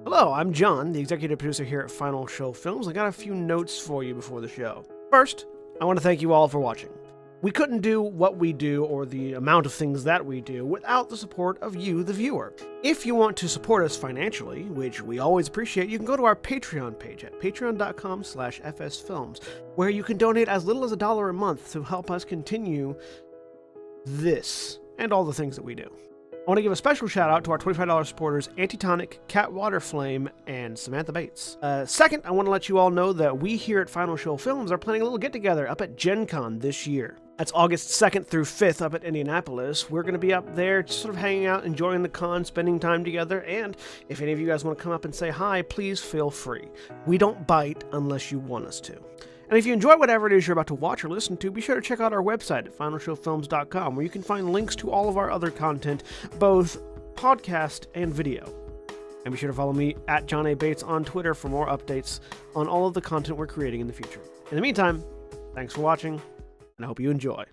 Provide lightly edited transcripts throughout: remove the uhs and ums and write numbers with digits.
Hello, I'm John, the executive producer here at Final Show Films. I got a few notes for you before the show. First, I want to thank you all for watching. We couldn't do what we do or the amount of things that we do without the support of you, the viewer. If you want to support us financially, which we always appreciate, you can go to our Patreon page at patreon.com/fsfilms, where you can donate as little as $1 a month to help us continue this and all the things that we do. I want to give a special shout out to our $25 supporters, Antitonic, Waterflame, and Samantha Bates. Second, I want to let you all know that we here at Final Show Films are planning a little get-together up at Gen Con this year. That's August 2nd through 5th up at Indianapolis. We're going to be up there just sort of hanging out, enjoying the con, spending time together, and if any of you guys want to come up and say hi, please feel free. We don't bite unless you want us to. And if you enjoy whatever it is you're about to watch or listen to, be sure to check out our website at finalshowfilms.com, where you can find links to all of our other content, both podcast and video. And be sure to follow me at John A. Bates on Twitter for more updates on all of the content we're creating in the future. In the meantime, thanks for watching, and I hope you enjoy.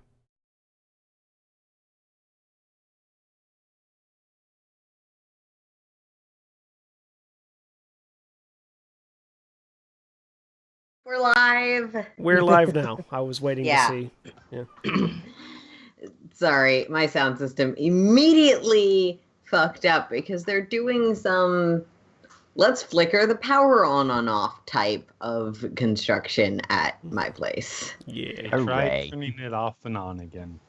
We're live. We're live now. I was waiting to see. Yeah. Sorry, my sound system immediately fucked up because they're doing some let's flicker the power on and off type of construction at my place. Yeah. Try turning it off and on again.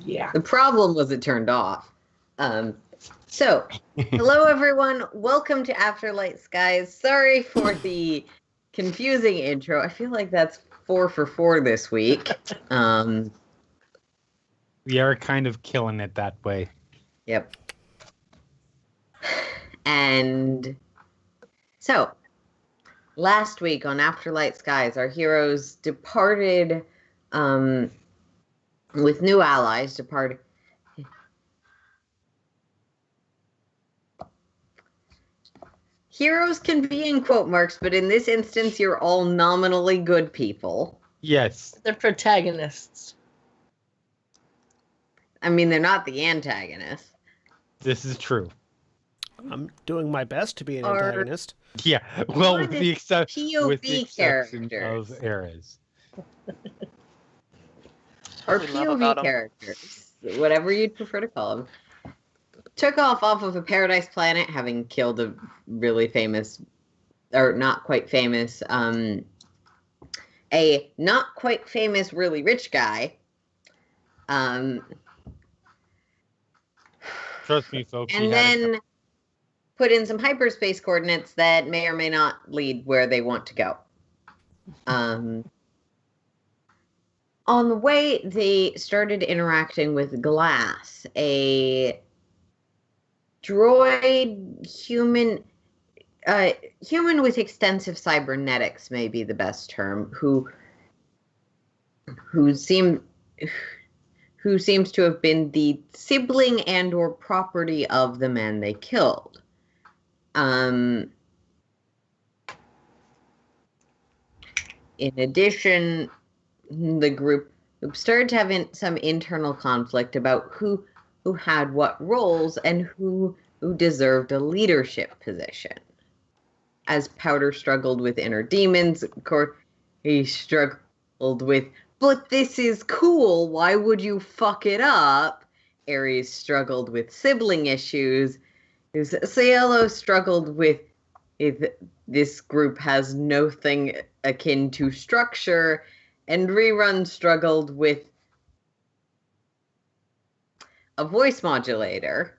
Yeah. The problem was it turned off. So, hello everyone. Welcome to Afterlight Skies. Sorry for the confusing intro. I feel like that's 4 for 4 this week. We are kind of killing it that way. Yep. And so, last week on Afterlight Skies, our heroes departed with new allies. Heroes can be in quote marks, but in this instance, you're all nominally good people. Yes. The protagonists. I mean, they're not the antagonists. This is true. I'm doing my best to be an antagonist. Yeah, well, with the POV exception characters. of Ares. Or POV characters. Whatever you'd prefer to call them. Took off of a paradise planet, having killed a really famous, or not quite famous, a not quite famous, really rich guy. Trust me, folks. And then put in some hyperspace coordinates that may or may not lead where they want to go. On the way, they started interacting with Glass, a droid human with extensive cybernetics may be the best term, who seems to have been the sibling and or property of the man they killed. In addition, the group started to have some internal conflict about who had what roles and who deserved a leadership position. As Powder struggled with inner demons, of course, he struggled with, but this is cool, why would you fuck it up? Ares struggled with sibling issues. Cielo struggled with, this group has nothing akin to structure, and Rerun struggled with a voice modulator.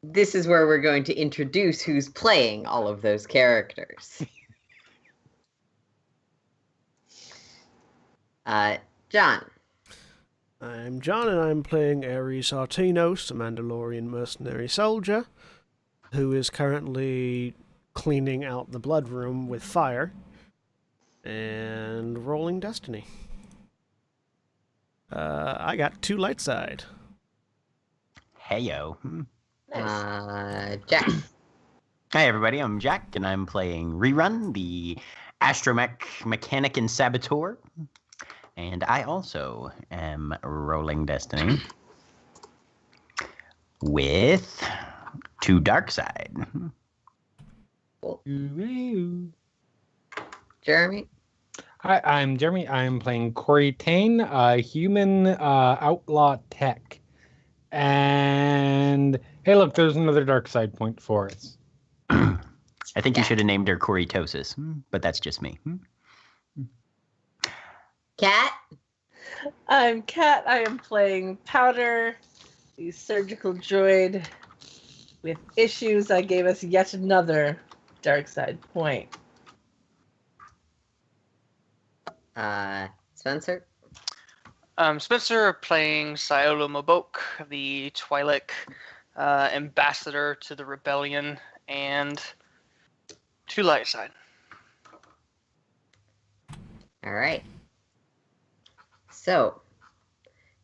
This is where we're going to introduce who's playing all of those characters. John. I'm John, and I'm playing Ares Artinos, a Mandalorian mercenary soldier, who is currently cleaning out the blood room with fire and rolling destiny. I got 2 light side. Heyo. Jack. Hi everybody, I'm Jack, and I'm playing Rerun, the astromech mechanic and saboteur. And I also am rolling destiny. with 2 dark side. Jeremy? Hi, I'm Jeremy. I'm playing Corey Tane, a human outlaw tech. And hey, look, there's another dark side point for us. I think you should have named her Coritosis, but that's just me. Cat? I'm Kat. I am playing Powder, the surgical droid with issues that gave us yet another dark side point. Spencer? Spencer playing Siolo Mabok, the Twi'lek ambassador to the rebellion, and 2 light side. All right. So,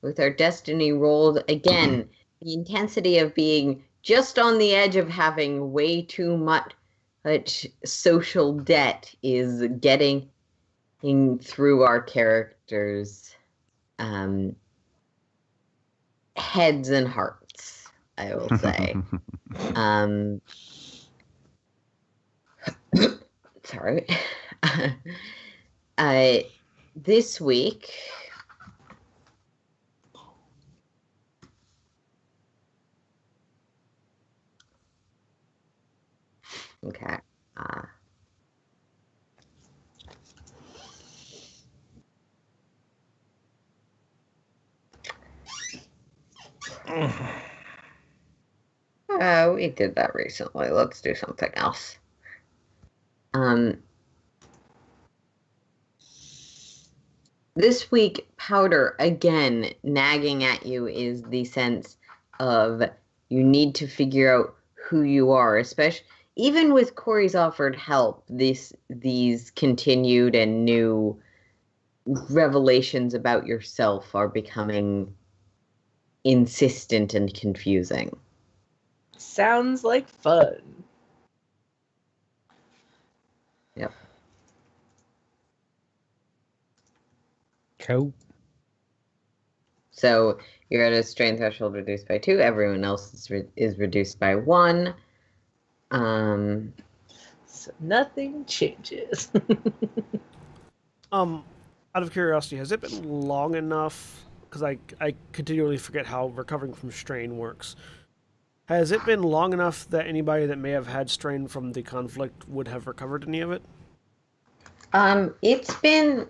with our destiny rolled again, the intensity of being just on the edge of having way too much social debt is getting through our characters' heads and hearts, I will say. Sorry. This week, okay. We did that recently. Let's do something else. This week, Powder, again, nagging at you is the sense of you need to figure out who you are, especially even with Corey's offered help, these continued and new revelations about yourself are becoming insistent and confusing. Sounds like fun. Yep. Cool. So you're at a strain threshold reduced by 2. Everyone else is reduced by 1. So nothing changes. Out of curiosity, has it been long enough? Because I continually forget how recovering from strain works. Has it been long enough that anybody that may have had strain from the conflict would have recovered any of it? It's been...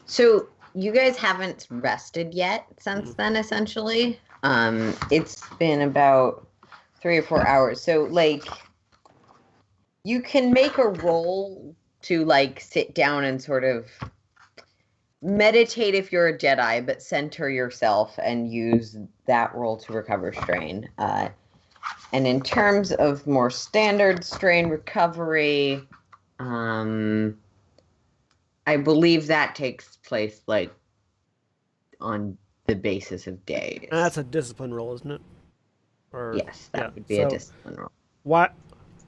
So you guys haven't rested yet since then, essentially. It's been about 3 or 4 hours. So, like, you can make a roll to, like, sit down and sort of meditate if you're a Jedi, but center yourself and use that roll to recover strain. And in terms of more standard strain recovery, I believe that takes place, like, on the basis of days. That's a discipline roll, isn't it? Or, Yes, that yeah, would be so a discipline roll. What?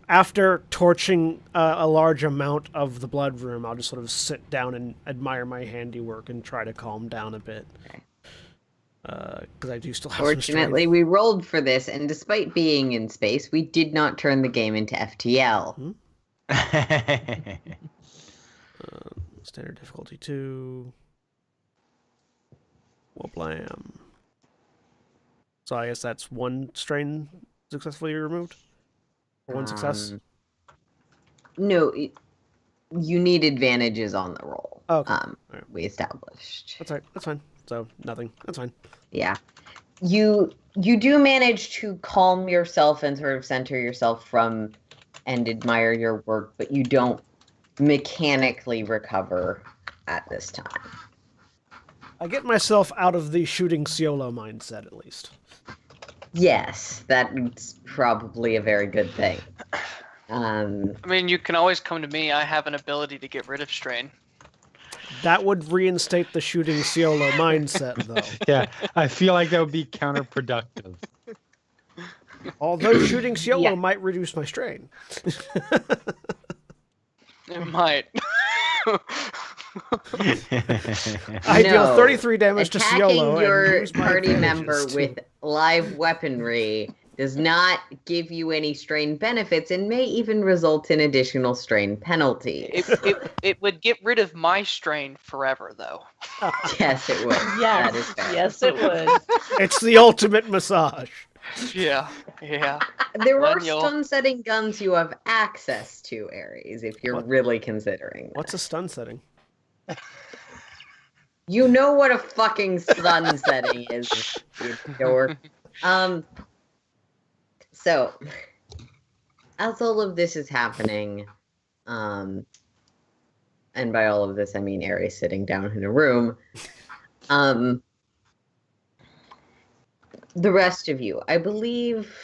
After torching a large amount of the blood room, I'll just sort of sit down and admire my handiwork and try to calm down a bit. Okay. Because I do still have some Fortunately, strength. we rolled for this, and despite being in space, we did not turn the game into FTL. Standard difficulty 2. Whoop-lam. So I guess that's 1 strain successfully removed? Or 1 success? No, you need advantages on the roll. Oh, okay. Alright. We established. That's right. That's fine. So, nothing. That's fine. Yeah. You do manage to calm yourself and sort of center yourself from and admire your work, but you don't mechanically recover at this time. I get myself out of the shooting Ciolo mindset, at least. Yes, that's probably a very good thing. I mean, you can always come to me. I have an ability to get rid of strain. That would reinstate the shooting Ciolo mindset, though. Yeah, I feel like that would be counterproductive. Although shooting Ciolo might reduce my strain. It might. I deal No. 33 damage to Attacking Ciolo and your use my party advantages member to- with live weaponry does not give you any strain benefits and may even result in additional strain penalties. It would get rid of my strain forever, though. Yes, it would. That is Yes, fair. yes, it would. It's the ultimate massage. Yeah. There are When you'll- stun-setting guns you have access to, Ares, if you're What? really considering that. What's a stun setting? You know what a fucking stun setting is, you dork. So, as all of this is happening, and by all of this I mean Ares sitting down in a room, the rest of you, I believe,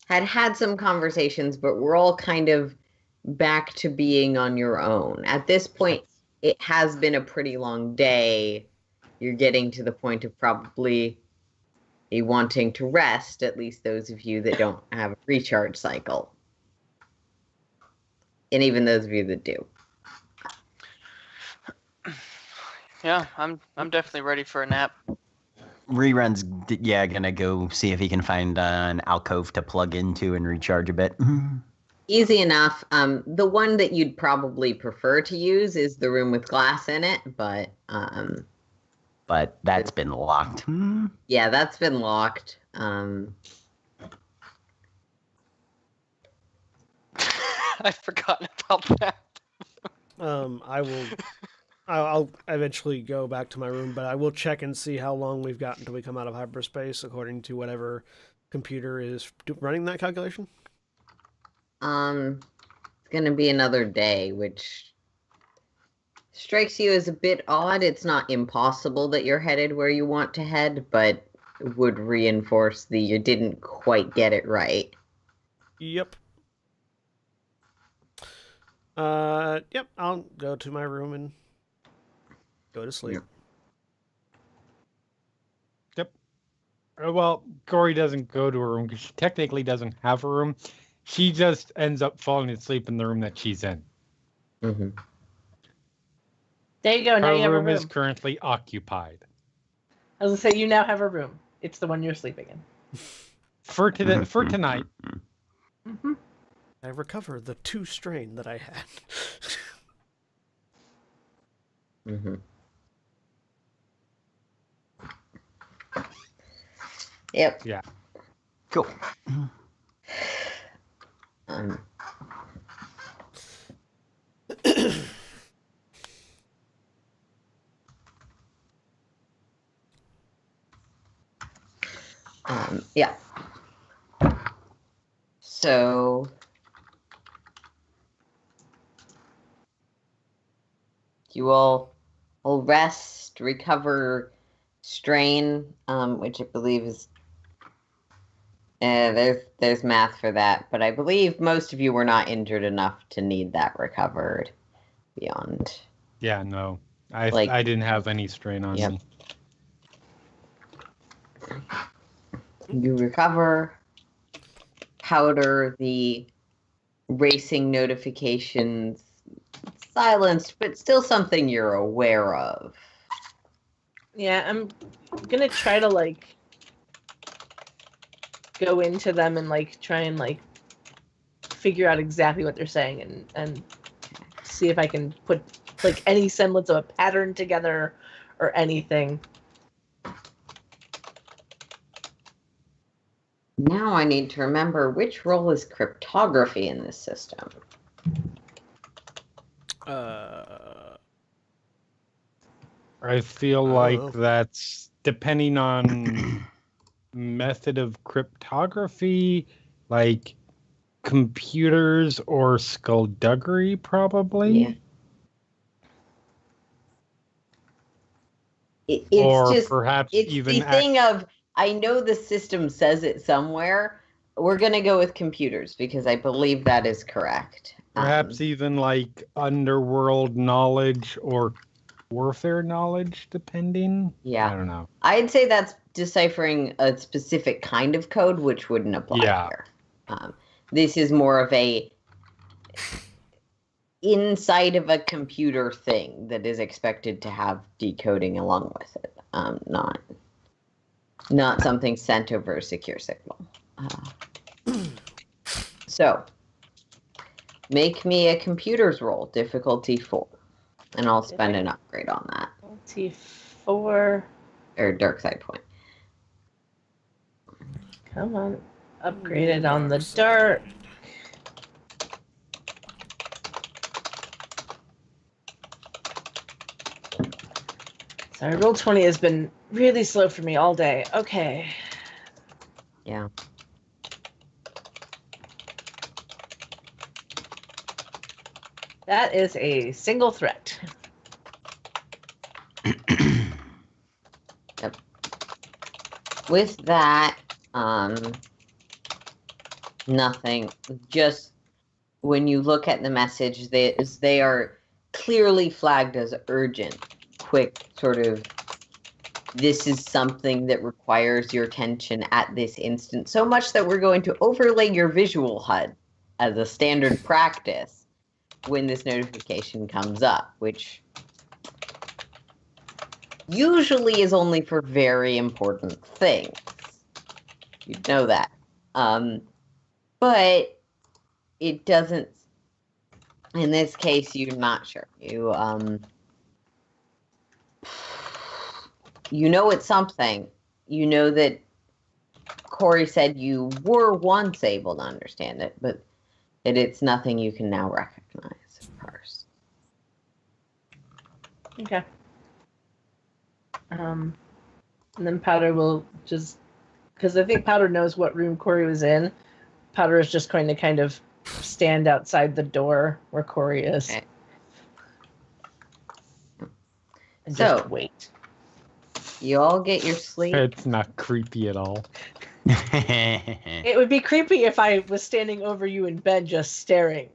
had some conversations, but we're all kind of back to being on your own. At this point, it has been a pretty long day. You're getting to the point of probably wanting to rest, at least those of you that don't have a recharge cycle. And even those of you that do. Yeah, I'm definitely ready for a nap. Rerun's, gonna go see if he can find an alcove to plug into and recharge a bit. Easy enough. The one that you'd probably prefer to use is the room with glass in it, but that's been locked. yeah, that's been locked. I'd forgotten about that. I'll eventually go back to my room, but I will check and see how long we've got until we come out of hyperspace, according to whatever computer is running that calculation. It's gonna be another day, which strikes you as a bit odd. It's not impossible that you're headed where you want to head, but would reinforce you didn't quite get it right. Yep. Yep, I'll go to my room and go to sleep. Yep. Well, Corey doesn't go to her room because she technically doesn't have a room. She just ends up falling asleep in the room that she's in. Mm-hmm. There you go. Now Her you have a room room. is currently occupied. I was gonna say you now have a room. It's the one you're sleeping in. For tonight. Mm-hmm. I recover the 2 strain that I had. Mm-hmm. Yep. Yeah. Cool. Yeah. So you all will rest, recover strain, which I believe is there's math for that, but I believe most of you were not injured enough to need that recovered beyond. Yeah, no. I Like- didn't have any strain on Yep. me. You recover, powder, the racing notifications silenced, but still something you're aware of. Yeah, I'm gonna try to go into them and try and figure out exactly what they're saying and see if I can put any semblance of a pattern together or anything. Now I need to remember which role is cryptography in this system. I feel like that's depending on method of cryptography, like computers or skullduggery, probably. Yeah. It's or just perhaps it's even the thing of I know the system says it somewhere. We're gonna go with computers because I believe that is correct. perhaps even like underworld knowledge or warfare knowledge, depending. Yeah. I don't know. I'd say that's deciphering a specific kind of code, which wouldn't apply Yeah. here. This is more of inside of a computer thing that is expected to have decoding along with it. Not something sent over a secure signal. So, make me a computer's roll, difficulty 4. And I'll spend an upgrade on that. Difficulty 4. Or dark side point. Come on. Upgraded on the dark. Sorry, Roll20 has been really slow for me all day. Okay. Yeah. That is a single threat. Yep. With that, nothing. Just when you look at the message, they are clearly flagged as urgent. Quick, sort of, this is something that requires your attention at this instant. So much that we're going to overlay your visual HUD as a standard practice when this notification comes up, which usually is only for very important things. You'd know that. But it doesn't, in this case, you're not sure. You know it's something. You know that Corey said you were once able to understand it, but that it's nothing you can now recognize first. Okay. And then Powder will just, because I think Powder knows what room Corey was in. Powder is just going to kind of stand outside the door where Corey is. Okay. And So, just wait. You all get your sleep. It's not creepy at all. It would be creepy if I was standing over you in bed just staring.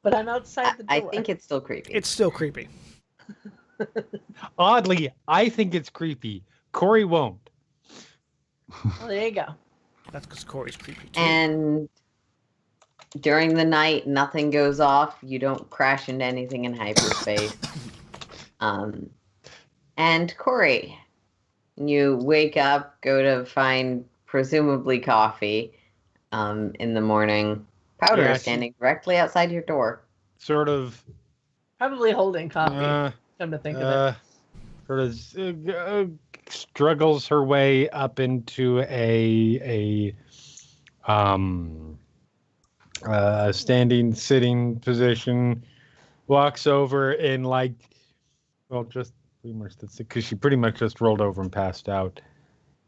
But I'm outside the door. I think it's still creepy. It's still creepy. Oddly, I think it's creepy. Corey won't. Well, there you go. That's because Corey's creepy too. And during the night, nothing goes off. You don't crash into anything in hyperspace. And Corey, you wake up, go to find presumably coffee in the morning. Powder Yeah, is standing directly outside your door. Sort of. Probably holding coffee. Come to think of it. Sort of struggles her way up into a standing, sitting position. Walks over and just pretty much that's it, because she pretty much just rolled over and passed out.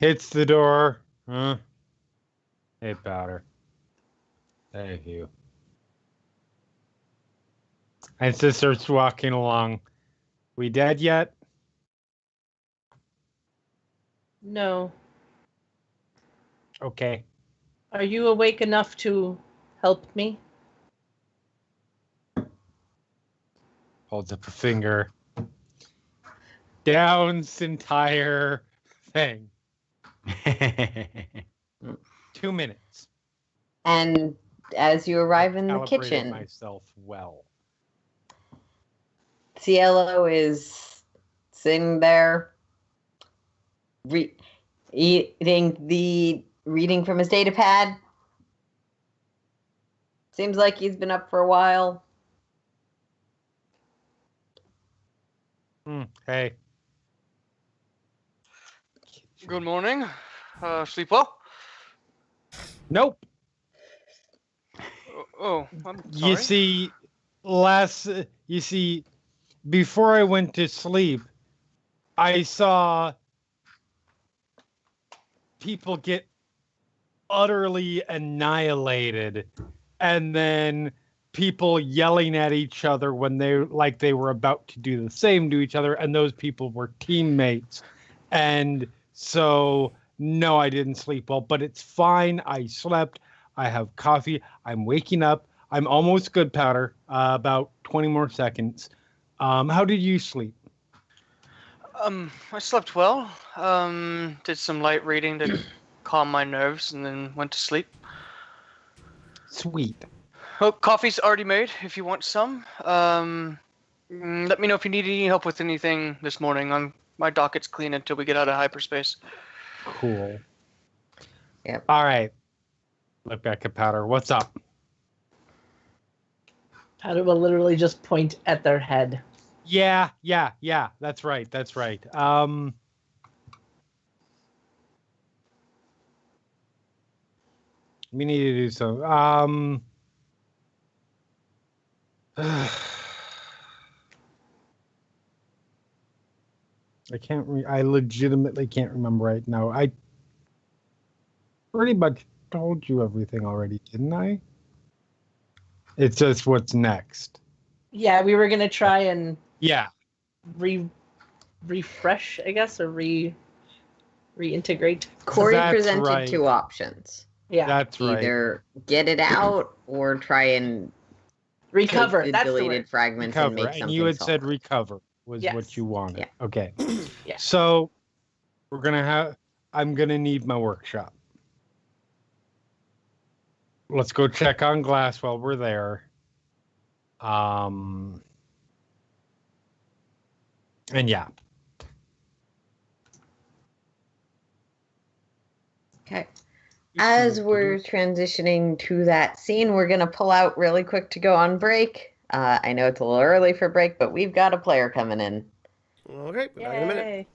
Hits the door. Hey, Powder. Thank you. And just starts walking along. We dead yet? No. Okay. Are you awake enough to help me? Holds up a finger. Downs entire thing. 2 minutes. And as you arrive in the Calibrated kitchen, myself well. Cielo is sitting there reading from his data pad. Seems like he's been up for a while. Hey. Good morning. Sleep well? Nope. Oh, I'm sorry. You see, before I went to sleep, I saw people get utterly annihilated, and then people yelling at each other when they were about to do the same to each other, and those people were teammates. And so, no, I didn't sleep well, but it's fine. I slept. I have coffee. I'm waking up. I'm almost good, Powder. About 20 more seconds. How did you sleep? I slept well. Did some light reading to calm my nerves, and then went to sleep. Sweet. Oh, coffee's already made. If you want some, let me know if you need any help with anything this morning. My docket's clean until we get out of hyperspace. Cool. Yep. All right. Look back at Powder. What's up? Powder will literally just point at their head. Yeah. That's right. We need to do some. I can't. I legitimately can't remember right now. I pretty much told you everything already, didn't I? It's just what's next. Yeah, we were gonna try and Yeah. refresh, I guess, or reintegrate. Corey That's presented right. 2 options. Yeah, That's right. Either get it out or try and recover. take the That's the deleted word. fragments Recover. and make And something you had said solid. recover was Yes. what you wanted. Yeah. Okay. Yeah. So I'm gonna need my workshop. Let's go check on glass while we're there. And yeah. Okay. As we're transitioning to that scene, we're going to pull out really quick to go on break. I know it's a little early for break, but we've got a player coming in. Okay, be back in a minute. Yay.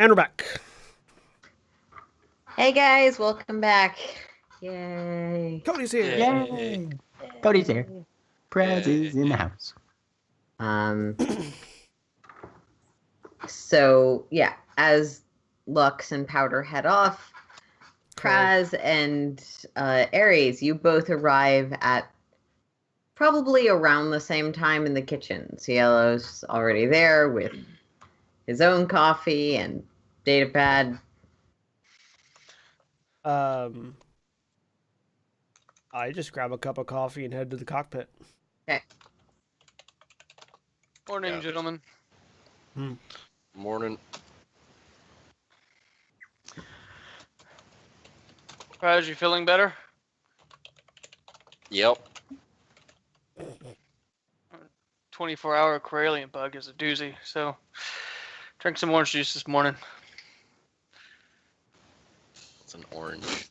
And we're back. Hey guys, welcome back. Yay. Cody's here. Yay! Cody's here. Praz is in the house. So yeah, as Lux and Powder head off, Praz and Aries, you both arrive at probably around the same time in the kitchen. Cielo's already there with his own coffee and datapad. I just grab a cup of coffee and head to the cockpit. Okay. Morning, Yeah. gentlemen. Morning. Praz, you feeling better? Yep. 24-hour Corallian bug is a doozy, so drank some orange juice this morning. It's an orange.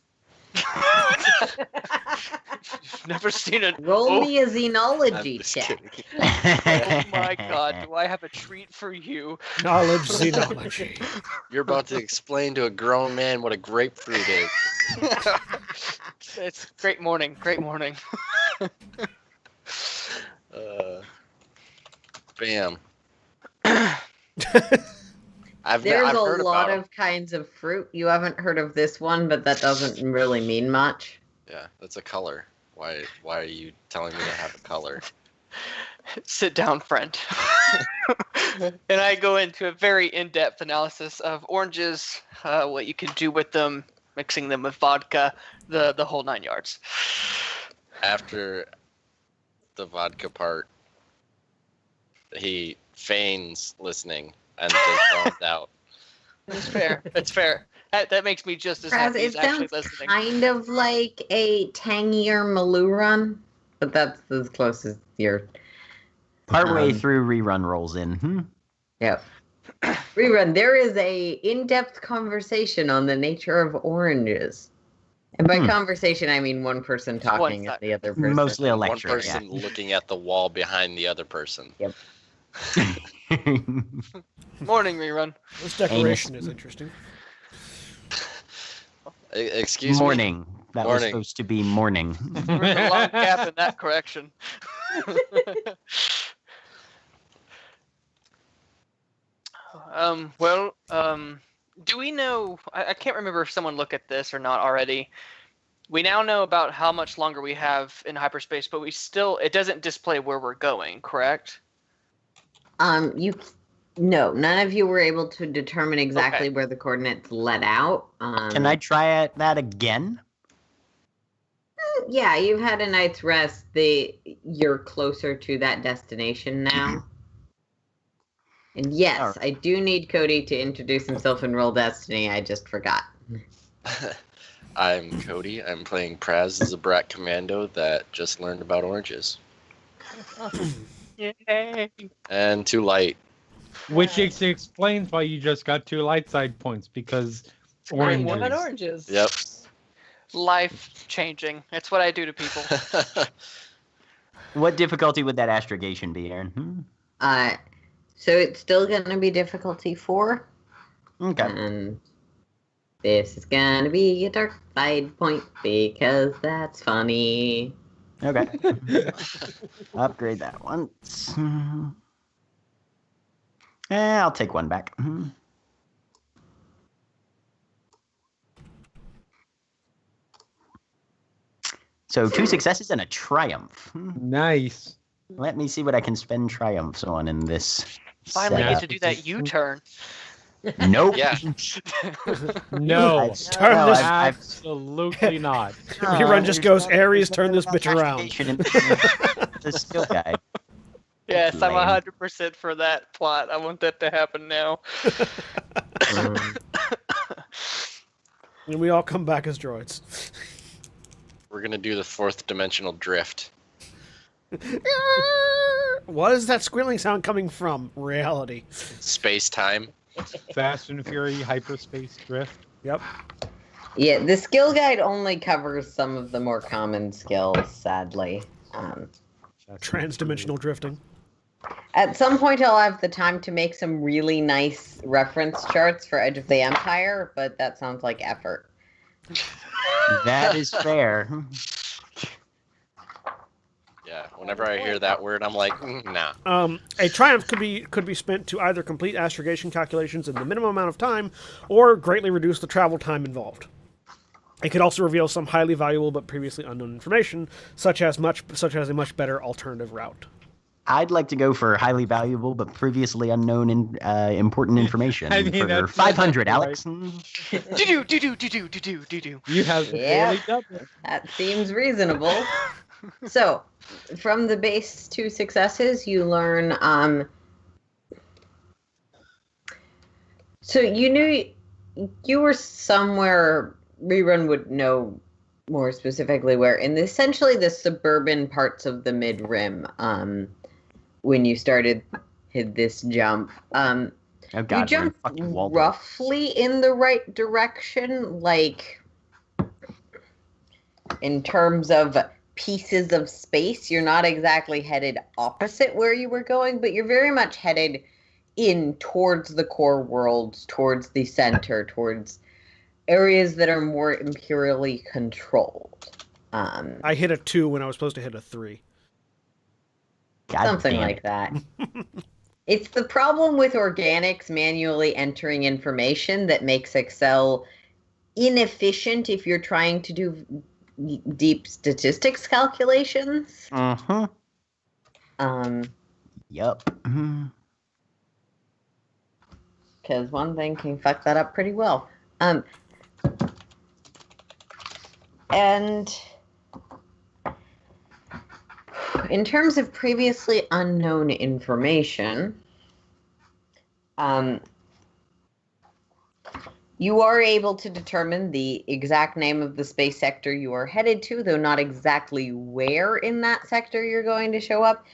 You've never seen a... Roll Oh. me a I'm xenology just check. kidding. Oh my god, do I have a treat for you? Knowledge, xenology. You're about to explain to a grown man what a grapefruit is. It's great morning, great morning. Bam. I've There's heard a lot about 'em. of kinds of fruit. You haven't heard of this one, but that doesn't really mean much. Yeah, that's a color. Why are you telling me to have a color? Sit down, friend. And I go into a very in-depth analysis of oranges, what you can do with them, mixing them with vodka, the whole 9 yards. After the vodka part, he feigns listening and just zones out. It's fair. It's fair. That makes me just as Praz, happy it as actually sounds listening. kind of like a tangier Maloo but that's as close as you're. Partway Um, through, rerun rolls in. Yep. Rerun. There is a in-depth conversation on the nature of oranges, and by conversation I mean one person talking and the other person. Mostly a One lecture. person looking at the wall behind the other person. Yeah. Morning, rerun. This decoration is interesting. Excuse me? Morning. That was Morning. supposed to be morning. There's a long gap in that correction. Do we know? I can't remember if someone looked at this or not already. We now know about how much longer we have in hyperspace, but it doesn't display where we're going, correct? No, none of you were able to determine exactly Okay. where the coordinates let out. Can I try that again? Yeah, you've had a night's rest. You're closer to that destination now. And yes, Alright. I do need Cody to introduce himself and roll Destiny. I just forgot. I'm Cody. I'm playing Praz as a brat commando that just learned about oranges. Yay! And too light. Which explains why you just got 2 light side points, because I want oranges. oranges. Yep. Life changing. That's what I do to people. What difficulty would that astrogation be, Aaron? So it's still going to be difficulty 4. Okay. And this is going to be a dark side point because that's funny. Okay. Upgrade that once. I'll take 1 back. So 2 successes and a triumph. Nice. Let me see what I can spend triumphs on in this. Finally Yeah. get to do that U-turn. Nope. Yeah. No. I've- Turn no, this- I've- Absolutely not. Rerun just goes, Aries, turn this bitch around. The skill guide. Yes, I'm Lame. 100% for that plot. I want that to happen now. And we all come back as droids. We're gonna do the 4th dimensional drift. What is that squealing sound coming from? Reality. Space time. Fast and Fury hyperspace drift. Yep. Yeah, the skill guide only covers some of the more common skills, sadly. Transdimensional drifting. At some point, I'll have the time to make some really nice reference charts for Edge of the Empire, but that sounds like effort. That is fair. Yeah, whenever I hear that word, I'm like, nah. A triumph could be spent to either complete astrogation calculations in the minimum amount of time, or greatly reduce the travel time involved. It could also reveal some highly valuable but previously unknown information, such as a much better alternative route. I'd like to go for highly valuable but previously unknown important information. I mean, for that's 500, right. Alex. Do-do. You have Yeah. barely doubled. That seems reasonable. So, from the base 2 successes, you learn. So you knew you were somewhere. Rerun would know more specifically where in essentially the suburban parts of the mid rim. When you started hit this jump, Oh God, you we're in jumped fucking Waldorf. roughly in the right direction, like in terms of pieces of space. You're not exactly headed opposite where you were going, but you're very much headed in towards the core world, towards the center, towards areas that are more imperially controlled. I hit a 2 when I was supposed to hit a 3. God Something damn like it. that. It's the problem with organics manually entering information that makes Excel inefficient if you're trying to do deep statistics calculations. Uh-huh. Yup. Because one thing can fuck that up pretty well. And in terms of previously unknown information, you are able to determine the exact name of the space sector you are headed to, though not exactly where in that sector you're going to show up,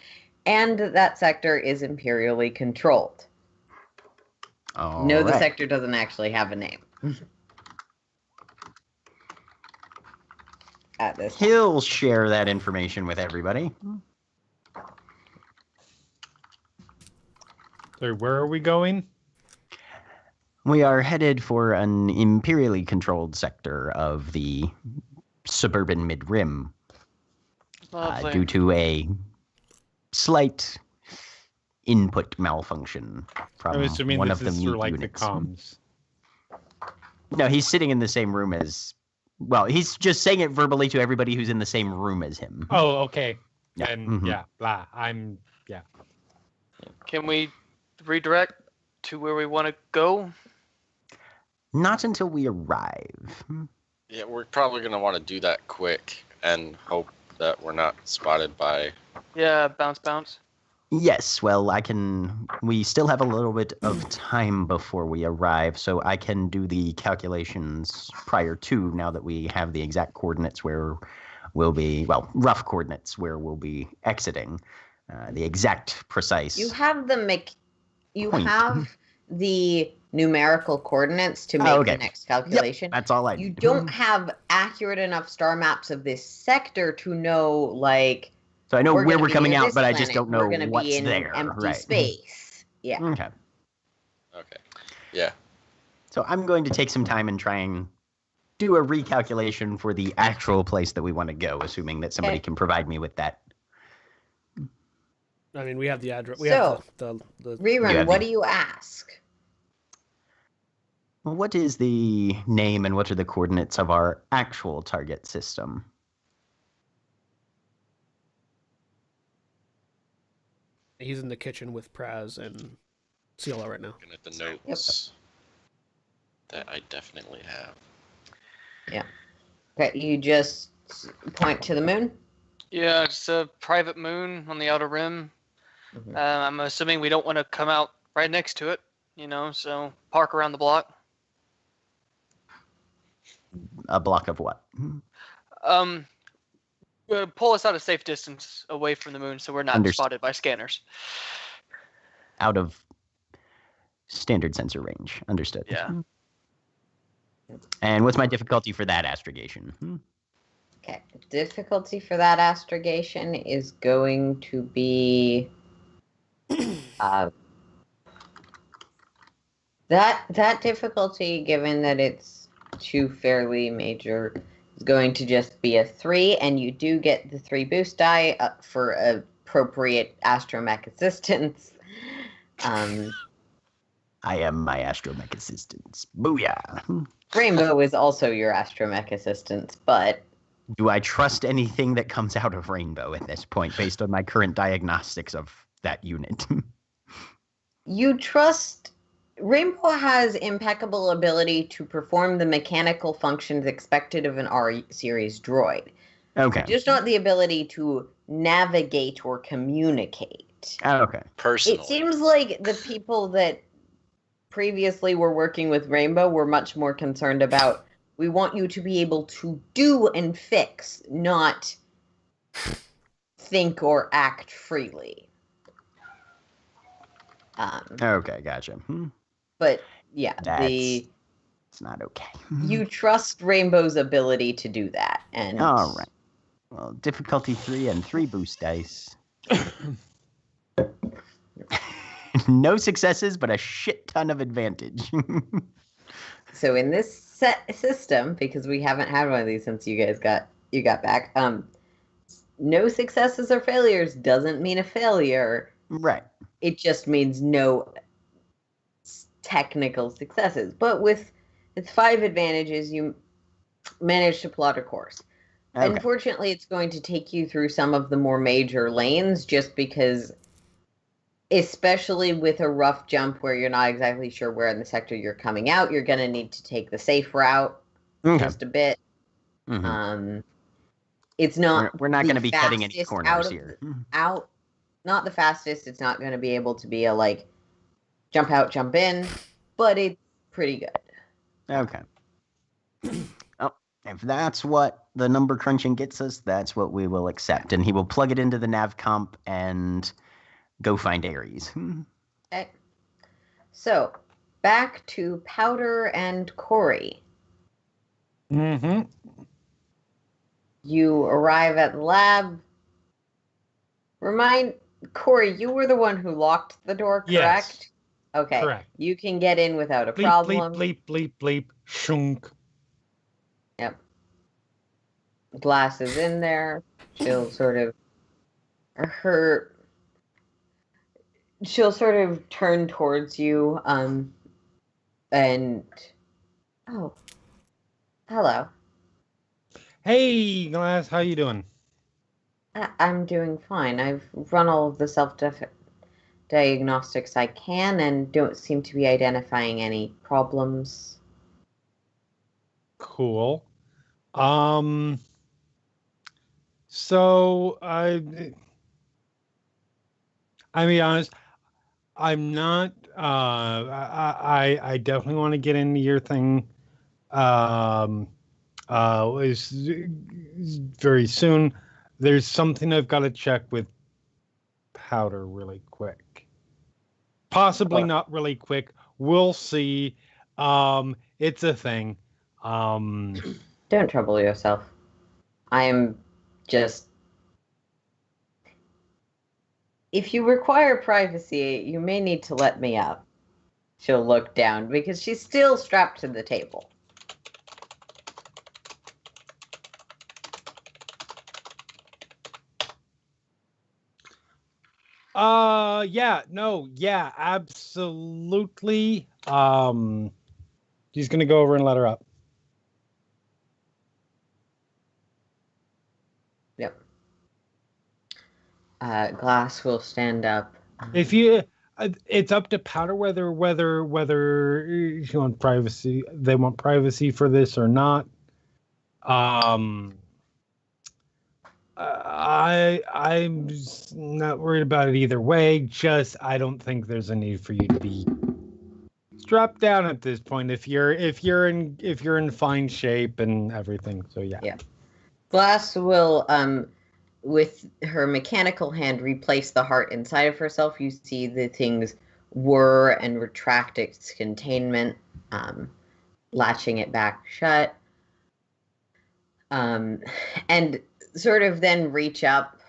and that sector is imperially controlled. No, the sector doesn't actually have a name. At this time. He'll share that information with everybody. So where are we going? We are headed for an imperially controlled sector of the suburban mid-rim Lovely. due to a slight input malfunction from I'm assuming one this of the is mute for like units. the comms. No, he's sitting in the same room as... Well, he's just saying it verbally to everybody who's in the same room as him. Oh, okay. Yeah. And Mhm. yeah, blah. Can we redirect to where we want to go? Not until we arrive. Yeah, we're probably going to want to do that quick and hope that we're not spotted by... Yeah, bounce. Yes, well, we still have a little bit of time before we arrive, so I can do the calculations prior to, now that we have the exact coordinates where we'll be, well, rough coordinates where we'll be exiting, the exact precise. You have the Point. have the numerical coordinates to make Oh, okay. the next calculation. Yep, that's all I You need. don't have accurate enough star maps of this sector to know, like, So I know where gonna we're be coming near out, this but I just planet. don't know We're gonna what's be in there. empty Right. space. Yeah. Okay. Okay. Yeah. So I'm going to take some time and try and do a recalculation for the actual place that we want to go, assuming that somebody Okay. can provide me with that. I mean, we have the address. We So, have the Rerun, Yeah, what the- do you ask? Well, what is the name and what are the coordinates of our actual target system? He's in the kitchen with Praz and CLR right now. Looking at the notes that I definitely have. Okay, you just point to the moon? Yeah, it's a private moon on the outer rim. Mhm. I'm assuming we don't want to come out right next to it, so park around the block. A block of what? Pull us out a safe distance away from the moon so we're not Understood. spotted by scanners. Out of standard sensor range. Understood. Yeah. And what's my difficulty for that astrogation? Okay, difficulty for that astrogation is going to be Uh, that difficulty, given that it's two fairly major, is going to just be a 3, and you do get the 3 boost die for appropriate astromech assistance. I am my astromech assistance. Booyah! Rainbow is also your astromech assistance, but Do I trust anything that comes out of Rainbow at this point, based on my current diagnostics of that unit? you trust Rainbow has impeccable ability to perform the mechanical functions expected of an R series droid. Okay. Just not the ability to navigate or communicate. Okay. Personally. It seems like the people that previously were working with Rainbow were much more concerned about, we want you to be able to do and fix, not think or act freely. Okay, gotcha. But yeah, It's not okay. you trust Rainbow's ability to do that, and All right. Well, difficulty 3 and 3 boost dice. No successes, but a shit ton of advantage. So in this system, because we haven't had one of these since you guys got back, no successes or failures doesn't mean a failure. Right. It just means no technical successes. But with its 5 advantages, you manage to plot a course. Okay. Unfortunately, it's going to take you through some of the more major lanes, just because, especially with a rough jump where you're not exactly sure where in the sector you're coming out, you're going to need to take the safe route just a bit. Mhm. It's not. We're not going to be cutting any fastest corners here. Not the fastest. It's not going to be able to be a like jump out, jump in, but it's pretty good. Okay. Oh, if that's what the number crunching gets us, that's what we will accept. And he will plug it into the nav comp and go find Ares. Okay. So back to Powder and Corey. Mm-hmm. You arrive at the lab. Corey, you were the one who locked the door, correct? Yes. Okay. Correct. You can get in without a Bleep, problem. bleep, bleep, bleep, bleep, shunk. Yep. Glass is in there. She'll sort of turn towards you, and oh, hello. Hey, Glass, how you doing? I'm doing fine. I've run all of the self-diagnostics I can and don't seem to be identifying any problems. Cool. So I be honest, I'm not. I definitely want to get into your thing. Is very soon. There's something I've got to check with Powder really quick. Possibly not really quick. We'll see. It's a thing. Don't trouble yourself. I am just... If you require privacy, you may need to let me up. She'll look down because she's still strapped to the table. Yeah, absolutely. She's gonna go over and let her up. Yep. Glass will stand up. If you, it's up to Powder whether you want privacy. They want privacy for this or not. I'm just not worried about it either way. Just I don't think there's a need for you to be strapped down at this point. If you're in fine shape and everything. So yeah. Yeah. Glass will with her mechanical hand replace the heart inside of herself. You see the things whir and retract its containment, latching it back shut. And sort of then reach up,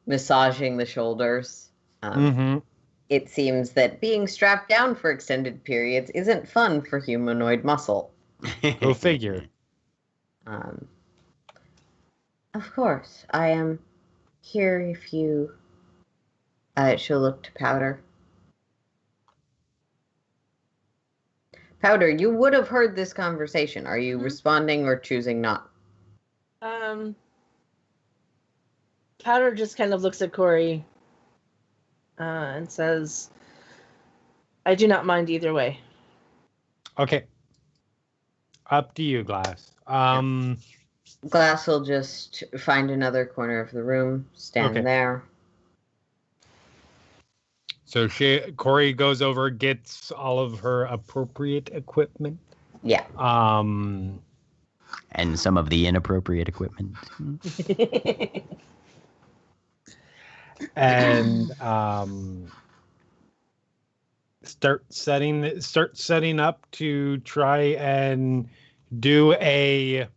massaging the shoulders It seems that being strapped down for extended periods isn't fun for humanoid muscle. Go figure. Of course, I am here if you... she'll look to Powder. Powder, you would have heard this conversation. Are you responding or choosing not? Powder just kind of looks at Corey and says, I do not mind either way. Okay. Up to you, Glass. Glass will just find another corner of the room, stand there. So Corey goes over, gets all of her appropriate equipment. Yeah. And some of the inappropriate equipment. And start setting up to try and do a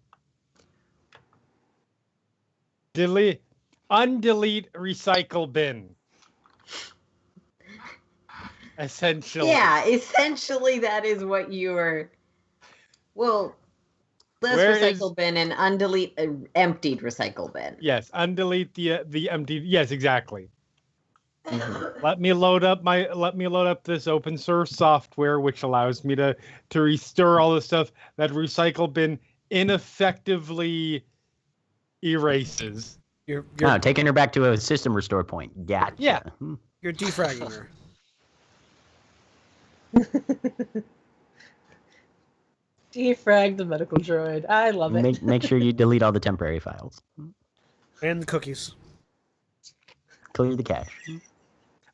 undelete recycle bin. Essentially. Yeah, essentially that is what you are. Well, let's recycle bin and undelete an emptied recycle bin. Yes, undelete the empty. Yes, exactly. Let me load up this open source software, which allows me to restore all the stuff that recycle bin ineffectively erases. You're taking her back to a system restore point. Gotcha. Yeah. You're defragging her. Defrag the medical droid. I love it. Make sure you delete all the temporary files. And the cookies. Clear the cache.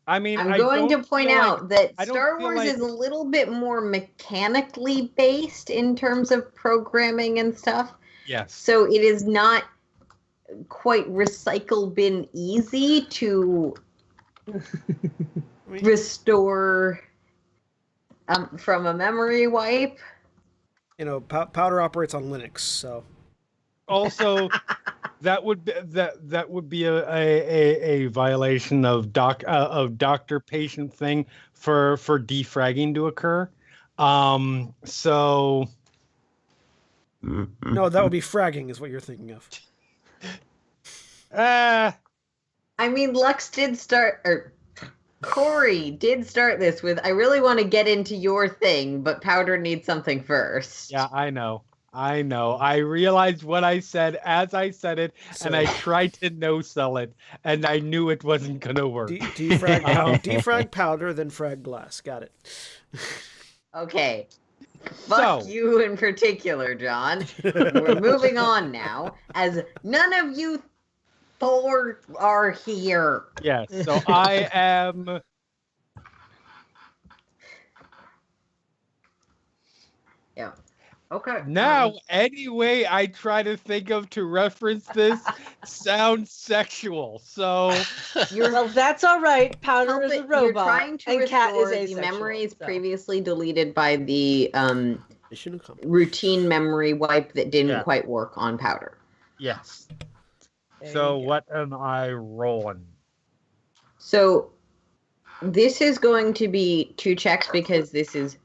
I mean, I'm going to point out that Star Wars is a little bit more mechanically based in terms of programming and stuff. Yes. So it is not quite recycle bin easy to restore from a memory wipe. You know, Powder operates on Linux, so. Also, that would be a violation of doctor-patient thing for defragging to occur. So. No, that would be fragging, is what you're thinking of. I mean, Corey did start this with, I really want to get into your thing, but Powder needs something first. Yeah, I know. I realized what I said as I said it, and I tried to no-sell it, and I knew it wasn't going to work. Defrag Powder, then frag Glass. Got it. Okay. Fuck you in particular, John. We're moving on now, as none of you Thor are here. Yes, so I am... Yeah. Okay. Now, any way I try to think of to reference this sounds sexual. So, well, that's all right. Powder is a robot, you're trying to and Cat is restore the memories previously deleted by the routine memory wipe that didn't quite work on Powder. Yes. So, what am I rolling? So, this is going to be 2 checks because this is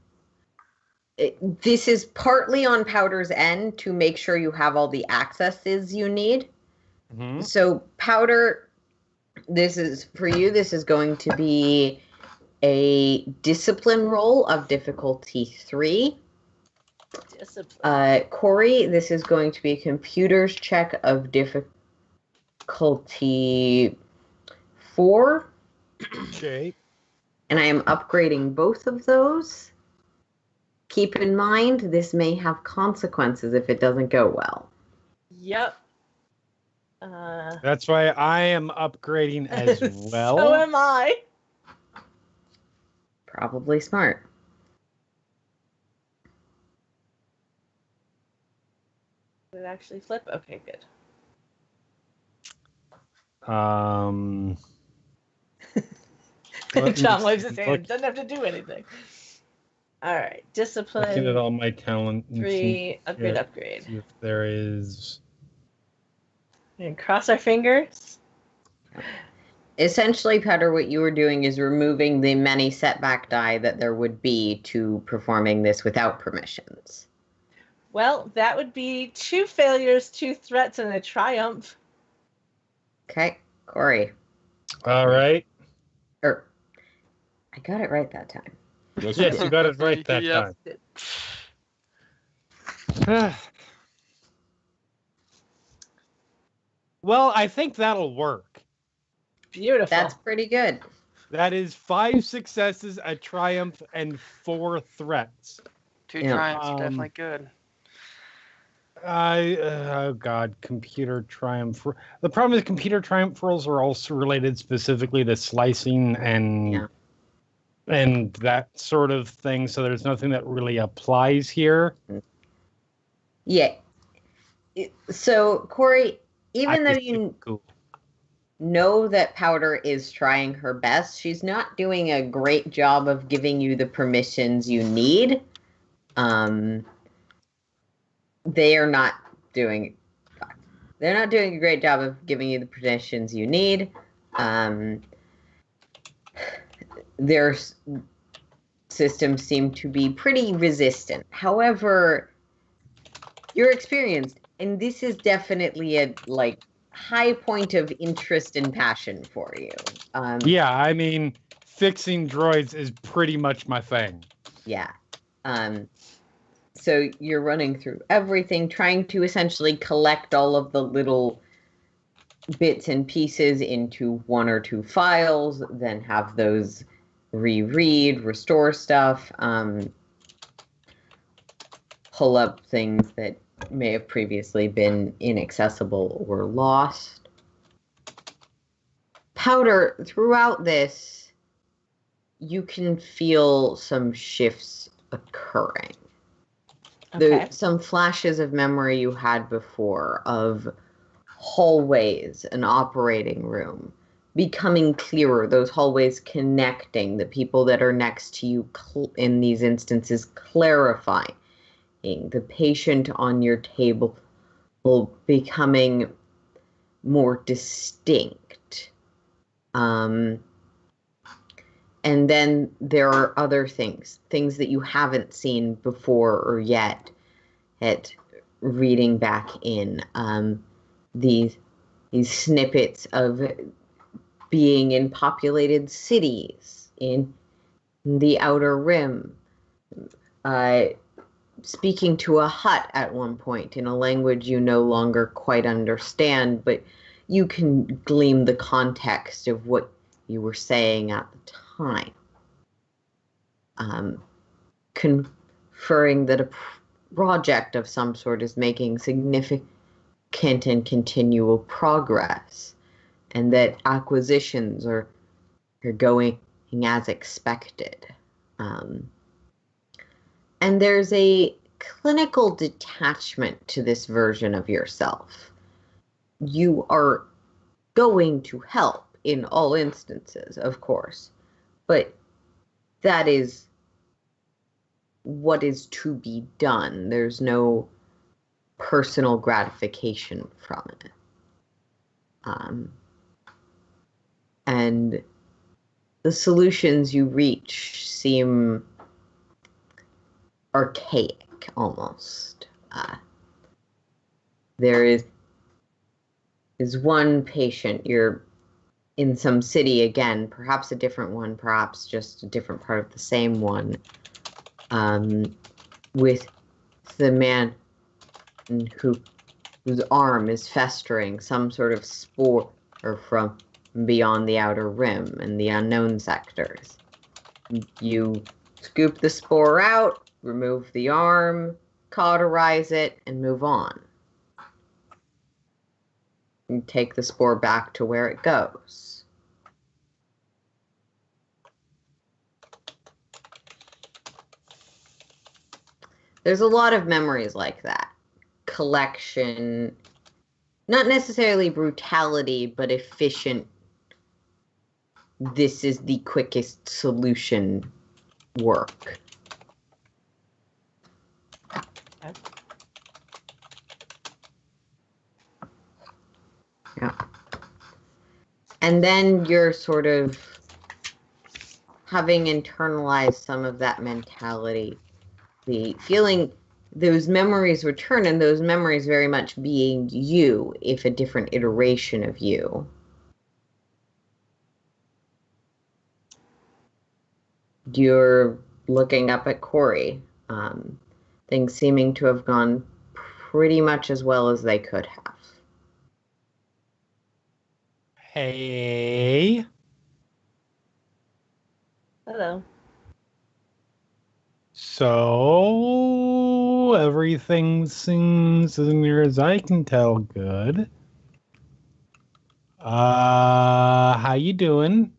partly on Powder's end to make sure you have all the accesses you need. Mm-hmm. So Powder, this is for you. This is going to be a discipline roll of difficulty 3. Corey, this is going to be a computer's check of difficulty 4. Okay. And I am upgrading both of those. Keep in mind, this may have consequences if it doesn't go well. Yep. That's why I am upgrading as well. So am I. Probably smart. Did it actually flip? Okay, good. John waves his hand. Doesn't have to do anything. All right, discipline. Looking at all my talent. 3, upgrade. See if there is. And cross our fingers. Essentially, Powder, what you were doing is removing the many setback die that there would be to performing this without permissions. Well, that would be 2 failures, 2 threats, and a triumph. Okay, Corey. All right. I got it right that time. Yes, Yes, you got it right that Yep. time. Well, I think that'll work. Beautiful. That's pretty good. That is 5 successes, a triumph, and 4 threats. 2 Yeah. triumphs are definitely good. Oh god, computer triumph. The problem is computer triumph rolls are also related specifically to slicing and that sort of thing. So there's nothing that really applies here. Yeah. So, Corey, even though you cool. know that Powder is trying her best, she's not doing a great job of giving you the permissions you need. They're not doing a great job of giving you the permissions you need. Their systems seem to be pretty resistant. However, you're experienced, and this is definitely a high point of interest and passion for you. Yeah, I mean, fixing droids is pretty much my thing. Yeah. So you're running through everything, trying to essentially collect all of the little bits and pieces into 1 or 2 files, then have those reread, restore stuff, pull up things that may have previously been inaccessible or lost. Powder, throughout this, you can feel some shifts occurring. Okay. Some flashes of memory you had before of hallways, an operating room, becoming clearer, those hallways connecting, the people that are next to you in these instances clarifying, the patient on your table becoming more distinct. And then there are other things that you haven't seen before or yet at reading back in these snippets of being in populated cities, in the Outer Rim, speaking to a hut at one point in a language you no longer quite understand, but you can glean the context of what you were saying at the time. Conferring that a project of some sort is making significant and continual progress, and that acquisitions are going as expected. And there's a clinical detachment to this version of yourself. You are going to help in all instances, of course, but that is what is to be done. There's no personal gratification from it. And the solutions you reach seem archaic almost. There is one patient, you're in some city again, perhaps a different one, perhaps just a different part of the same one, with the man whose arm is festering some sort of spore from beyond the Outer Rim and the unknown sectors. You scoop the spore out, remove the arm, cauterize it, and move on. You take the spore back to where it goes. There's a lot of memories like that. Collection, not necessarily brutality, but efficient, this is the quickest solution work. Okay. Yeah. And then you're sort of having internalized some of that mentality, the feeling those memories return, and those memories very much being you, if a different iteration of you. You're looking up at Corey. Things seeming to have gone pretty much as well as they could have. Hey. Hello. So everything seems, as near as I can tell, good. How you doing?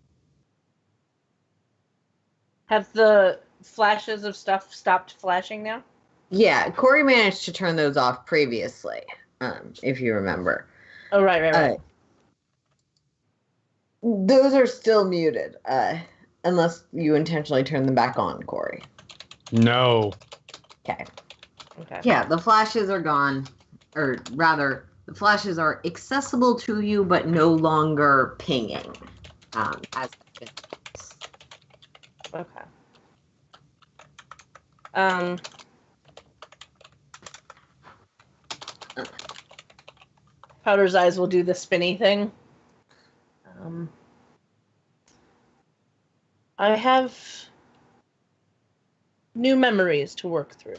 Have the flashes of stuff stopped flashing now? Yeah, Corey managed to turn those off previously, if you remember. Oh, right. Those are still muted, unless you intentionally turn them back on, Corey. No. Okay. Okay. Yeah, the flashes are gone, or rather, the flashes are accessible to you, but no longer pinging. As Okay. Powder's eyes will do the spinny thing. I have new memories to work through.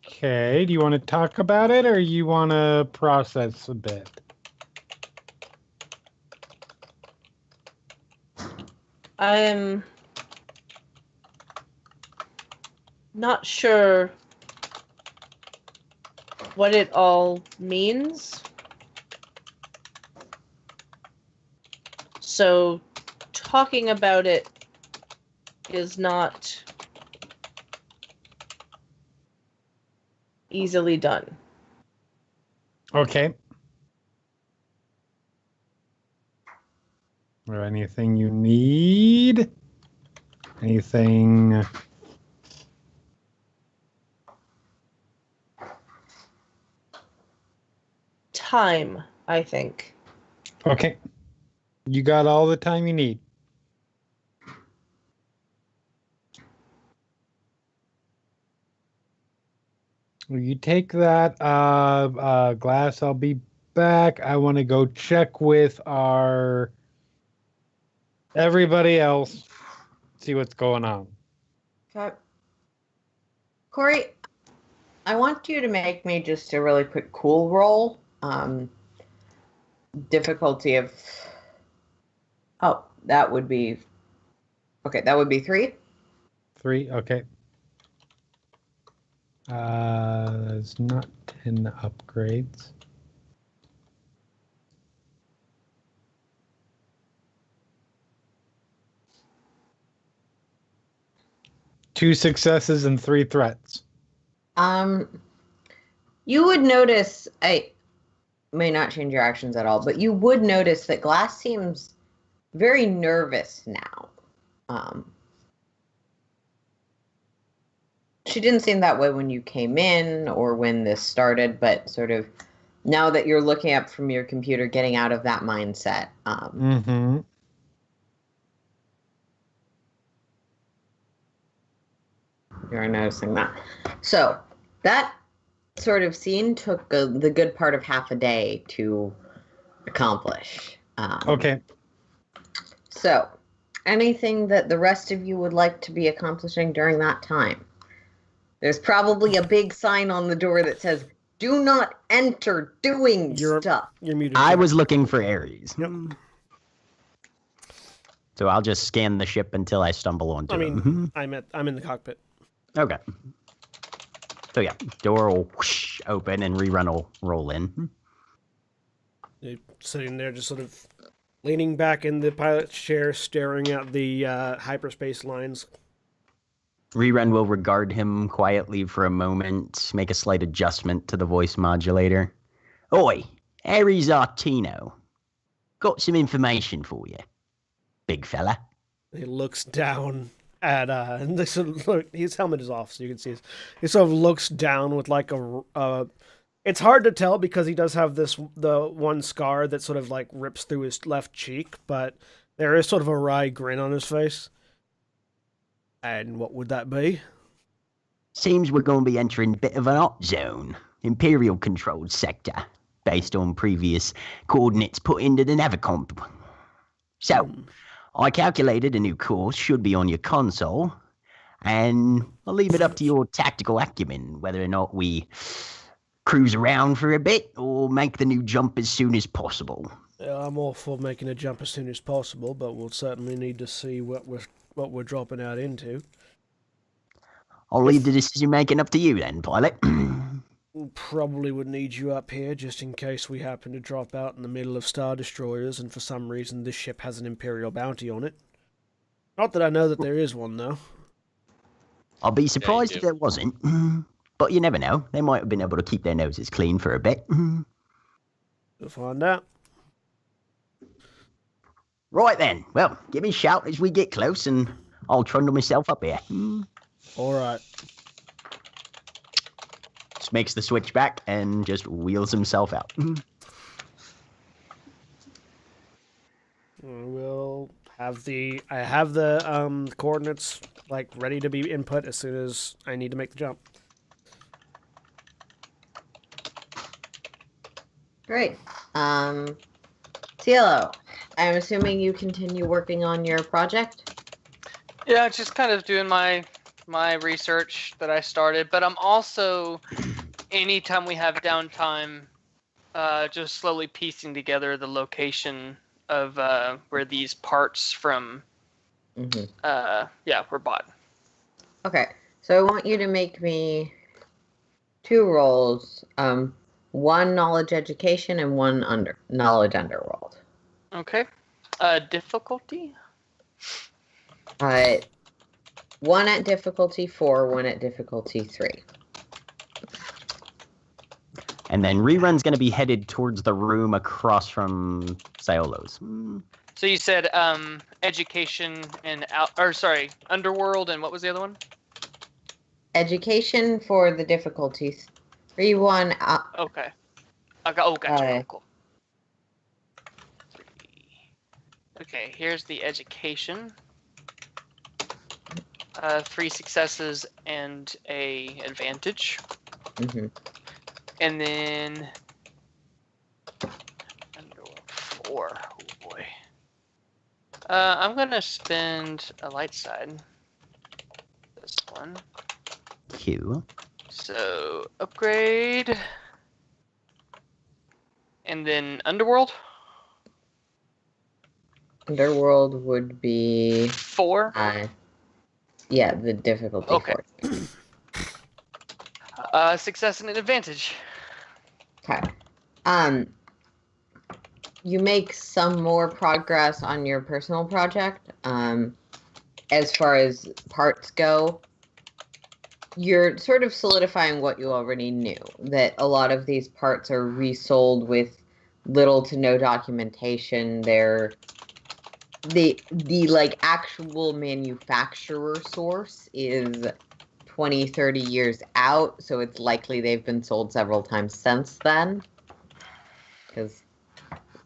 Okay, do you want to talk about it or you want to process a bit? I'm not sure what it all means. So talking about it is not easily done. Okay. Or anything you need? Anything? Time, I think. Okay. You got all the time you need. You take that glass. I'll be back. I want to go check with our everybody else. See what's going on. Okay. Corey, I want you to make me just a really quick cool roll. Difficulty of... Oh, that would be... Okay, that would be 3. 3, okay. That's not 10 upgrades. Two successes and 3 threats. You would notice... I may not change your actions at all, but you would notice that Glass seems very nervous now. She didn't seem that way when you came in or when this started, but sort of now that you're looking up from your computer, getting out of that mindset. You're noticing that. So that sort of scene took the good part of half a day to accomplish. Okay. So anything that the rest of you would like to be accomplishing during that time? There's probably a big sign on the door that says, "Do not enter doing stuff." You're muted. I was looking for Ares. Yep. So I'll just scan the ship until I stumble onto him. I'm in the cockpit. Okay. So yeah, door will whoosh open and rerun will roll in. You're sitting there just sort of leaning back in the pilot's chair, staring at the hyperspace lines. Rerun will regard him quietly for a moment, make a slight adjustment to the voice modulator. Oi, Ares Artino. Got some information for you, big fella. He looks down at and this, look, his helmet is off, so you can see he sort of looks down with like a It's hard to tell because he does have the one scar that sort of like rips through his left cheek, but there is sort of a wry grin on his face. And what would that be? Seems we're going to be entering a bit of an hot zone. Imperial controlled sector, based on previous coordinates put into the Navicomp. So, I calculated a new course should be on your console, and I'll leave it up to your tactical acumen whether or not we cruise around for a bit or make the new jump as soon as possible. I'm all for making a jump as soon as possible, but we'll certainly need to see what we're dropping out into. I'll leave the decision making up to you then, pilot. Probably would need you up here just in case we happen to drop out in the middle of Star Destroyers and for some reason this ship has an Imperial bounty on it. Not that I know that there is one, though. I'll be surprised if there wasn't. But you never know. They might have been able to keep their noses clean for a bit. We'll find out. Right then. Well, give me a shout as we get close and I'll trundle myself up here. All right. Just makes the switch back and just wheels himself out. We'll have I have the coordinates like ready to be input as soon as I need to make the jump. Great. Cielo, I'm assuming you continue working on your project? Yeah, just kind of doing my research that I started, but I'm also, anytime we have downtime, just slowly piecing together the location of where these parts from, were bought. Okay, so I want you to make me 2 rolls. One knowledge education and one knowledge underworld. Okay. Difficulty? 1 at difficulty 4, 1 at difficulty 3. And then Rerun's going to be headed towards the room across from Siolo's. So you said education and underworld, and what was the other one? Education for the difficulties. 3, 1. Okay. Gotcha. Cool. Okay, here's the education. 3 successes and a advantage. And then 4. Oh boy. I'm gonna spend a light side. This one. Q. So upgrade. And then underworld. Underworld would be 4. Yeah, the difficulty. Okay. 4. Success and an advantage. Okay. You make some more progress on your personal project. As far as parts go, you're sort of solidifying what you already knew, that a lot of these parts are resold with little to no documentation. They're the like actual manufacturer source is 20, 30 years out, so it's likely they've been sold several times since then. Because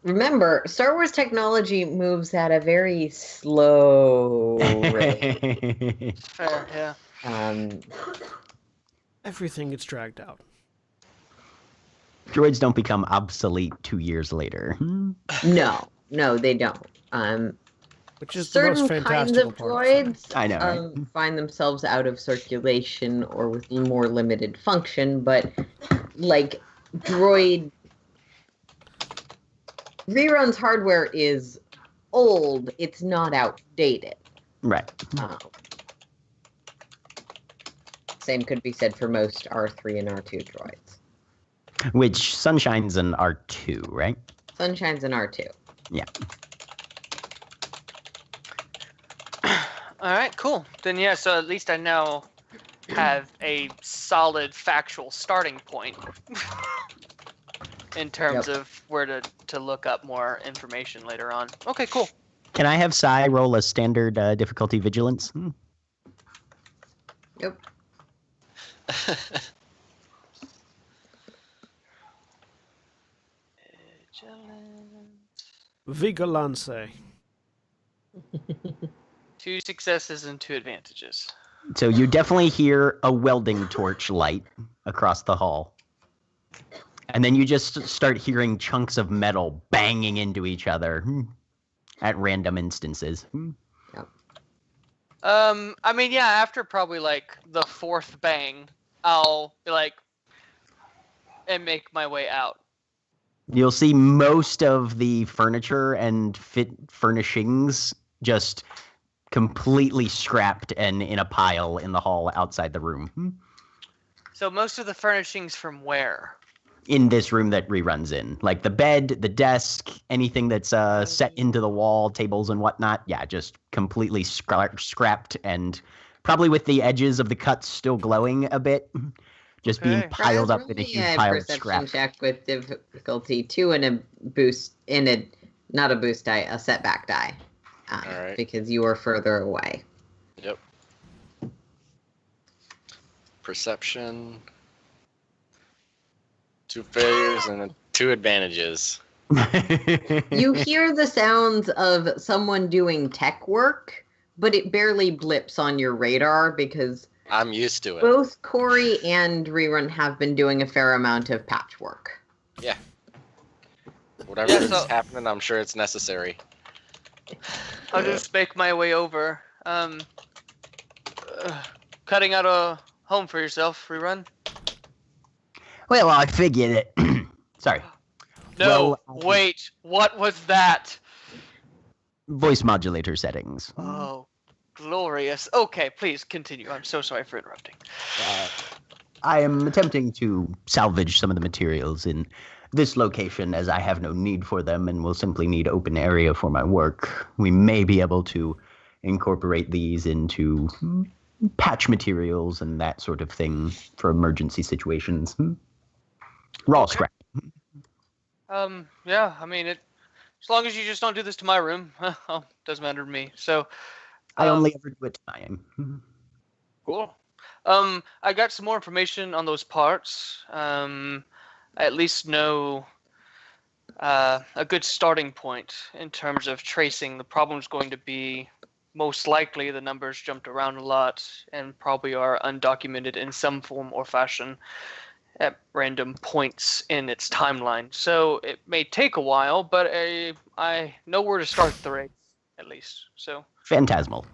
remember, Star Wars technology moves at a very slow rate. Fair, yeah. Everything gets dragged out. Droids don't become obsolete 2 years later. No, they don't. Which is Certain the most kinds fantastical of part. droids I know, right? find themselves out of circulation or with more limited function, but like Rerun's hardware is old. It's not outdated. Right. Same could be said for most R3 and R2 droids. Which Sunshine's an R2, right? Sunshine's an R2. Yeah. All right, cool. Then yeah, so at least I now have a solid factual starting point in terms of where to look up more information later on. Okay, cool. Can I have Sai roll a standard difficulty vigilance? Yep. Vigilance. 2 successes and 2 advantages. So you definitely hear a welding torch light across the hall. And then you just start hearing chunks of metal banging into each other at random instances. I mean, yeah, after probably like the 4th bang, I'll be like, and make my way out. You'll see most of the furniture and furnishings just completely scrapped and in a pile in the hall outside the room. So most of the furnishings from where? In this room that reruns in. Like the bed, the desk, anything that's set into the wall, tables and whatnot. Yeah, just completely scrapped and probably with the edges of the cuts still glowing a bit. Just being piled up in a huge pile of scrap. Perception check with difficulty 2 and a boost, not a boost die, a setback die. All right. Because you are further away. Yep. Perception. 2 failures and 2 advantages. You hear the sounds of someone doing tech work, but it barely blips on your radar because I'm used to it. both Corey and Rerun have been doing a fair amount of patchwork. Yeah. Whatever is happening, I'm sure it's necessary. I'll just make my way over. Cutting out a home for yourself, Rerun? Well, I figured it. Sorry. No, Well, wait, what was that? Voice modulator settings. Oh, glorious. Okay, please continue. I'm so sorry for interrupting. I am attempting to salvage some of the materials in this location as I have no need for them and will simply need open area for my work. We may be able to incorporate these into patch materials and that sort of thing for emergency situations. Raw scrap. Yeah, I mean, as long as you just don't do this to my room, doesn't matter to me. So, I only ever do it to mine. cool. I got some more information on those parts. I at least know a good starting point in terms of tracing. The problem's going to be most likely the numbers jumped around a lot and probably are undocumented in some form or fashion at random points in its timeline. So it may take a while, but I know where to start the race, at least. So Phantasmal.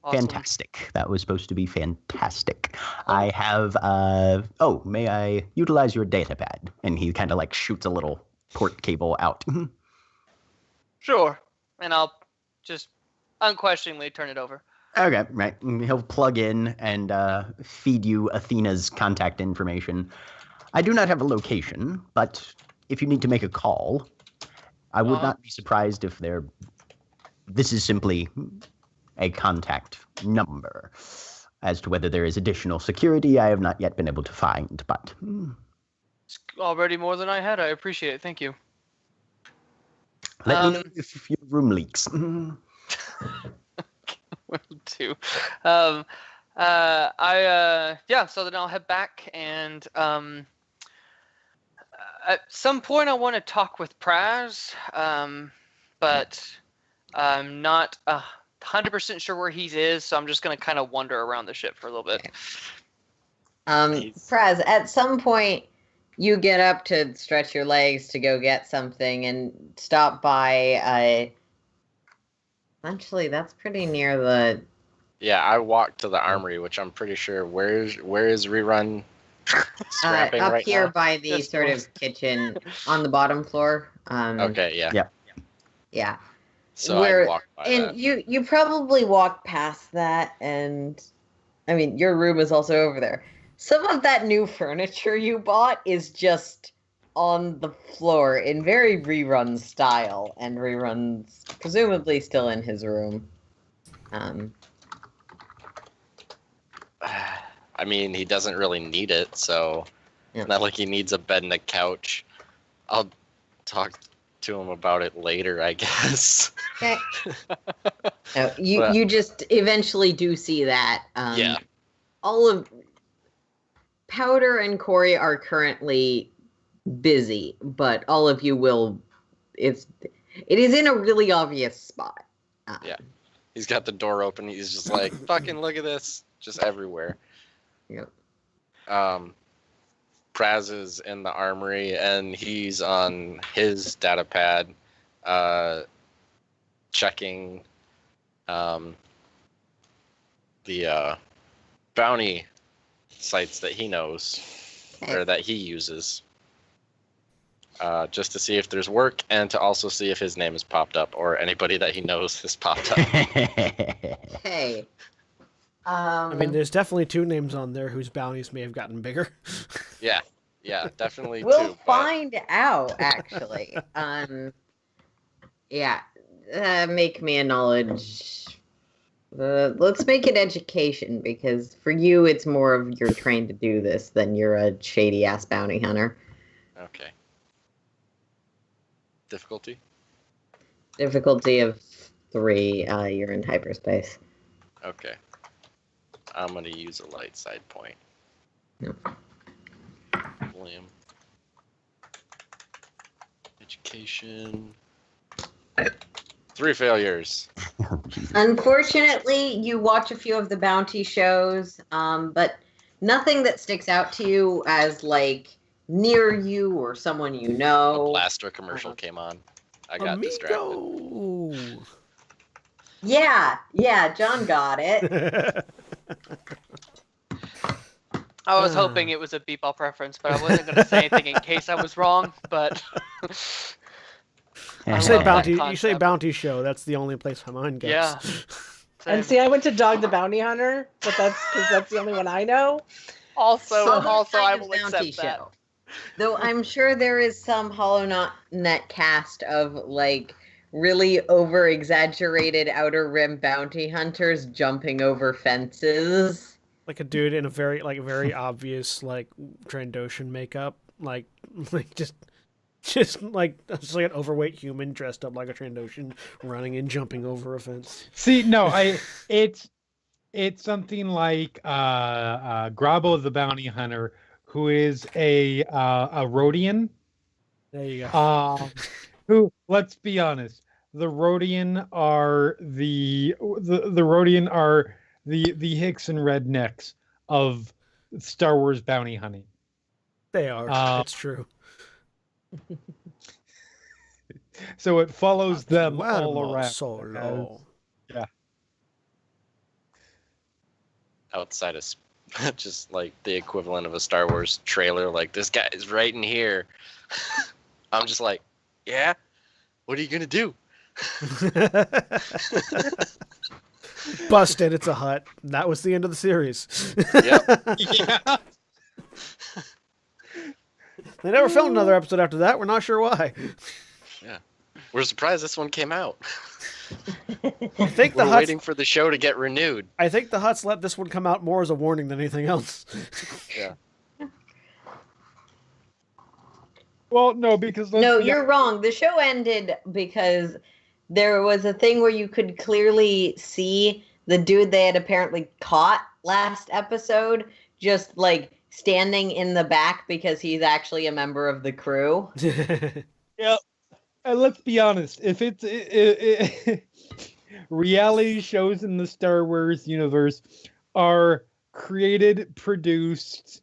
awesome. Fantastic. That was supposed to be fantastic. I have, may I utilize your data pad? And he kind of like shoots a little port cable out. Sure. And I'll just unquestioningly turn it over. Okay, right. He'll plug in and feed you Athena's contact information. I do not have a location, but if you need to make a call, I would not be surprised if this is simply a contact number. As to whether there is additional security, I have not yet been able to find, but... It's already more than I had. I appreciate it. Thank you. Let me know if your room leaks. Will do. So then I'll head back and at some point I want to talk with Praz, but I'm not 100% sure where he is, so I'm just going to kind of wander around the ship for a little bit. Praz, at some point you get up to stretch your legs to go get something and stop by actually, that's pretty near the... Yeah, I walked to the armory, which I'm pretty sure. Where is Rerun scrapping up right here now? by the Just sort of kitchen on the bottom floor. Okay, yeah. Yeah. Yeah. So I walked by and that. you probably walk past that, and I mean your room is also over there. Some of that new furniture you bought is just on the floor in very Rerun style, and Rerun's presumably still in his room. I mean, he doesn't really need it, so Yeah. it's not like he needs a bed and a couch. I'll talk to him about it later, I guess. Okay. You just eventually do see that. Yeah. All of Powder and Corey are currently busy, but all of you will. It is in a really obvious spot. Yeah. He's got the door open. He's just like, fucking look at this. Just everywhere. Yep. Praz is in the armory, and he's on his data pad checking the bounty sites that he knows, or that he uses. Just to see if there's work, and to also see if his name has popped up, or anybody that he knows has popped up. Hey. I mean, there's definitely 2 names on there whose bounties may have gotten bigger. Yeah, definitely we'll too. find out, actually. Yeah. Make me a knowledge. Let's make it education, because for you, it's more of you're trained to do this than you're a shady ass bounty hunter. Okay. Difficulty? Difficulty of 3. You're in hyperspace. Okay. I'm going to use a light side point. Yep. William. Education. 3 failures. Unfortunately, you watch a few of the bounty shows, but nothing that sticks out to you as like near you or someone you A know. Blaster commercial came on. I got distracted. Amigo. Yeah, John got it. I was hoping it was a Beepball preference, but I wasn't going to say anything in case I was wrong. But You I say love that bounty. You say concept. bounty show. That's the only place my mind goes. Yeah. And see, I went to Dog the Bounty Hunter, but that's because that's the only one I know. Also, Some I kind of will accept that. Though I'm sure there is some HollowNet cast of like really over exaggerated Outer Rim bounty hunters jumping over fences. Like a dude in a very obvious like Trandoshan makeup, like just like an overweight human dressed up like a Trandoshan running and jumping over a fence. See, no, it's something like Grabo the Bounty Hunter, who is a Rhodian. There you go. Who, let's be honest, the Rhodian are the Rhodian are the Hicks and rednecks of Star Wars bounty hunting. They are. It's true. So it follows them all Guillermo around. Solo. Yeah. Outside of just like the equivalent of a Star Wars trailer, like this guy is right in here. I'm just like, yeah, what are you gonna do? Busted. It's a hut. That was the end of the series. Yep. Yeah. They never filmed another episode after that. We're not sure why. Yeah, we're surprised this one came out. I think the We're huts. waiting for the show to get renewed. I think the huts let this one come out more as a warning than anything else. Yeah. Well, no, because No, you're wrong. The show ended because there was a thing where you could clearly see the dude they had apparently caught last episode just like standing in the back because he's actually a member of the crew. Yeah. And let's be honest, if it's reality shows in the Star Wars universe are created, produced,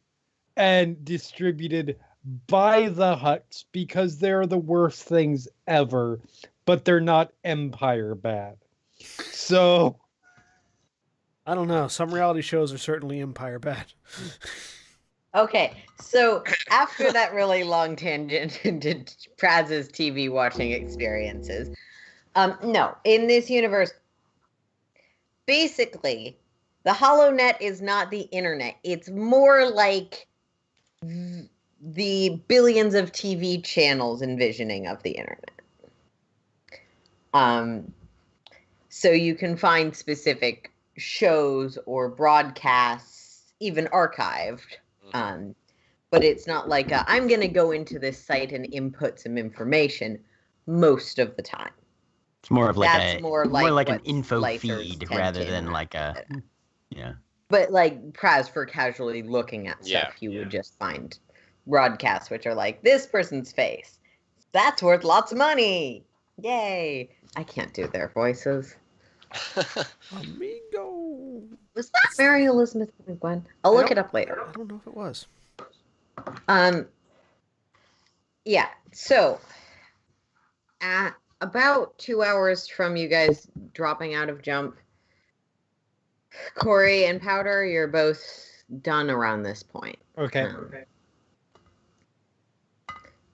and distributed by the Hutts because they're the worst things ever, but they're not Empire bad. So I don't know. Some reality shows are certainly Empire bad. Okay, so after that really long tangent into Praz's TV watching experiences, no, in this universe, basically, the HollowNet is not the internet. It's more like the billions of TV channels envisioning of the internet. So you can find specific shows or broadcasts, even archived. But it's not like I'm going to go into this site and input some information most of the time. It's more of like That's more like an what info slicers feed tend rather to than like a yeah. But like Praz, for casually looking at stuff, you would just find broadcasts which are like this person's face. That's worth lots of money. Yay! I can't do their voices. Amigo. Was that Mary Elizabeth Gwen? I'll look it up later. I don't know if it was. Yeah. So, at about 2 hours from you guys dropping out of jump, Corey and Powder, you're both done around this point. Okay.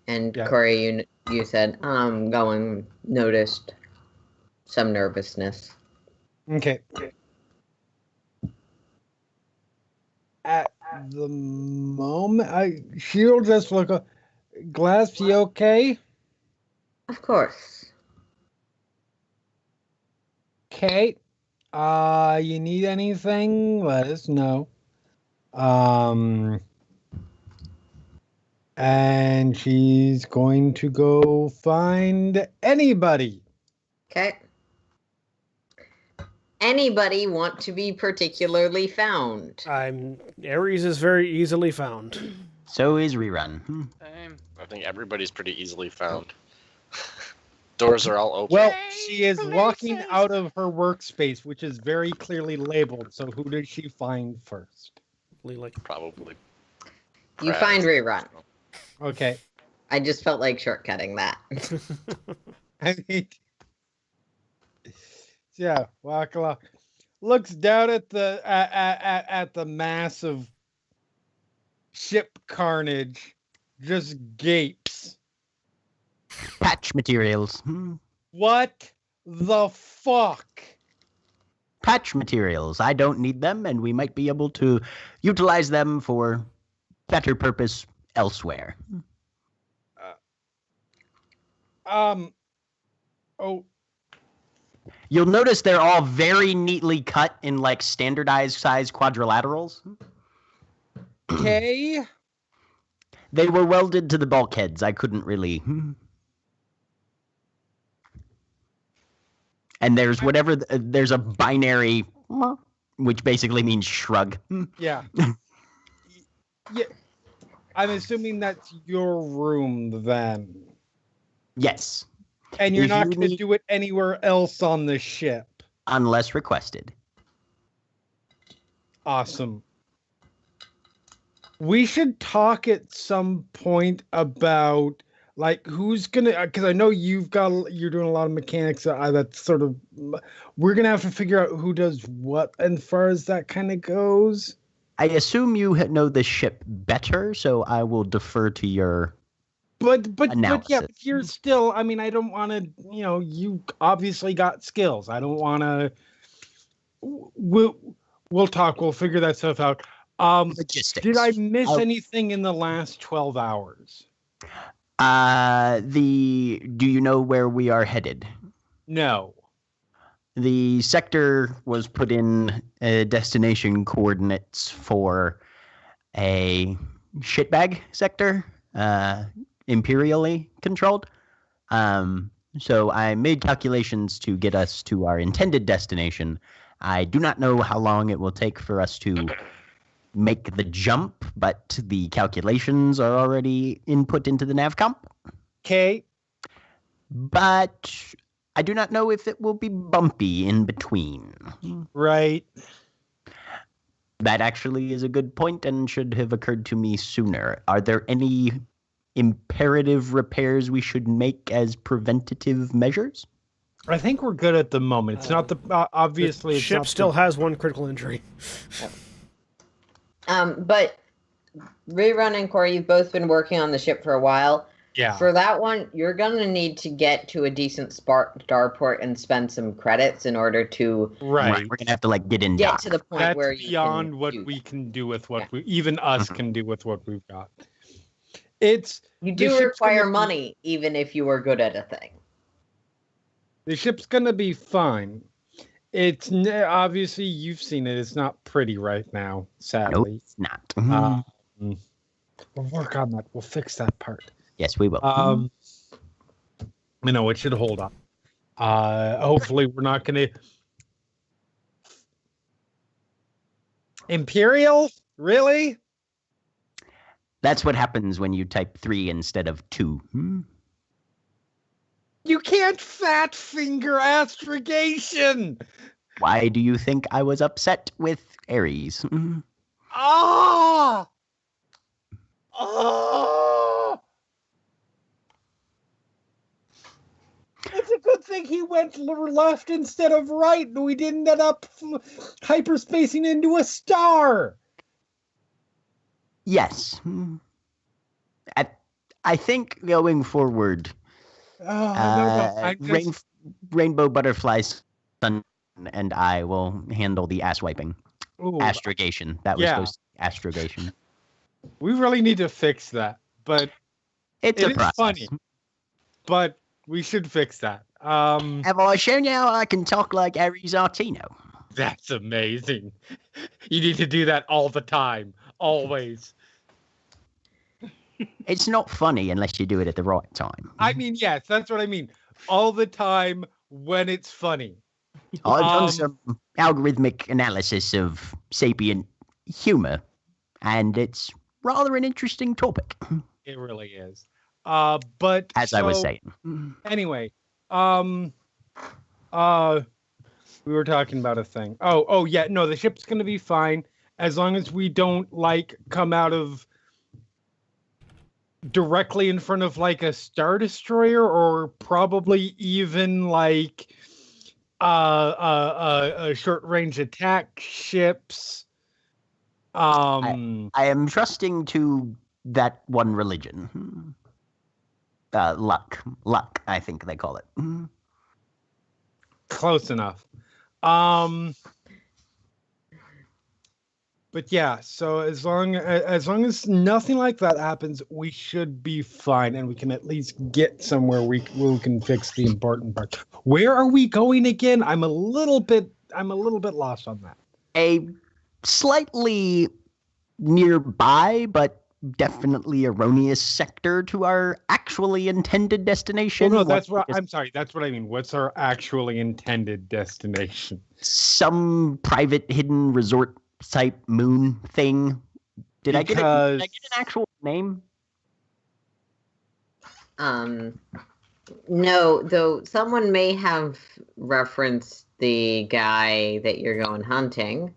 And Yeah. Corey, you said going noticed some nervousness. Okay. At the moment, she'll just look up. Glass, you okay? Of course. Okay. You need anything? Let us know. And she's going to go find anybody. Okay. Anybody want to be particularly found? Ares is very easily found. So is Rerun. I think everybody's pretty easily found. Doors are all open. Well, she is walking out of her workspace, which is very clearly labeled. So who did she find first? Probably. You Brad. find rerun. Okay. I just felt like shortcutting that. I mean, yeah, walk along. Looks down at the at the mass of ship carnage, just gapes. Patch materials. What the fuck? Patch materials. I don't need them, and we might be able to utilize them for better purpose elsewhere. Oh, You'll notice they're all very neatly cut in like standardized size quadrilaterals. okay. They were welded to the bulkheads. I couldn't really. And there's there's a binary, which basically means shrug. Yeah. Yeah. I'm assuming that's your room then. Yes, And you're If not you going to need- do it anywhere else on the ship. unless requested. Awesome. We should talk at some point about like who's gonna, because I know you're doing a lot of mechanics. That's sort of, we're gonna have to figure out who does what, and far as that kind of goes. I assume you know the ship better, so I will defer to your. But yeah, Analysis. but you're still. I mean, I don't want to. You obviously got skills. I don't want to. We'll talk. We'll figure that stuff out. Logistics. Did I miss I'll- anything in the last 12 hours? Do you know where we are headed? No. The sector was put in destination coordinates for a shitbag sector, imperially controlled. So I made calculations to get us to our intended destination. I do not know how long it will take for us to make the jump, but the calculations are already input into the navcomp. Okay. But I do not know if it will be bumpy in between. Right. That actually is a good point and should have occurred to me sooner. Are there any imperative repairs we should make as preventative measures? I think we're good at the moment. It's not the obviously. The it's ship not still has one critical injury. But Rerun and Corey, you've both been working on the ship for a while. Yeah. For that one, you're going to need to get to a decent starport and spend some credits in order to Right. We're gonna have to like get in get dock. to the point That's where you beyond can what do we that. can do with what Yeah. we, even us can do with what we've got. It's You the do ship's require gonna be- money, even if you are good at a thing. The ship's gonna be fine. It's obviously you've seen it. It's not pretty right now, No, sadly. it's not. We'll work on that. We'll fix that part. Yes, we will. It should hold up. Hopefully, we're not gonna. Imperial? Really? That's what happens when you type 3 instead of 2. You can't fat finger astrogation. Why do you think I was upset with Ares? Ah! Oh! It's a good thing he went left instead of right, and we didn't end up hyperspacing into a star. Yes. I think going forward, Rainbow Butterflies Sun and I will handle the ass wiping. Astrogation. That was supposed to be astrogation. We really need to fix that, but It's a process. funny. But we should fix that. Have I shown you how I can talk like Ares Artino? That's amazing. You need to do that all the time, always. It's not funny unless you do it at the right time. I mean, yes, that's what I mean. All the time when it's funny. I've done some algorithmic analysis of sapient humor, and it's rather an interesting topic. It really is. But as I was saying. Anyway, we were talking about a thing. Oh yeah, no, the ship's gonna be fine as long as we don't come out of directly in front of a Star Destroyer, or probably even a short range attack ships. I am trusting to that one religion. Luck, I think they call it. Close enough. But yeah, so as long as nothing like that happens, we should be fine, and we can at least get somewhere we can fix the important part. Where are we going again? I'm a little bit lost on that. A slightly nearby, but definitely erroneous sector to our actually intended destination. Well, no, I'm sorry. That's what I mean. What's our actually intended destination? Some private hidden resort type moon thing. Did I get an actual name? No, though someone may have referenced the guy that you're going hunting.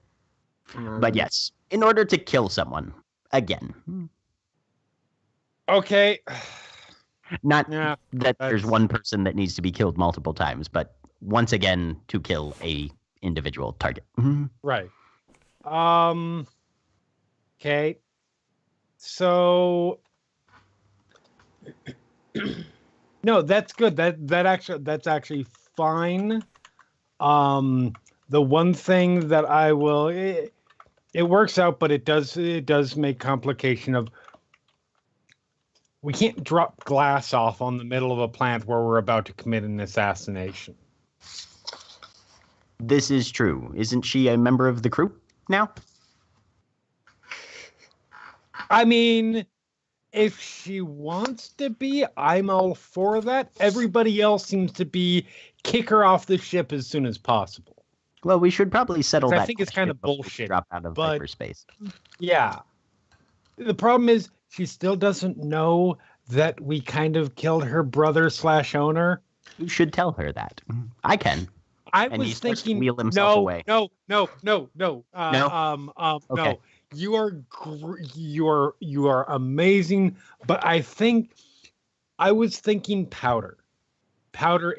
But yes, in order to kill someone again. Okay. Not that there's one person that needs to be killed multiple times, but once again to kill a individual target. Right. Okay. So no, that's good. That's actually fine. The one thing that I will it works out, but it does make complication of we can't drop glass off on the middle of a plant where we're about to commit an assassination. This is true. Isn't she a member of the crew now? I mean, if she wants to be, I'm all for that. Everybody else seems to be kick her off the ship as soon as possible. Well, we should probably settle that. I think it's kind of bullshit. Drop out of hyperspace. Yeah. The problem is she still doesn't know that we kind of killed her brother/owner. You should tell her that. I can. I was thinking, wheel himself away. No. No? Okay. No. You are amazing, but I was thinking Powder. Powder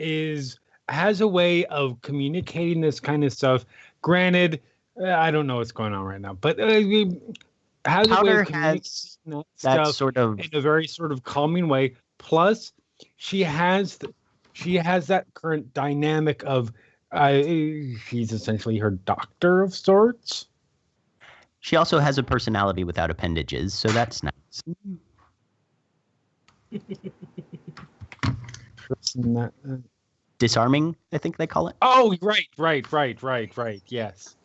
has a way of communicating this kind of stuff. Granted, I don't know what's going on right now, but has Powder a way of communicating that stuff sort of in a very sort of calming way. Plus, she has that current dynamic of she's essentially her doctor of sorts. She also has a personality without appendages, so that's nice. Disarming, I think they call it. Oh, right. Yes.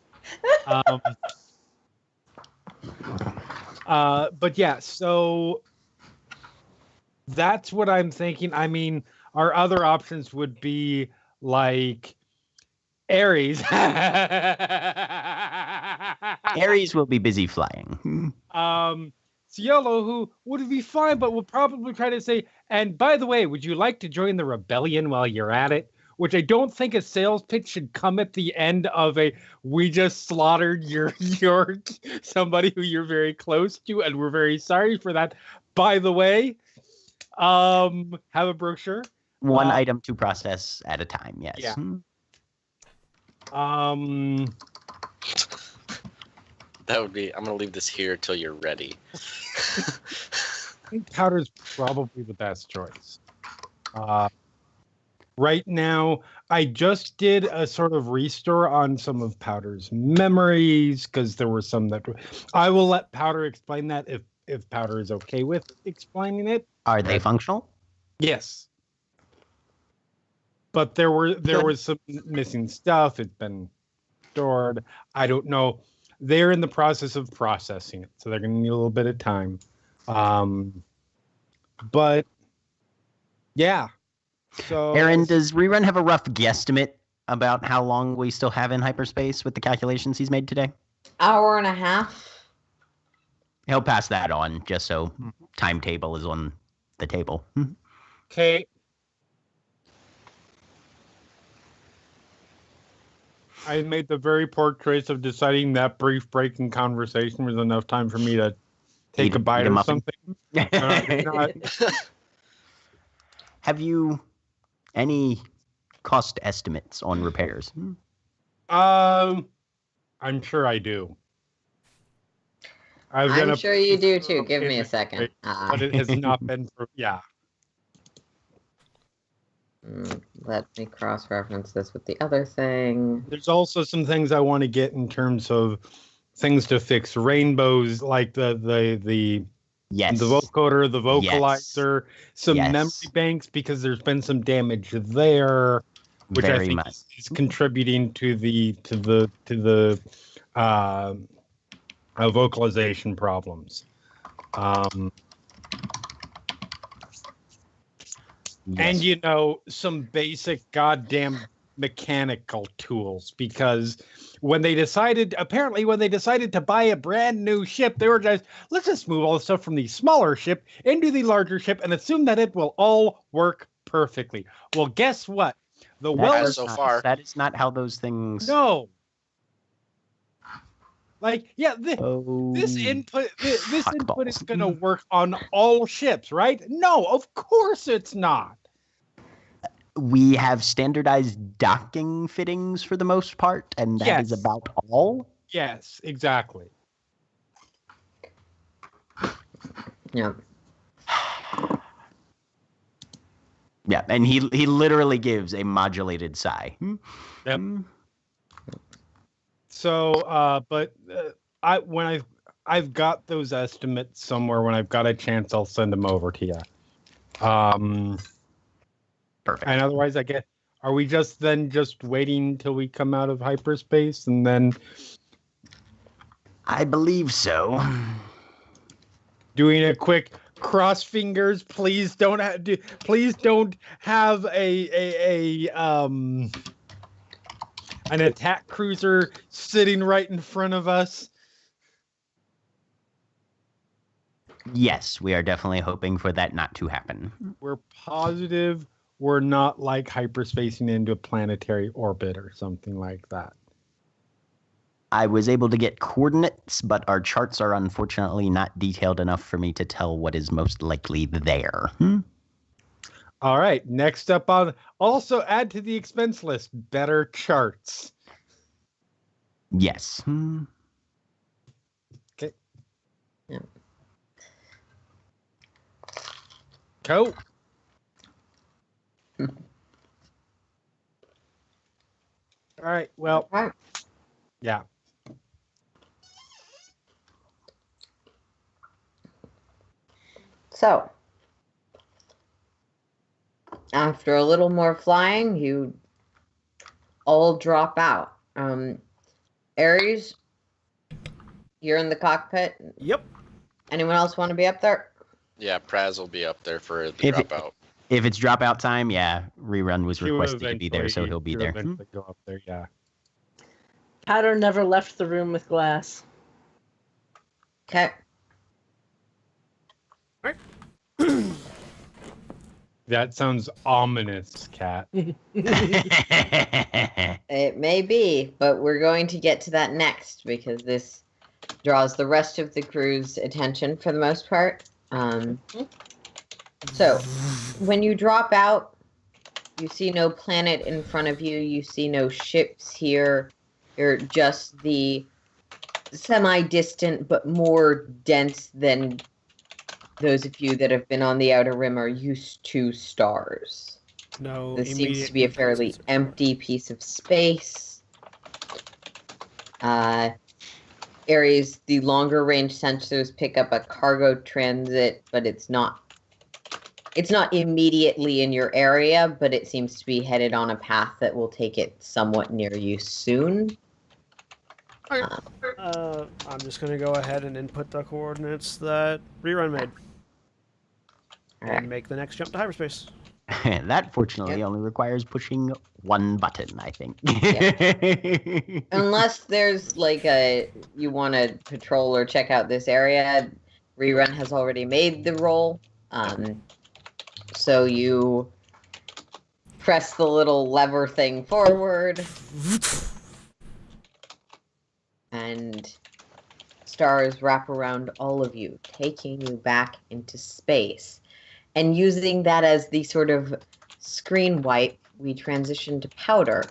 But yeah, so that's what I'm thinking. I mean, our other options would be Ares. Ares will be busy flying. Cielo, who would be fine, but will probably try to say, and by the way, would you like to join the rebellion while you're at it? Which I don't think a sales pitch should come at the end of a we just slaughtered your somebody who you're very close to, and we're very sorry for that. By the way, have a brochure. One item to process at a time, yes. Yeah. That would be. I'm gonna leave this here till you're ready. I think powder's probably the best choice. Right now, I just did a sort of restore on some of Powder's memories because there were some that I will let Powder explain that if Powder is okay with explaining it. Are they functional? Yes. But there was some missing stuff. It's been stored. I don't know. They're in the process of processing it, so they're going to need a little bit of time. But yeah. So, Aaron, does Rerun have a rough guesstimate about how long we still have in hyperspace with the calculations he's made today? Hour and a half. He'll pass that on, just so timetable is on the table. Okay. I made the very poor choice of deciding that brief break in conversation was enough time for me to take a bite or something. Have you any cost estimates on repairs? I'm sure I do. I'm sure you do too. Give me a second. But it has not been for, yeah. Let me cross-reference this with the other thing. There's also some things I want to get in terms of things to fix rainbows, like the Yes. the vocoder, the vocalizer, some memory banks, because there's been some damage there, which Very I think much. is contributing to the vocalization problems. And some basic goddamn mechanical tools, because when they decided to buy a brand new ship, they were just, let's just move all the stuff from the smaller ship into the larger ship and assume that it will all work perfectly. Well, guess what? That is not how those things. No. Like, yeah, this input is going to work on all ships, right? No, of course it's not. We have standardized docking fittings for the most part, and that is about all. Yes, exactly. Yeah. Yeah, and he literally gives a modulated sigh. Yep. So, when I've got those estimates somewhere, when I've got a chance, I'll send them over to you. Perfect. And otherwise, are we just waiting till we come out of hyperspace and then? I believe so. Doing a quick cross fingers. Please don't have an attack cruiser sitting right in front of us. Yes, we are definitely hoping for that not to happen. We're positive we're not like hyperspacing into a planetary orbit or something like that. I was able to get coordinates, but our charts are unfortunately not detailed enough for me to tell what is most likely there. All right. Next up on, also add to the expense list, better charts. Yes. Okay. Yeah. Cool. All right. Well, yeah. So, after a little more flying, you all drop out. Ares, you're in the cockpit. Yep. Anyone else want to be up there? Yeah, Praz will be up there for the dropout. If it's dropout time, yeah, Rerun was He will requested to be there, so he'll be there. eventually go up there, yeah. Powder never left the room with glass. Okay. That sounds ominous, Cat. It may be, but we're going to get to that next because this draws the rest of the crew's attention for the most part. So, when you drop out, you see no planet in front of you. You see no ships here. You're just the semi-distant but more dense than those of you that have been on the Outer Rim are used to stars. No, This seems to be a fairly empty piece of space. Areas, the longer range sensors pick up a cargo transit, but it's not immediately in your area, but it seems to be headed on a path that will take it somewhat near you soon. I'm just going to go ahead and input the coordinates that Rerun made. And make the next jump to hyperspace. That fortunately only requires pushing one button, I think. Unless there's like you want to patrol or check out this area, Rerun has already made the roll. So you press the little lever thing forward. And stars wrap around all of you, taking you back into space. And using that as the sort of screen wipe, we transition to Powder,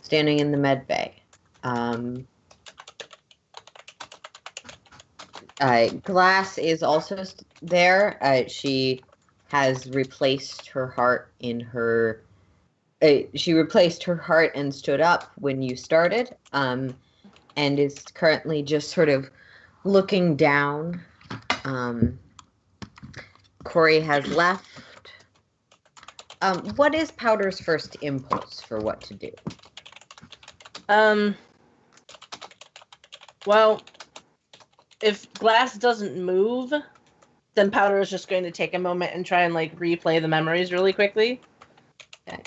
standing in the med bay. Glass is also there. She has replaced her heart in her... she replaced her heart and stood up when you started, and is currently just sort of looking down. Corey has left. What is Powder's first impulse for what to do? Well, if Glass doesn't move, then Powder is just going to take a moment and try and like replay the memories really quickly. Okay.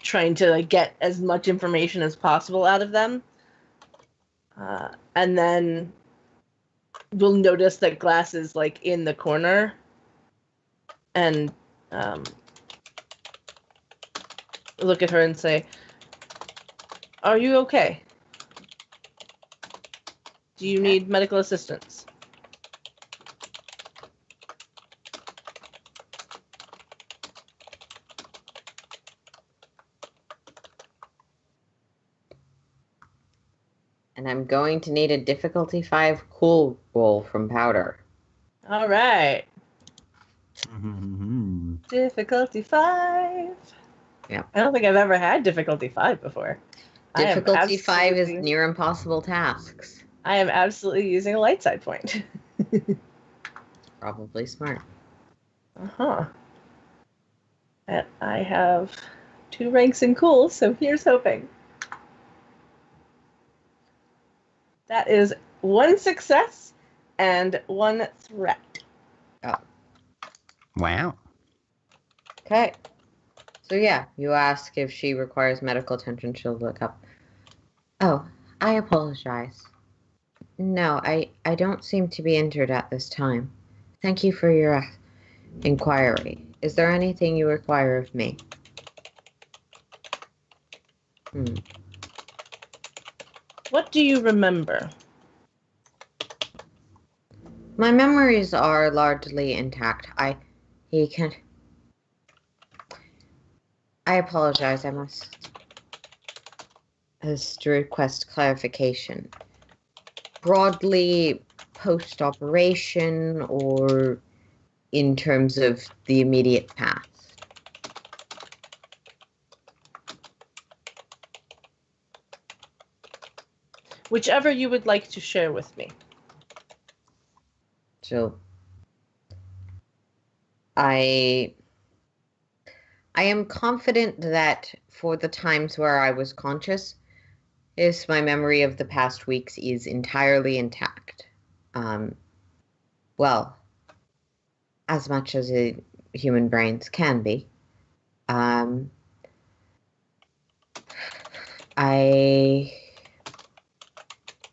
Trying to like, get as much information as possible out of them. And then we'll notice that Glass is like in the corner and look at her and say, "Are you okay? Do you need medical assistance?" And I'm going to need a difficulty 5 cool roll from Powder. All right. Difficulty 5. Yeah. I don't think I've ever had difficulty 5 before. Difficulty 5 is near impossible tasks. I am absolutely using a light side point. Probably smart. Uh-huh. And I have 2 ranks in cool, so here's hoping. That is 1 success and 1 threat. Oh. Wow. Okay. So yeah, you ask if she requires medical attention, she'll look up. Oh, I apologize. No, I don't seem to be injured at this time. Thank you for your inquiry. Is there anything you require of me? What do you remember? My memories are largely intact. I apologize. I must request clarification. Broadly, post-operation or in terms of the immediate past? Whichever you would like to share with me. So, I am confident that for the times where I was conscious, my memory of the past weeks is entirely intact. Well, as much as human brains can be.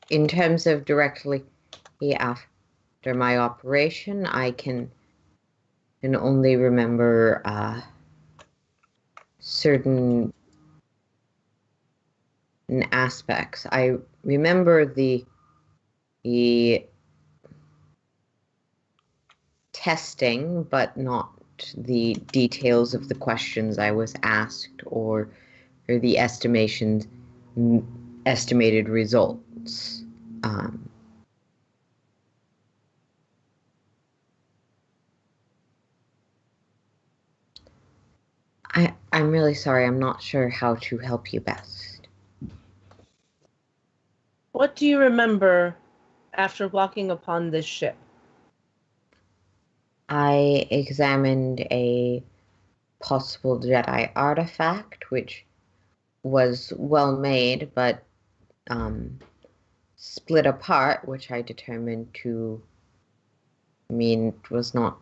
In terms of directly after my operation, I can only remember certain aspects. I remember the testing, but not the details of the questions I was asked or the estimated results. I'm really sorry. I'm not sure how to help you best. What do you remember after walking upon this ship? I examined a possible Jedi artifact, which was well made, but split apart, which I determined to mean was not.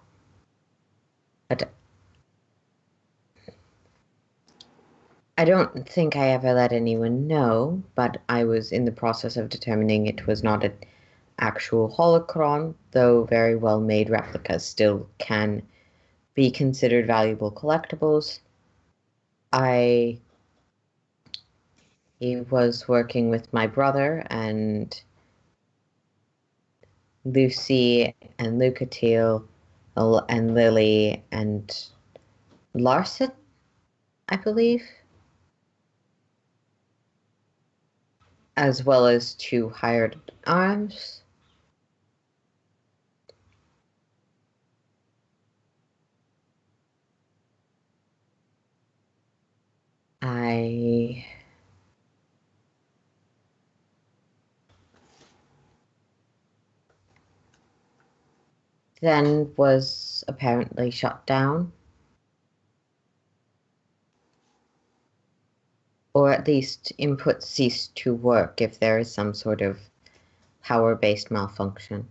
I don't think I ever let anyone know, but I was in the process of determining it was not an actual holocron, though very well-made replicas still can be considered valuable collectibles. I was working with my brother and Lucy and Lucatiel and Lily and Larson, I believe, as well as 2 hired arms. I then was apparently shut down, or at least input ceased to work if there is some sort of power-based malfunction.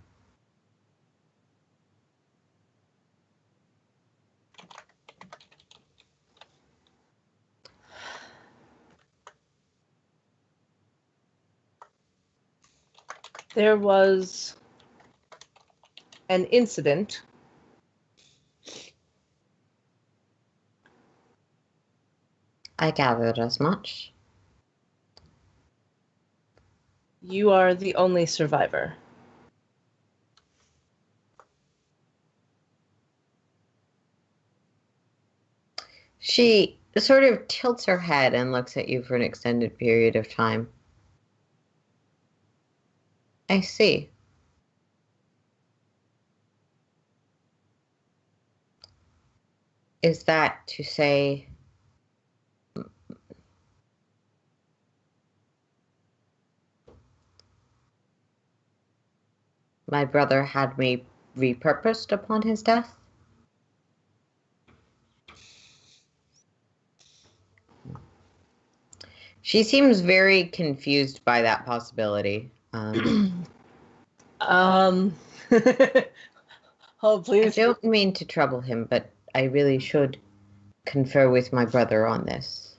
There was an incident. I gathered as much. You are the only survivor. She sort of tilts her head and looks at you for an extended period of time. I see. Is that to say my brother had me repurposed upon his death? She seems very confused by that possibility. Oh, I please. don't mean to trouble him, but I really should confer with my brother on this.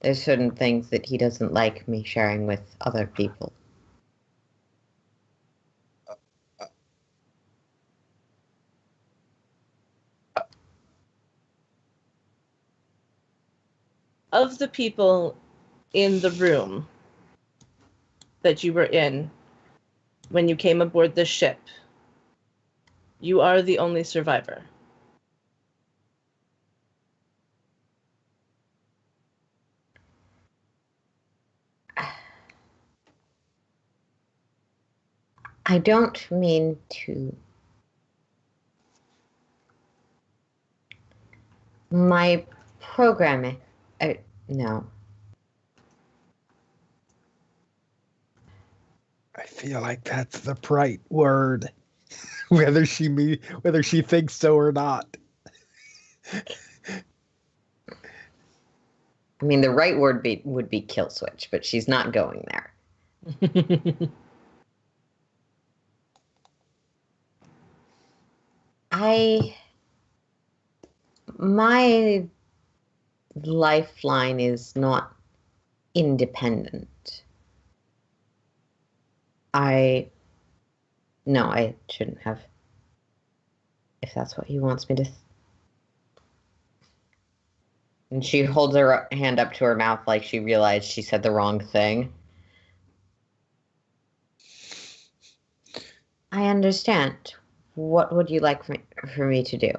There's certain things that he doesn't like me sharing with other people. Of the people in the room that you were in when you came aboard this ship, you are the only survivor. I don't mean to. My programming. No. I feel like that's the right word, whether she thinks so or not. I mean, the right word would be kill switch, but she's not going there. My lifeline is not independent. I No, I shouldn't have. If that's what he wants me to. And she holds her hand up to her mouth like she realized she said the wrong thing. I understand. What would you like for me to do?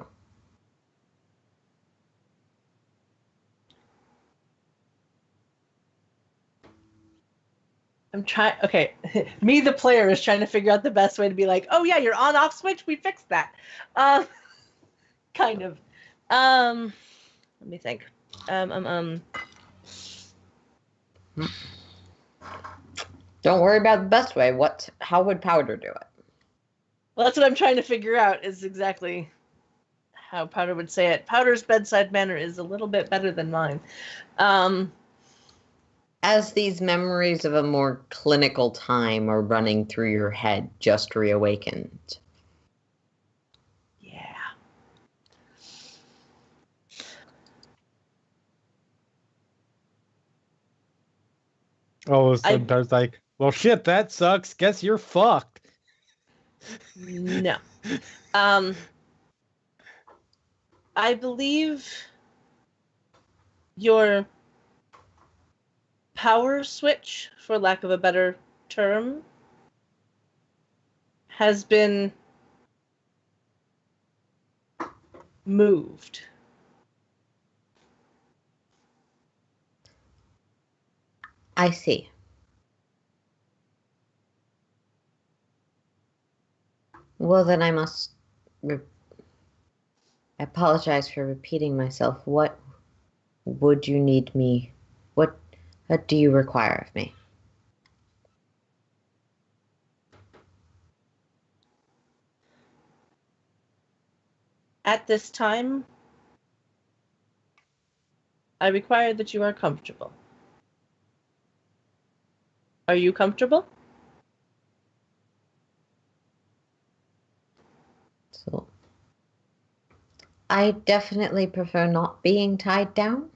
I'm trying. Okay, me, the player, is trying to figure out the best way to be like, oh yeah, your on-off switch. We fixed that. Kind of. Let me think. Don't worry about the best way. How would Powder do it? Well, that's what I'm trying to figure out. Is exactly how Powder would say it. Powder's bedside manner is a little bit better than mine. As these memories of a more clinical time are running through your head, just reawakened. Yeah. Oh, sometimes like, well, shit, that sucks. Guess you're fucked. No. I believe your power switch, for lack of a better term, has been moved. I see. Well, then I must apologize for repeating myself. What would you need me? What do you require of me? At this time, I require that you are comfortable. Are you comfortable? So, I definitely prefer not being tied down.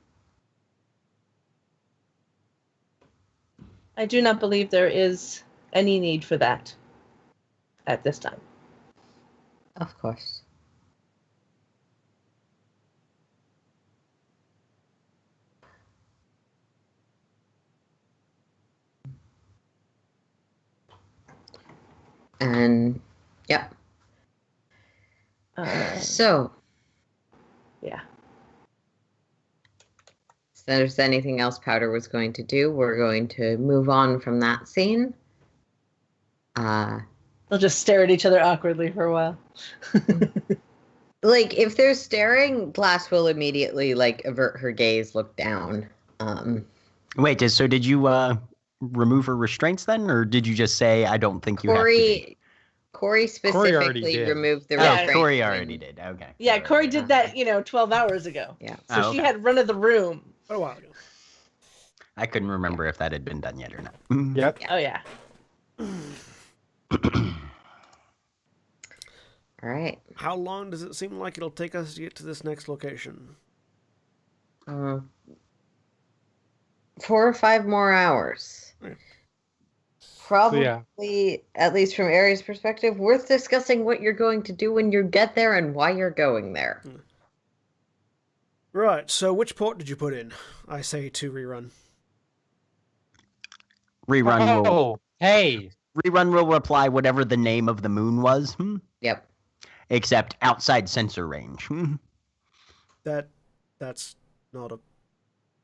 I do not believe there is any need for that at this time. Of course. And, yep. So, Yeah. if there's anything else Powder was going to do, we're going to move on from that scene. They'll just stare at each other awkwardly for a while. Like, if they're staring, Glass will immediately, like, avert her gaze, look down. Wait, so did you remove her restraints then, or did you just say, I don't think you have to be? Corey Corey already specifically did. removed the Oh, restraint. Corey already did. Okay. Yeah, Corey did that, 12 hours ago. Yeah. So Oh, she okay. had run of the room. A while ago. I couldn't remember if that had been done yet or not. Yep. Oh, yeah. All right. How long does it seem like it'll take us to get to this next location? 4 or 5 more hours. Right. Probably, at least from Aries' perspective, worth discussing what you're going to do when you get there and why you're going there. Right, so which port did you put in? I say to rerun. Oh, hey. Rerun will reply whatever the name of the moon was. Yep. Except outside sensor range. That's not a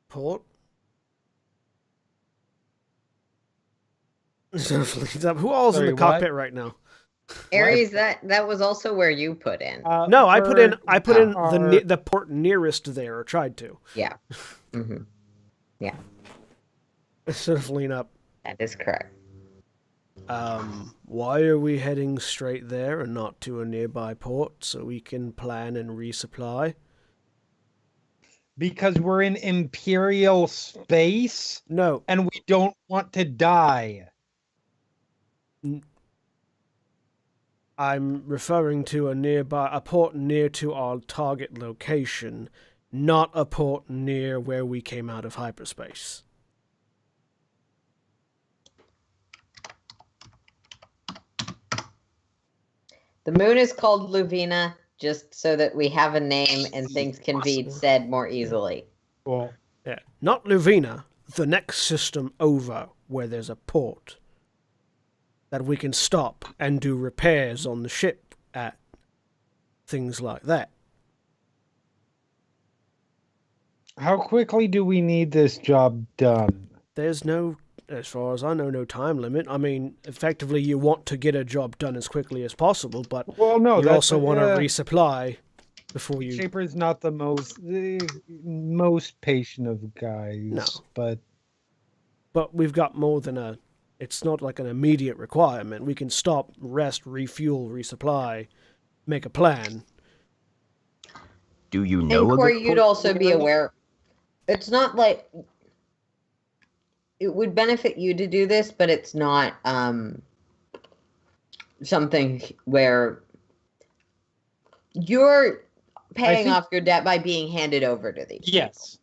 port. Who all's in Sorry, the what? cockpit right now? Aries, that was also where you put in. No, I put in our- the port nearest there, or tried to. Yeah. Mm-hmm. Yeah, Sort of lean up. that is correct. Why are we heading straight there and not to a nearby port so we can plan and resupply? Because we're in Imperial space No, and we don't want to die. I'm referring to a port near to our target location, not a port near where we came out of hyperspace. The moon is called Luvina, just so that we have a name and things can be said more easily. Well, Yeah, not Luvina. The next system over, where there's a port that we can stop and do repairs on the ship at. Things like that. how quickly do we need this job done? There's no, as far as I know, no time limit. I mean, effectively, you want to get a job done as quickly as possible, but Well, no, you that's also want to resupply before you. Shaper's not the most patient of guys. No. But we've got more than a. It's not like an immediate requirement. We can stop, rest, refuel, resupply, make a plan. Do you know? And a Corey, good you'd port also be area? aware. It's not like it would benefit you to do this, but it's not something where you're paying off your debt by being handed over to these. yes.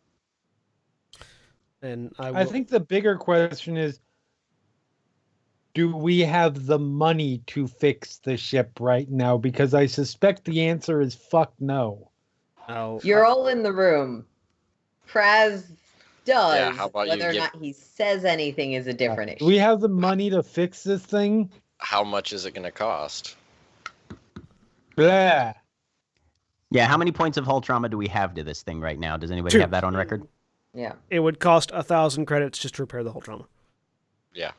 And I think the bigger question is, do we have the money to fix the ship right now? Because I suspect the answer is fuck no. You're all in the room. Praz does. Yeah, how about you whether or give- not he says anything is a different Do issue. we have the money to fix this thing? How much is it going to cost? Blah. Yeah, how many points of hull trauma do we have to this thing right now? Does anybody 2. have that on record? Yeah. It would cost 1,000 credits just to repair the whole trauma. Yeah.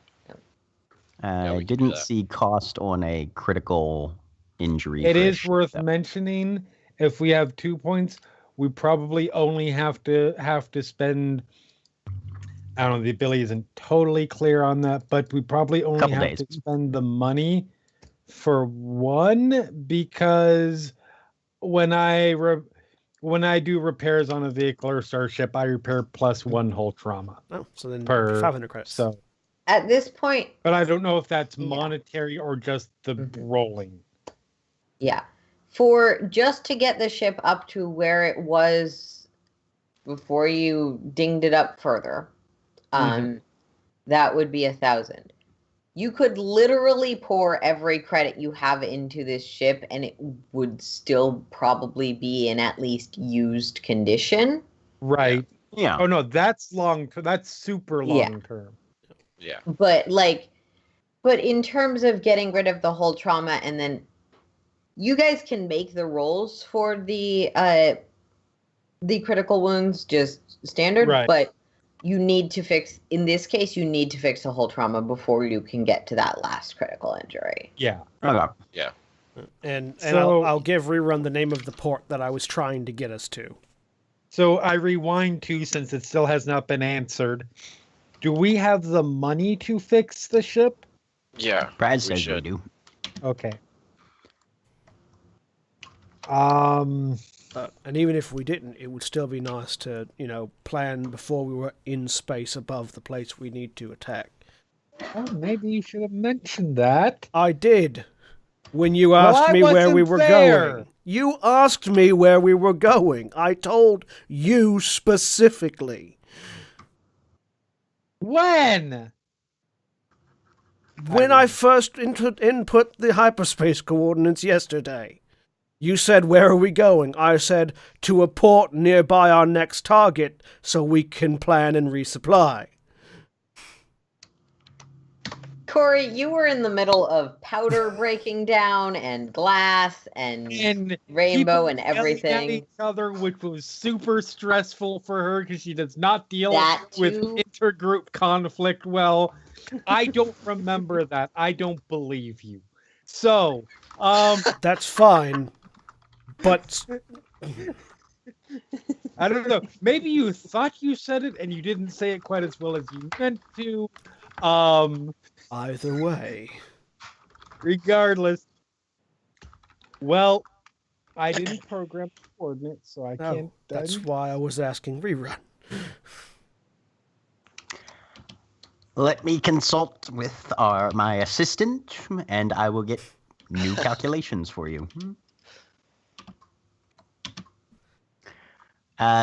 we I can do didn't that. see cost on a critical injury. It for a is ship, worth though. mentioning, if we have 2 points, we probably only have to spend. I don't know, the ability isn't totally clear on that, but we probably only Couple have days. to spend the money for one, because when I do repairs on a vehicle or starship, I repair plus 1 hull trauma. Oh, so then Per- 500 credits. So, At this point, but I don't know if that's Yeah. monetary or just the Mhm. rolling. yeah. For just to get the ship up to where it was before you dinged it up further, that would be 1,000. You could literally pour every credit you have into this ship and it would still probably be in at least used condition. Right. Yeah. Oh no, that's that's super Yeah. long term. Yeah. But in terms of getting rid of the whole trauma, and then you guys can make the rolls for the critical wounds just standard, Right. but you need to fix, in this case, you need to fix the whole trauma before you can get to that last critical injury. Yeah. Okay. And So- I'll give Rerun the name of the port that I was trying to get us to. So I rewind to, since it still has not been answered. Do we have the money to fix the ship? Yeah. Brad says we should. do. Okay. And even if we didn't, it would still be nice to, plan before we were in space above the place we need to attack. Oh, maybe you should have mentioned that. I did. When you Well, asked I me where wasn't we were there. going. You asked me where we were going. I told you specifically. When? When I first input the hyperspace coordinates yesterday. You said, where are we going? I said, to a port nearby our next target so we can plan and resupply. Corey, you were in the middle of powder breaking down and glass and rainbow people and yelling at everything. each other, which was super stressful for her because she does not deal That with too. intergroup conflict well. I don't remember that. I don't believe you. So, That's fine. But I don't know. Maybe you thought you said it and you didn't say it quite as well as you meant to. either way. Regardless. Well, I didn't program the coordinates, so I Oh, can't. that's why I was asking Rerun. Let me consult with my assistant, and I will get new calculations for you.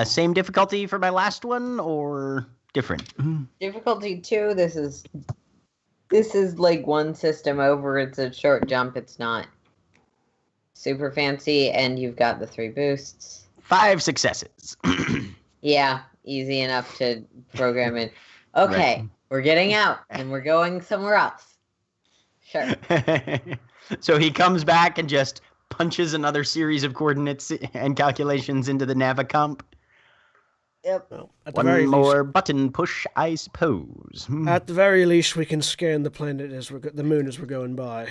Same difficulty for my last one, or different? Difficulty 2, this is like one system over. It's a short jump. It's not Super fancy, and you've got the 3 boosts. 5 successes. Yeah, easy enough to program in. Okay, Right. we're getting out, and we're going somewhere else. Sure. So he comes back and just punches another series of coordinates and calculations into the navicomp. Yep. Well, at the very One least, more button push, I suppose. at the very least, we can scan the planet the moon as we're going by,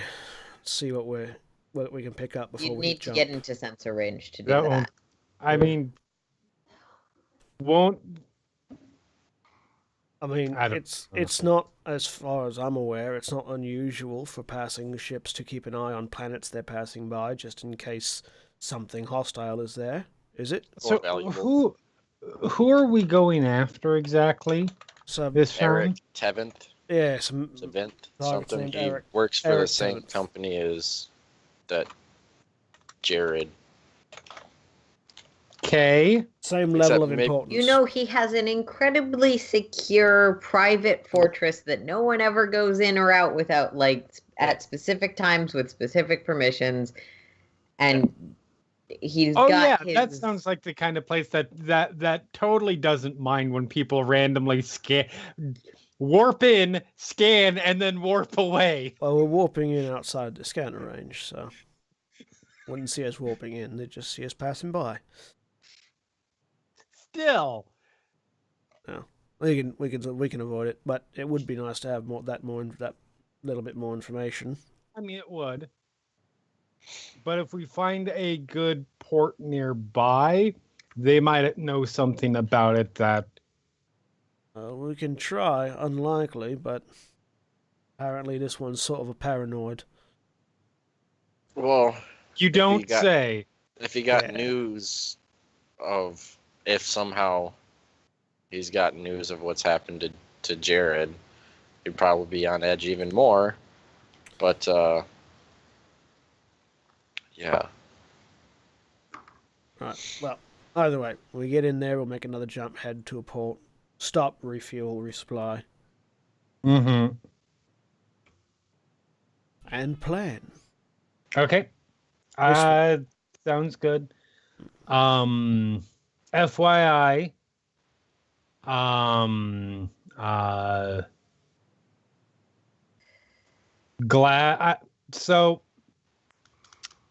see what we can pick up before You'd we need to jump. get into sensor range to do That that. won't. I mean, won't. I mean, I don't it's not, as far as I'm aware, it's not unusual for passing ships to keep an eye on planets they're passing by, just in case something hostile is there. Is it? So valuable. who are we going after exactly? So This Eric time? Tevent, yeah, some Tevent, Target's something. named He Eric- works for Eric the same Tevent. company as that Jared. Okay. same Except level of maybe- importance. You know, he has an incredibly secure private fortress that no one ever goes in or out without, like, at specific times with specific permissions. And he's Oh got yeah, his... that sounds like the kind of place that totally doesn't mind when people randomly warp in, scan, and then warp away. Well, we're warping in outside the scanner range, so wouldn't see us warping in; they'd just see us passing by. Still, We can avoid it, but it would be nice to have that little bit more information. I mean, it would. But if we find a good port nearby, they might know something about it that. We can try. Unlikely, but apparently this one's sort of a paranoid. Well, You don't got- say. if he got Yeah. news of, if somehow he's got news of what's happened to Jared, he'd probably be on edge even more. But yeah. Right. Well, either way, when we get in there, we'll make another jump, head to a port, stop, refuel, resupply, Mm-hmm. and plan. Okay. Sounds good. FYI. So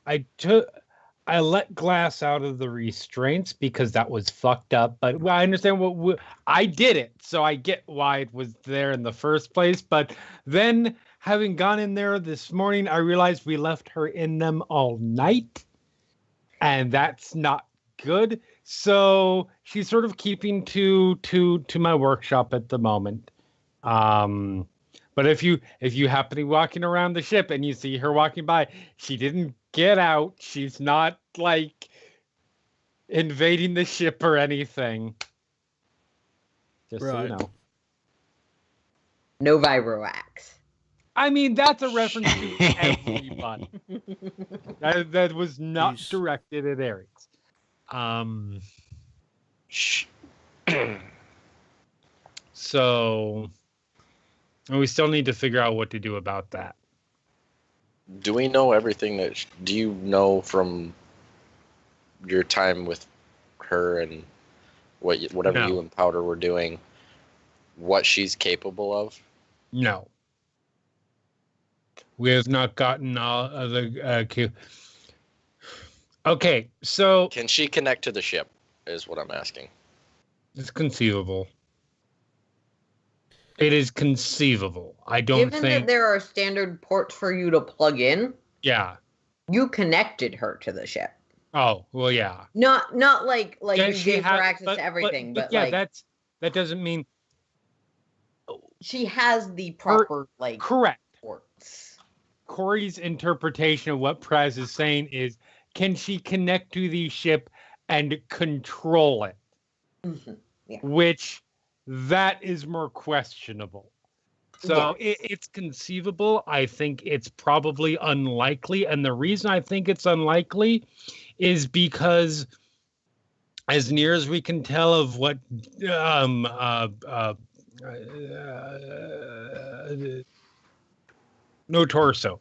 I let Glass out of the restraints because that was fucked up. But I understand I did it, so I get why it was there in the first place. But then, having gone in there this morning, I realized we left her in them all night, and that's not good. So she's sort of keeping to my workshop at the moment. But if you happen to be walking around the ship and you see her walking by, she didn't get out. She's not like invading the ship or anything. Just so you Right. know. No vibroax. I mean, that's a reference to everybody. That was not Jeez. directed at Aries. So and we still need to figure out what to do about that. Do we know everything do you know from your time with her and whatever No. you and Powder were doing, what she's capable of? No. We have not gotten all of the Okay, so Can she connect to the ship is what I'm asking. it's conceivable. It is conceivable. I don't Given that think. there are standard ports for you to plug in, Yeah. you connected her to the ship. Oh well, yeah. Not like Yeah, you she gave her ha- access to everything, but yeah, like that doesn't mean she has the proper like correct. ports. Corey's interpretation of what Prez is saying is, can she connect to the ship and control it? Mhm. Which that is more questionable. So it's conceivable. I think it's probably unlikely. And the reason I think it's unlikely is because as near as we can tell of what no torso.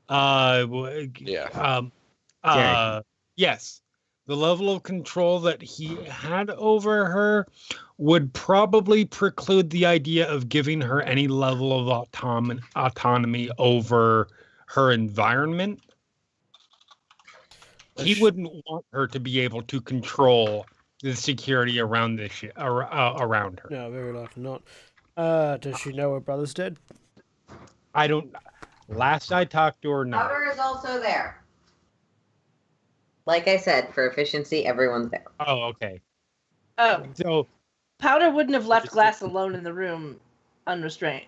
Yeah. Yes. The level of control that he had over her would probably preclude the idea of giving her any level of autonomy over her environment. He wouldn't want her to be able to control the security around around her. No, very likely not. Does she know her brother's dead? I don't. Last I talked to her, no. Powder is also there. Like I said, for efficiency, everyone's there. Oh, okay. Oh, So Powder wouldn't have left Glass alone in the room unrestrained.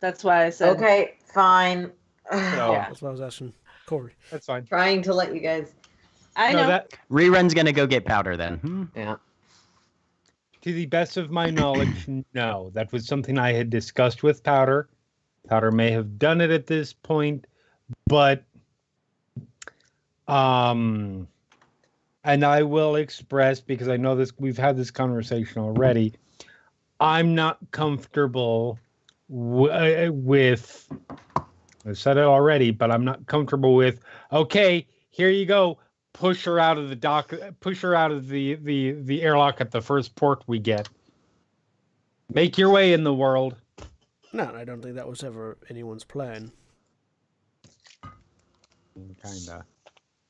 That's why I said. Okay, fine. Yeah. That's what I was asking Corey. that's fine. Trying to let you guys. I No, know. that, Rerun's gonna go get Powder then. Yeah. to the best of my knowledge, no. That was something I had discussed with Powder. Powder may have done it at this point, but and I will express, because I know this, we've had this conversation already. I'm not comfortable with. I said it already, but I'm not comfortable with. Okay, here you go. Push her out of the dock. Push her out of the airlock at the first port we get. Make your way in the world. No, I don't think that was ever anyone's plan. Kinda.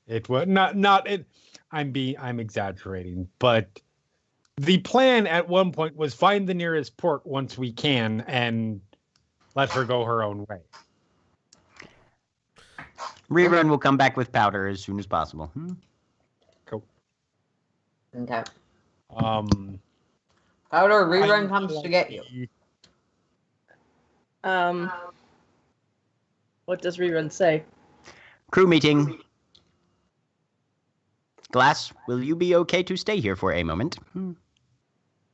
It was not it. I'm exaggerating, but the plan at one point was find the nearest port once we can and let her go her own way. Rerun will come back with Powder as soon as possible. Cool. Okay. Um. Powder, rerun comes to get you. What does Rerun say? Crew meeting. Glass, will you be okay to stay here for a moment?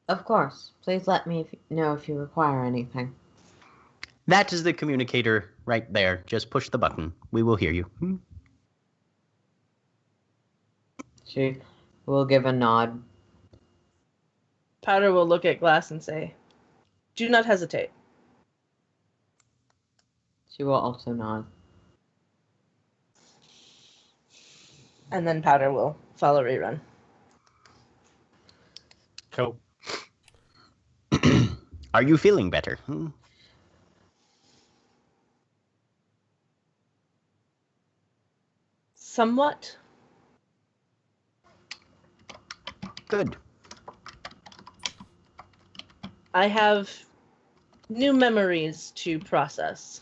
Of course. Please let me know if you require anything. That is the communicator right there. Just push the button. We will hear you. She will give a nod. Powder will look at Glass and say, "Do not hesitate." She will also nod. And then Powder will follow Rerun. Cool. Are you feeling better? Somewhat. Good. I have new memories to process.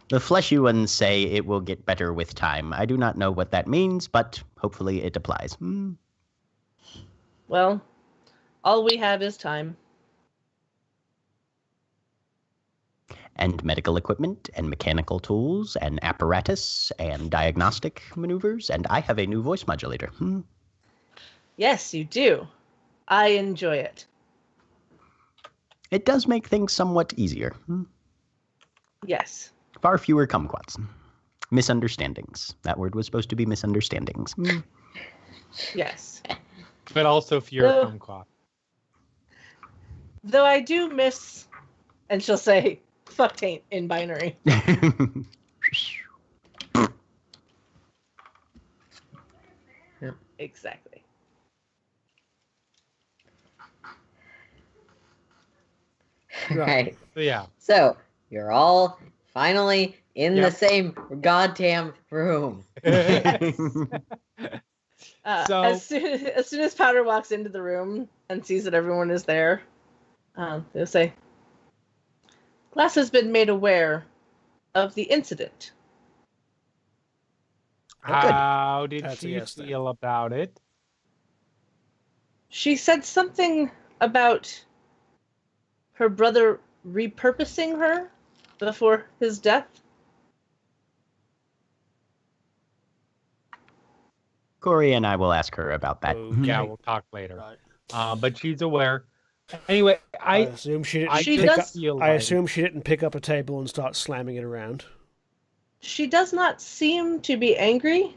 The fleshy ones say it will get better with time. I do not know what that means, but hopefully it applies. Well, all we have is time. And medical equipment, and mechanical tools, and apparatus, and diagnostic maneuvers, and I have a new voice modulator. Yes, you do. I enjoy it. It does make things somewhat easier. Yes. Far fewer kumquats. Misunderstandings. That word was supposed to be misunderstandings. Yes. But also fear Oh. kumquat. Though I do miss, and she'll say, "Fuck taint" in binary. Exactly. Right. So yeah. So, you're all finally in the Yep. same goddamn room. So- As soon as Powder walks into the room and sees that everyone is there, they'll say, "Glass has been made aware of the incident." How did That's a she yes then. feel about it? She said something about her brother repurposing her before his death. Corey and I will ask her about that. Okay. Yeah, we'll talk later. Right. But she's aware. Anyway, I assume she didn't. She pick does- up, feel I like- assume she didn't pick up a table and start slamming it around. She does not seem to be angry.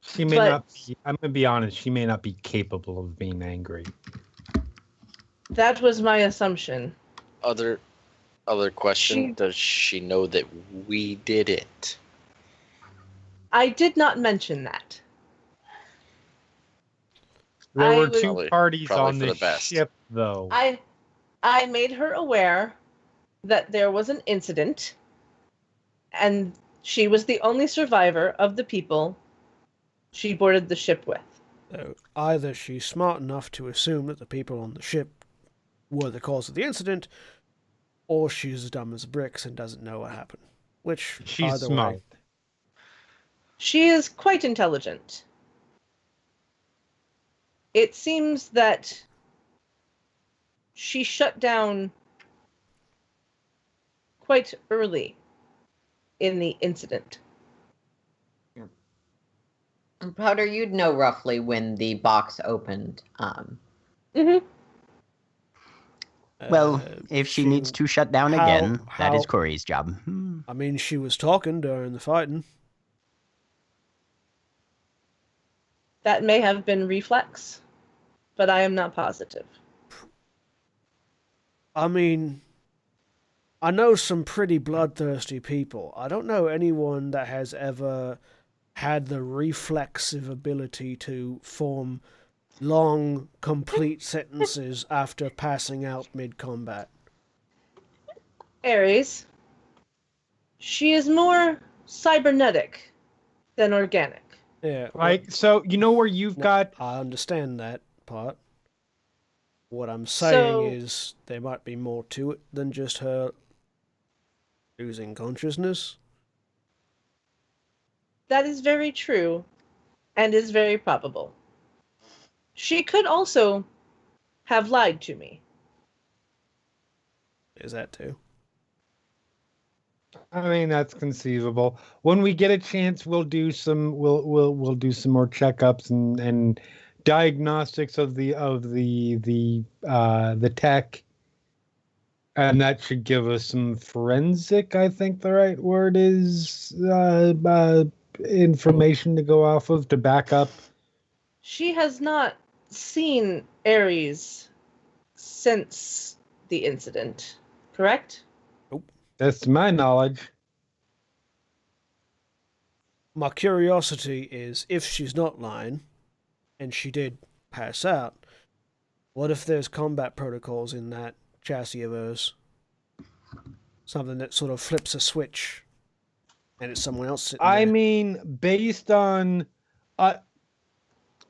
She may But- not be, I'm going to be honest, she may not be capable of being angry. That was my assumption. Other Other question: does she know that we did it? I did not mention that. There I were was- two parties Probably on for the the best. ship, though. I made her aware that there was an incident, and she was the only survivor of the people she boarded the ship with. So either she's smart enough to assume that the people on the ship were the cause of the incident, or she's as dumb as bricks and doesn't know what happened. Which, She's either smart. way, She is quite intelligent. It seems that she shut down quite early in the incident. And Powder, you'd know roughly when the box opened. Mm-hmm. Well, if she needs to shut down again, that is how- Corey's job. I mean, she was talking during the fighting. That may have been reflex, but I am not positive. I mean, I know some pretty bloodthirsty people. I don't know anyone that has ever had the reflexive ability to form long, complete sentences after passing out mid-combat. Ares, she is more cybernetic than organic. Yeah, Like, so you know where you've no, got I understand that part. What I'm So- saying is there might be more to it than just her losing consciousness. That is very true and is very probable. She could also have lied to me. Is that too? I mean, that's conceivable. When we get a chance, we'll do some we'll do some more checkups and diagnostics of the tech, and that should give us some forensic. I think the right word is information to go off of to back up. She has not seen Ares since the incident, correct? That's to my knowledge. My curiosity is, if she's not lying, and she did pass out, what if there's combat protocols in that chassis of hers? Something that sort of flips a switch, and it's someone else sitting I there. mean, based on a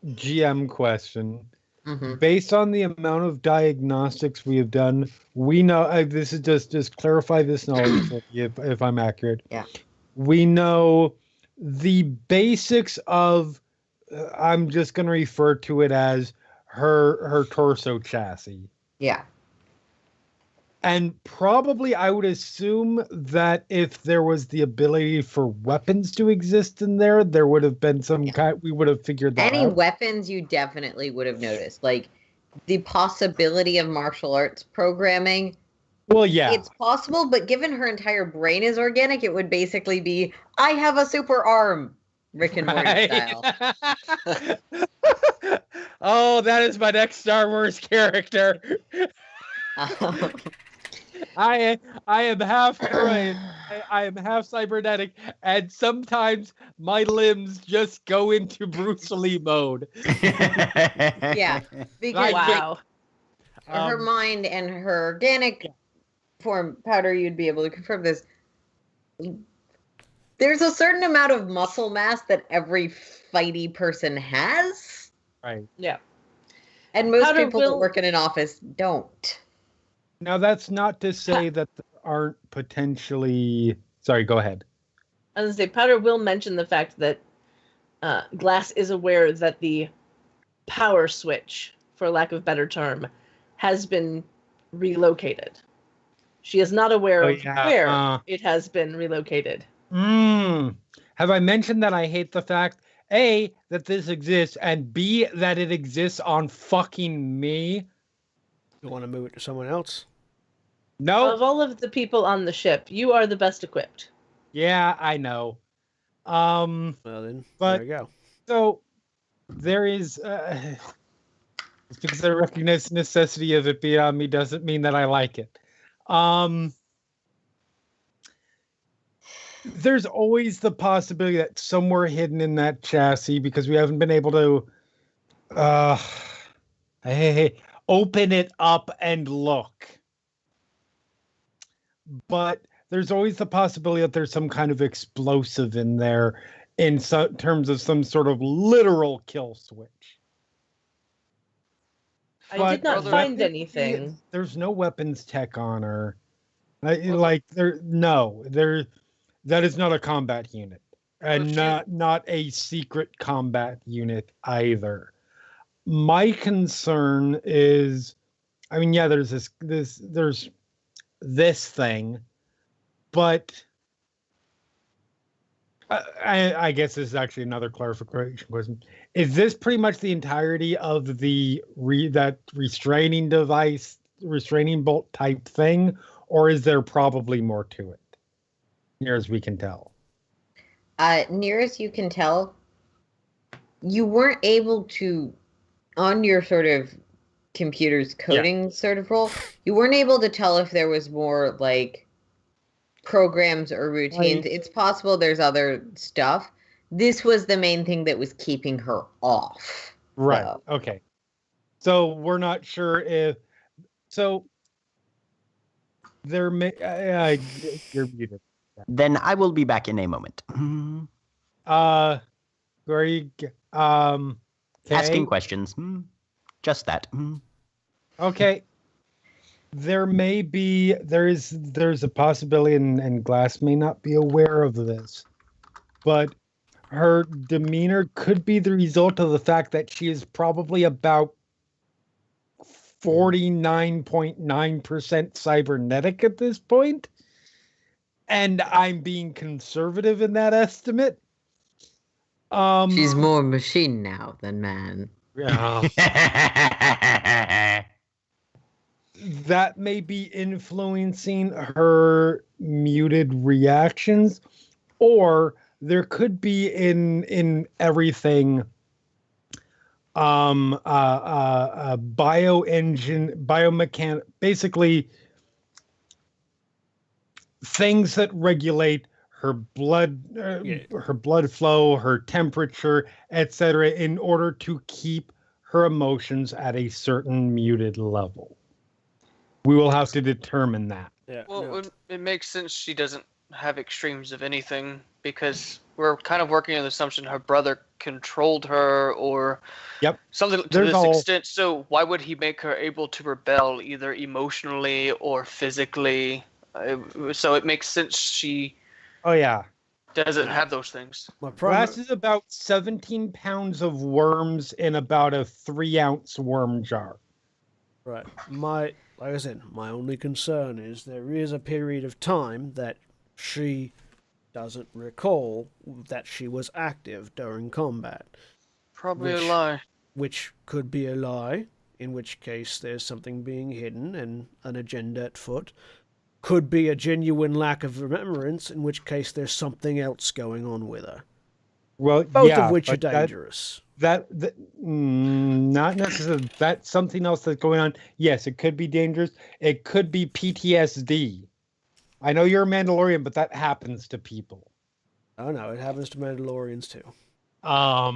GM question, Mm-hmm. based on the amount of diagnostics we have done, we know this is just clarify this knowledge for me if I'm accurate. Yeah. We know the basics of. I'm just going to refer to it as her torso chassis. Yeah. And probably I would assume that if there was the ability for weapons to exist in there, there would have been some kind, we would have figured that Any out. weapons you definitely would have noticed. Like the possibility of martial arts programming. Well, yeah. It's possible, but given her entire brain is organic, it would basically be, I have a super arm. Rick and Morty Right. style. Oh, that is my next Star Wars character. I am half brain. I am half cybernetic, and sometimes my limbs just go into Bruce Lee mode. Yeah, because Wow. her mind and her organic form, Powder, you'd be able to confirm this. There's a certain amount of muscle mass that every fighty person has, Right. Yeah. and most Powder people that will- work in an office don't. Now, that's not to say that there aren't potentially. Sorry, go ahead. I was going to say, Powder will mention the fact that Glass is aware that the power switch, for lack of a better term, has been relocated. She is not aware Oh, of yeah, where it has been relocated. Have I mentioned that I hate the fact, A, that this exists, and B, that it exists on fucking me? You want to move it to someone else? No. Of all of the people on the ship, you are the best equipped. Yeah, I know. Well then, But- there you go. So there is. Just because I recognize the necessity of it being on me doesn't mean that I like it. there's always the possibility that somewhere hidden in that chassis, because we haven't been able to open it up and look. But there's always the possibility that there's some kind of explosive in there in terms of some sort of literal kill switch. I did not find anything. There's no weapons tech on her. That is not a combat unit, and not a secret combat unit either. My concern is, I mean, yeah, there's this thing, but I guess this is actually another clarification question. Is this pretty much the entirety of that restraining device, restraining bolt type thing, or is there probably more to it, near as we can tell? Near as you can tell, you weren't able to, on your sort of computer's coding sort of role, you weren't able to tell if there was more like programs or routines. It's possible there's other stuff. This was the main thing that was keeping her off. Right. So. Okay. So we're not sure if. So there may. You're muted. Then I will be back in a moment. Greg. Asking questions. Just that. Okay. There's a possibility, and Glass may not be aware of this, but her demeanor could be the result of the fact that she is probably about 49.9% cybernetic at this point. And I'm being conservative in that estimate. She's more machine now than man. Yeah. That may be influencing her muted reactions, or there could be in everything biomechan, basically things that regulate her blood flow, her temperature, etc., in order to keep her emotions at a certain muted level. We will have to determine that. Yeah. Well, it makes sense she doesn't have extremes of anything, because we're kind of working on the assumption her brother controlled her or something to this extent. So why would he make her able to rebel either emotionally or physically? So it makes sense she doesn't have those things. Glass is about 17 pounds of worms in about a 3-ounce worm jar. Right. Like I said, my only concern is there is a period of time that she doesn't recall that she was active during combat. Probably a lie. Which could be a lie, in which case there's something being hidden and an agenda at foot. Could be a genuine lack of remembrance, in which case there's something else going on with her. Well, both of which are dangerous. That not necessarily. That's something else that's going on. Yes, it could be dangerous. It could be PTSD. I know you're a Mandalorian, but that happens to people. Oh no, it happens to Mandalorians too.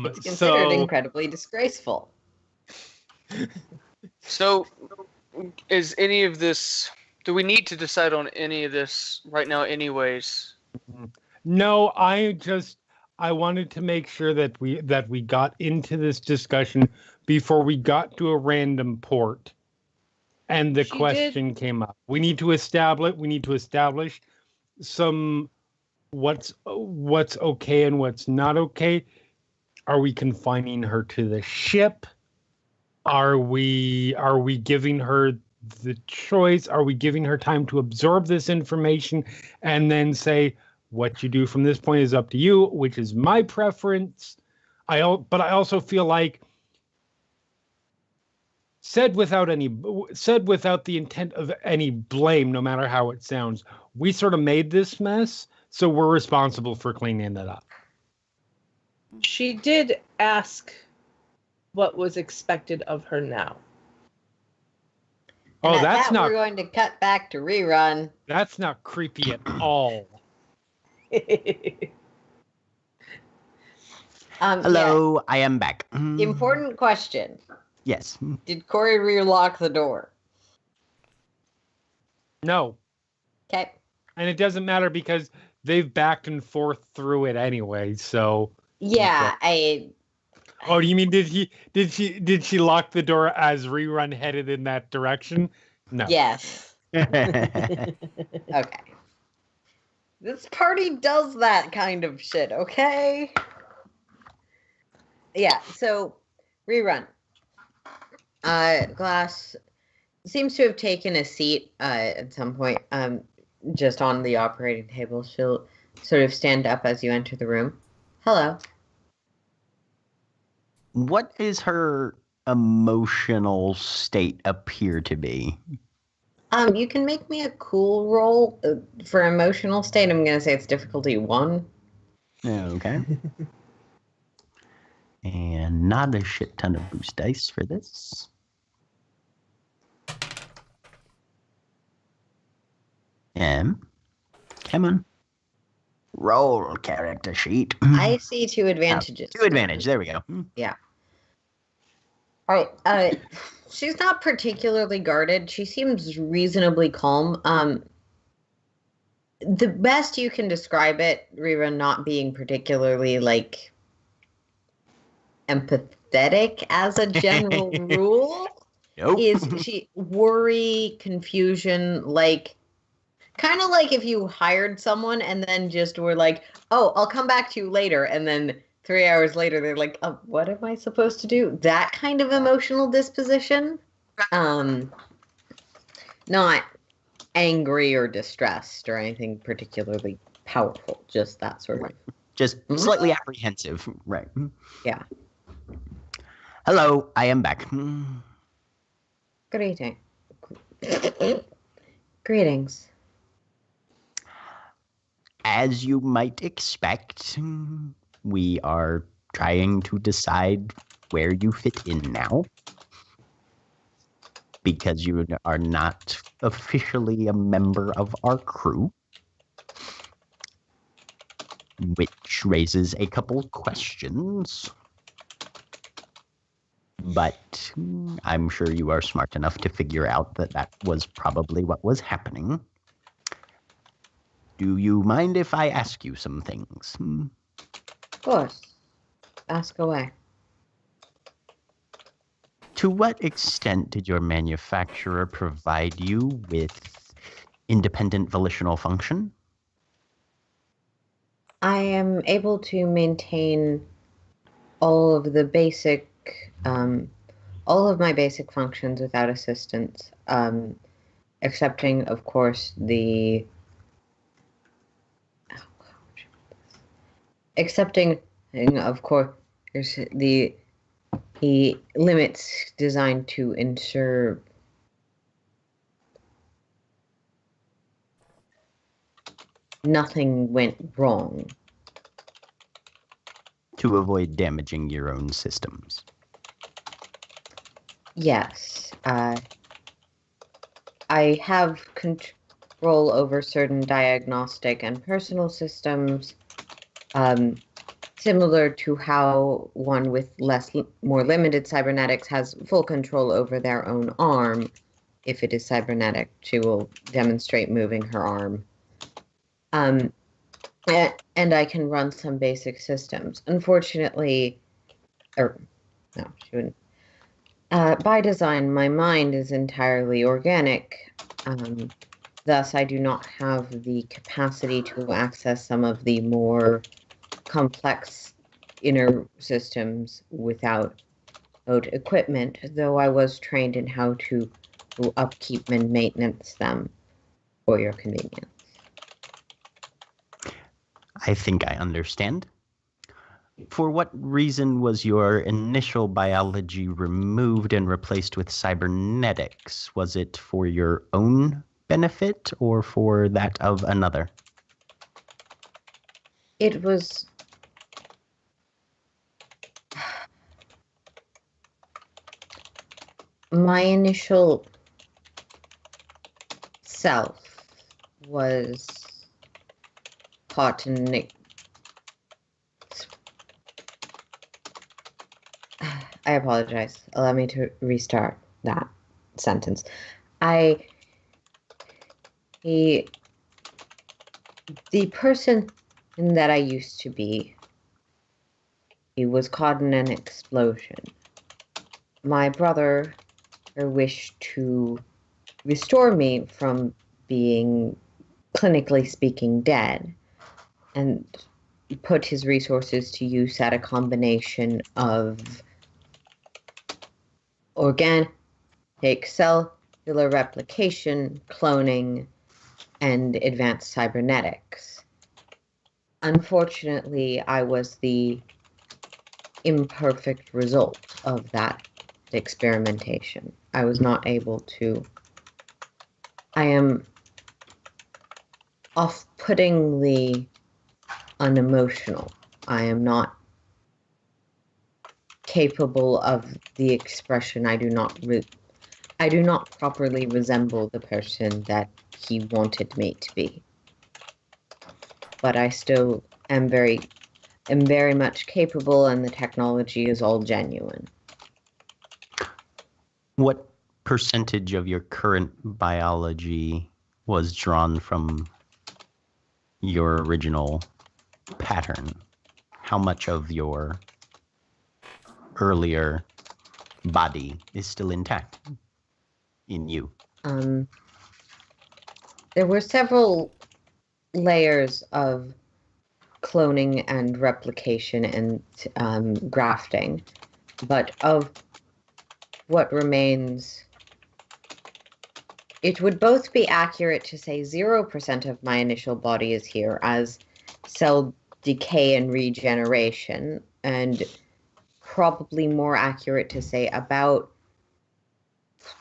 It's considered incredibly disgraceful. So, is any of this? Do we need to decide on any of this right now, anyways? No, I wanted to make sure that we got into this discussion before we got to a random port, and the question came up. We need to establish some what's okay and what's not okay. Are we confining her to the ship? Are we giving her the choice? Are we giving her time to absorb this information and then say, what you do from this point is up to you, which is my preference. But I also feel like, said without the intent of any blame, no matter how it sounds, we sort of made this mess, so we're responsible for cleaning it up. She did ask what was expected of her now. And that's not. We're going to cut back to rerun. That's not creepy at all. Hello, I am back. Yeah. Important question. Yes. Did Corey relock the door? No. Okay. And it doesn't matter because they've backed and forth through it anyway, so Yeah, Oh, do you mean did she lock the door as Rerun headed in that direction? No. Yes. Okay. This party does that kind of shit, okay? Yeah, so Rerun. Glass seems to have taken a seat at some point, just on the operating table. She'll sort of stand up as you enter the room. Hello. What is her emotional state appear to be? You can make me a cool roll for emotional state. I'm gonna say it's difficulty 1. Okay. And not a shit ton of boost dice for this. Come on. Roll character sheet. I see 2 advantages. 2 advantage. There we go. Yeah. All right. She's not particularly guarded. She seems reasonably calm. The best you can describe it, Rira, not being particularly like empathetic as a general rule, Nope. is she worry, confusion, like kind of like if you hired someone and then just were like, "Oh, I'll come back to you later," and then 3 hours later they're like, "Oh, what am I supposed to do?" That kind of emotional disposition. Not angry or distressed or anything particularly powerful, just that sort of. Just slightly apprehensive. Right. Yeah. Hello, I am back. Greeting. Greetings. As you might expect, we are trying to decide where you fit in now. Because you are not officially a member of our crew. Which raises a couple questions. But I'm sure you are smart enough to figure out that that was probably what was happening. Do you mind if I ask you some things? Of course. Ask away. To what extent did your manufacturer provide you with independent volitional function? I am able to maintain all of the basic, all of my basic functions without assistance, excepting, of course, the limits designed to ensure nothing went wrong. To avoid damaging your own systems. Yes. I have control over certain diagnostic and personal systems, similar to how one with more limited cybernetics has full control over their own arm. If it is cybernetic, she will demonstrate moving her arm. And I can run some basic systems. Unfortunately, no, she wouldn't. By design, my mind is entirely organic. Thus, I do not have the capacity to access some of the more complex inner systems without equipment, though I was trained in how to upkeep and maintenance them for your convenience. I think I understand. For what reason was your initial biology removed and replaced with cybernetics? Was it for your own benefit or for that of another? It was... My initial self was caught in I apologize. Allow me to restart that sentence. The person that I used to be, he was caught in an explosion. My brother wished to restore me from being, clinically speaking, dead, and put his resources to use at a combination of organic cellular replication, cloning, and advanced cybernetics. Unfortunately, I was the imperfect result of that experimentation. I was not able to. I am off-puttingly unemotional. I am not capable of the expression. I do not properly resemble the person that he wanted me to be. But I still am very much capable, and the technology is all genuine. What percentage of your current biology was drawn from your original pattern? How much of your earlier body is still intact in you? There were several layers of cloning and replication and grafting, but of what remains, it would both be accurate to say 0% of my initial body is here, as cell decay and regeneration, and probably more accurate to say about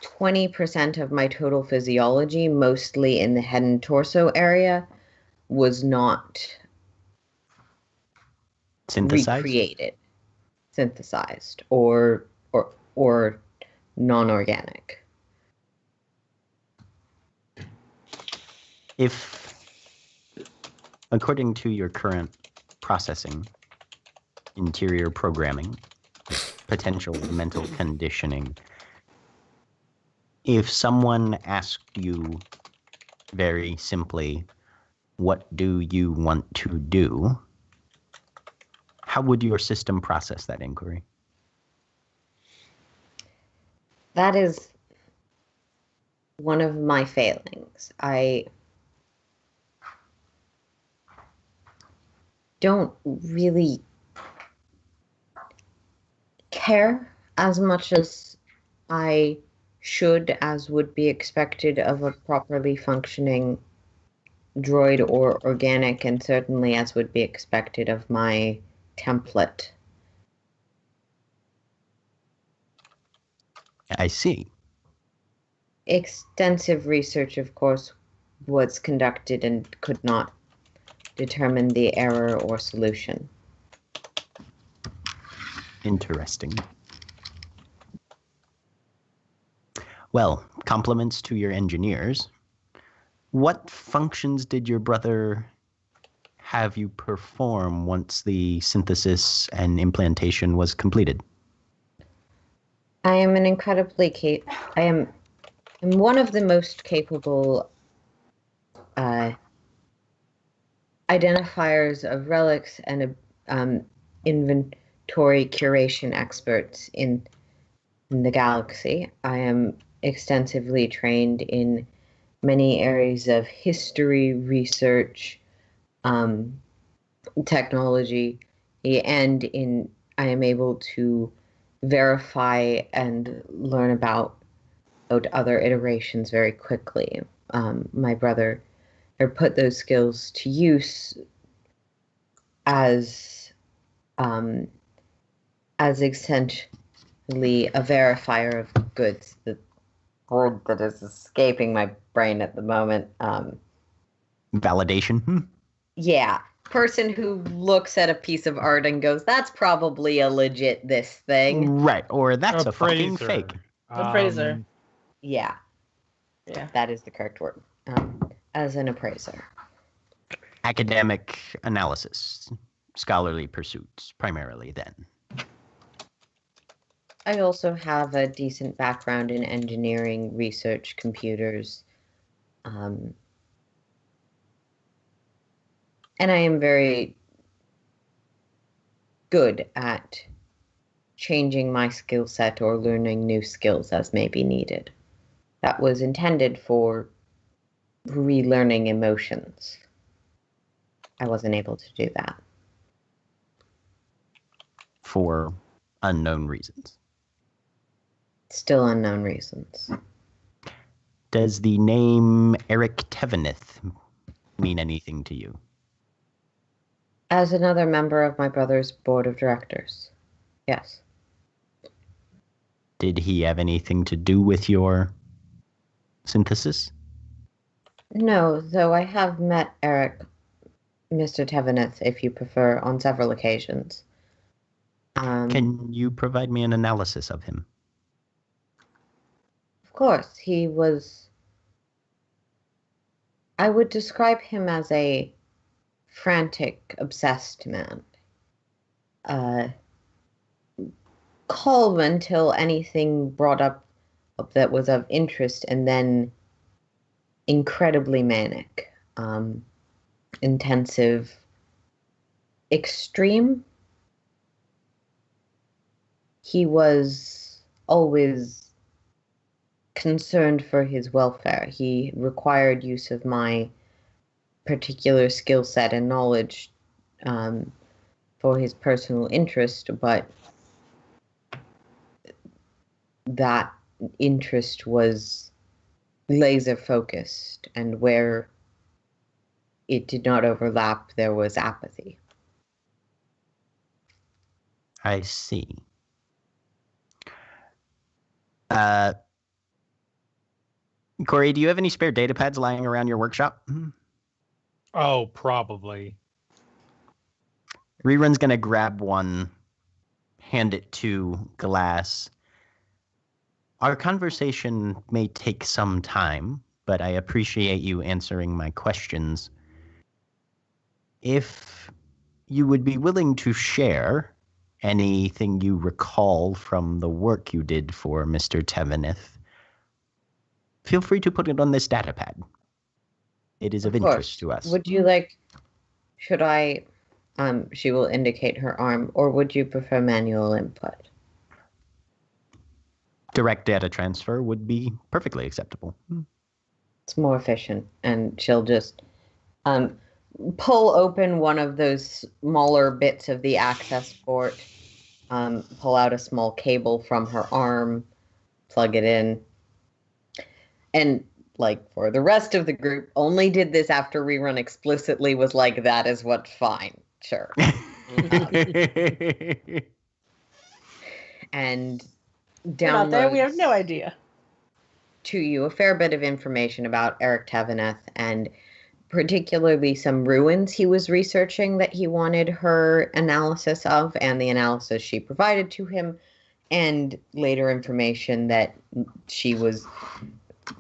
20% of my total physiology, mostly in the head and torso area, was not synthesized, or non-organic. If, according to your current processing, interior programming, potential mental conditioning, if someone asked you very simply, what do you want to do? How would your system process that inquiry? That is one of my failings. I don't really care as much as I should, as would be expected of a properly functioning droid or organic, and certainly as would be expected of my template. I see. Extensive research, of course, was conducted and could not determine the error or solution. Interesting. Well, compliments to your engineers. What functions did your brother have you perform once the synthesis and implantation was completed? I am an incredibly I'm one of the most capable identifiers of relics and inventory curation experts in the galaxy. I am extensively trained in many areas of history, research, technology, and I am able to verify and learn about other iterations very quickly. My brother put those skills to use as essentially a verifier of goods. The word that is escaping my brain at the moment. Validation? Yeah. Person who looks at a piece of art and goes, that's probably a legit this thing. Right, or that's a fucking Appraiser. fake. Appraiser. Yeah. Yeah. That is the correct word. As an appraiser. academic analysis, scholarly pursuits, primarily then. I also have a decent background in engineering, research, computers. And I am very good at changing my skill set or learning new skills as may be needed. That was intended for relearning emotions. I wasn't able to do that. For unknown reasons. Still unknown reasons. Does the name Eric Tevenith mean anything to you? As another member of my brother's board of directors, yes. Did he have anything to do with your synthesis? No, though I have met Eric, Mr. Tevenith, if you prefer, on several occasions. Can you provide me an analysis of him? Of course, he was... I would describe him as a frantic, obsessed man. Calm until anything brought up that was of interest, and then incredibly manic, intensive, extreme. He was always concerned for his welfare. He required use of my particular skill set and knowledge for his personal interest, but that interest was laser focused, and where it did not overlap, there was apathy. I see. Corey, do you have any spare data pads lying around your workshop? Oh, probably. Rerun's gonna grab one, hand it to Glass. Our conversation may take some time, but I appreciate you answering my questions. If you would be willing to share anything you recall from the work you did for Mr. Tevenith, feel free to put it on this data pad. It is of interest to us. Would you like, should I, she will indicate her arm, or would you prefer manual input? Direct data transfer would be perfectly acceptable. It's more efficient, and she'll just pull open one of those smaller bits of the access port, pull out a small cable from her arm, plug it in, and like for the rest of the group, only did this after Rerun explicitly was like, that is what's fine, sure. And We're not there. We have no downloads idea. to you a fair bit of information about Eric Teveneth, and particularly some ruins he was researching that he wanted her analysis of, and the analysis she provided to him, and later information that she was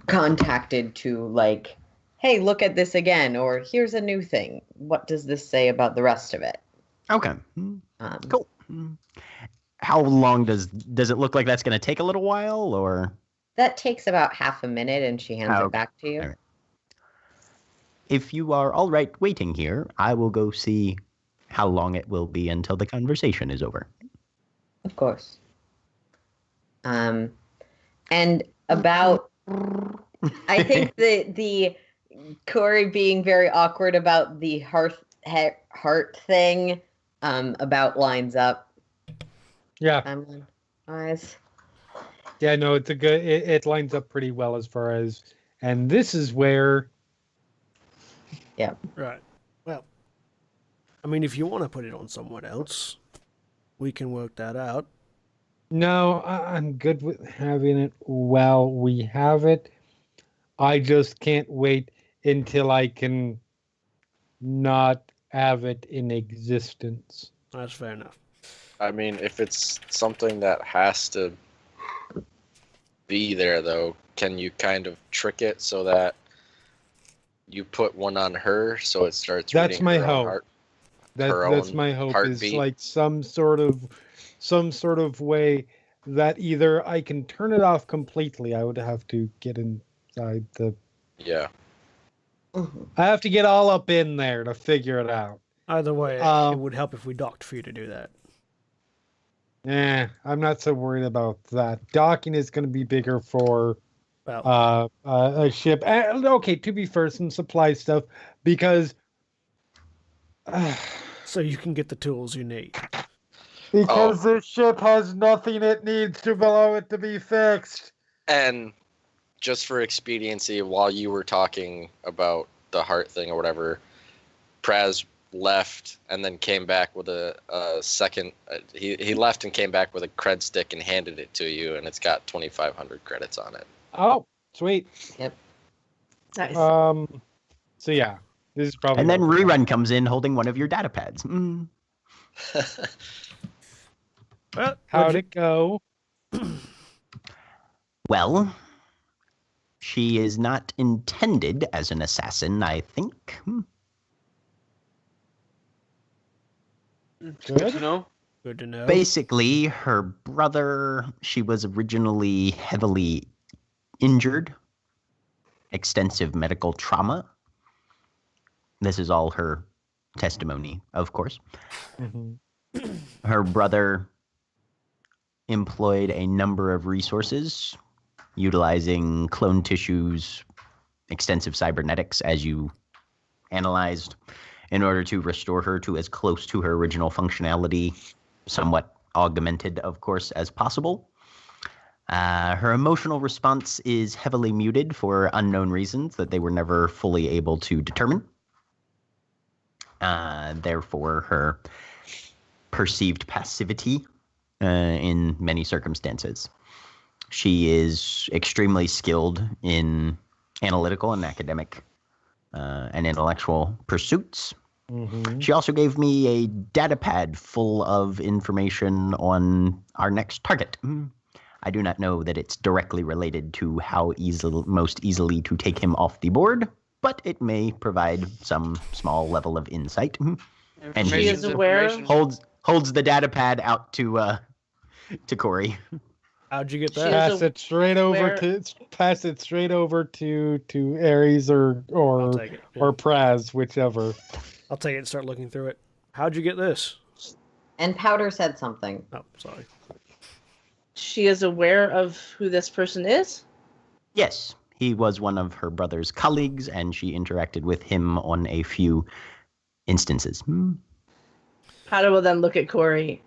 contacted to, like, hey, look at this again, or here's a new thing. What does this say about the rest of it? Okay. Cool. How long does it look like that's going to take? A little while, or? That takes about half a minute, and she hands it back to you. All right. If you are all right waiting here, I will go see how long it will be until the conversation is over. Of course. And about, I think the Corey being very awkward about the heart thing about lines up. Yeah. Eyes. Yeah, no, it's a good. It lines up pretty well as far as, and this is where. Yeah. Right. Well, I mean, if you want to put it on someone else, we can work that out. No, I'm good with having it while we have it. I just can't wait until I can not have it in existence. That's fair enough. I mean, if it's something that has to be there, though, can you kind of trick it so that you put one on her, so it starts That's reading my her own hope. heart. That's own my hope heartbeat. is like some sort of way that either I can turn it off completely. I would have to get inside the. Yeah. I have to get all up in there to figure it out. Either way, it Um, would help if we docked for you to do that. I'm not so worried about that. Docking is going to be bigger for Well, a ship. Okay, to be fair, some supply stuff because so you can get the tools you need. because this ship has nothing it needs to below it to be fixed. And just for expediency, while you were talking about the heart thing or whatever, Praz left and then came back with a second. He left and came back with a cred stick and handed it to you, and it's got 2,500 credits on it. Oh, sweet. Nice. So yeah, this is probably. And then Rerun comes in holding one of your data pads. Well, How'd it go? Well, she is not intended as an assassin, I think. Good to know. Good to know. Basically, her brother, she was originally heavily injured, extensive medical trauma. This is all her testimony, of course. Mm-hmm. Her brother employed a number of resources, utilizing clone tissues, extensive cybernetics, as you analyzed, in order to restore her to as close to her original functionality, somewhat augmented, of course, as possible. Her emotional response is heavily muted for unknown reasons that they were never fully able to determine. Therefore, her perceived passivity in many circumstances. She is extremely skilled in analytical and academic and intellectual pursuits. Mm-hmm. She also gave me a data pad full of information on our next target. I do not know that it's directly related to how most easily to take him off the board, but it may provide some small level of insight. And She is aware. holds the data pad out to Corey. How'd you get She that? is Pass it straight over where- to Ares or I'll take it. Yeah. or Praz, whichever. I'll take it and start looking through it. How'd you get this? And Powder said something. Oh, sorry. She is aware of who this person is? Yes, he was one of her brother's colleagues, and she interacted with him on a few instances. Powder will then look at Corey.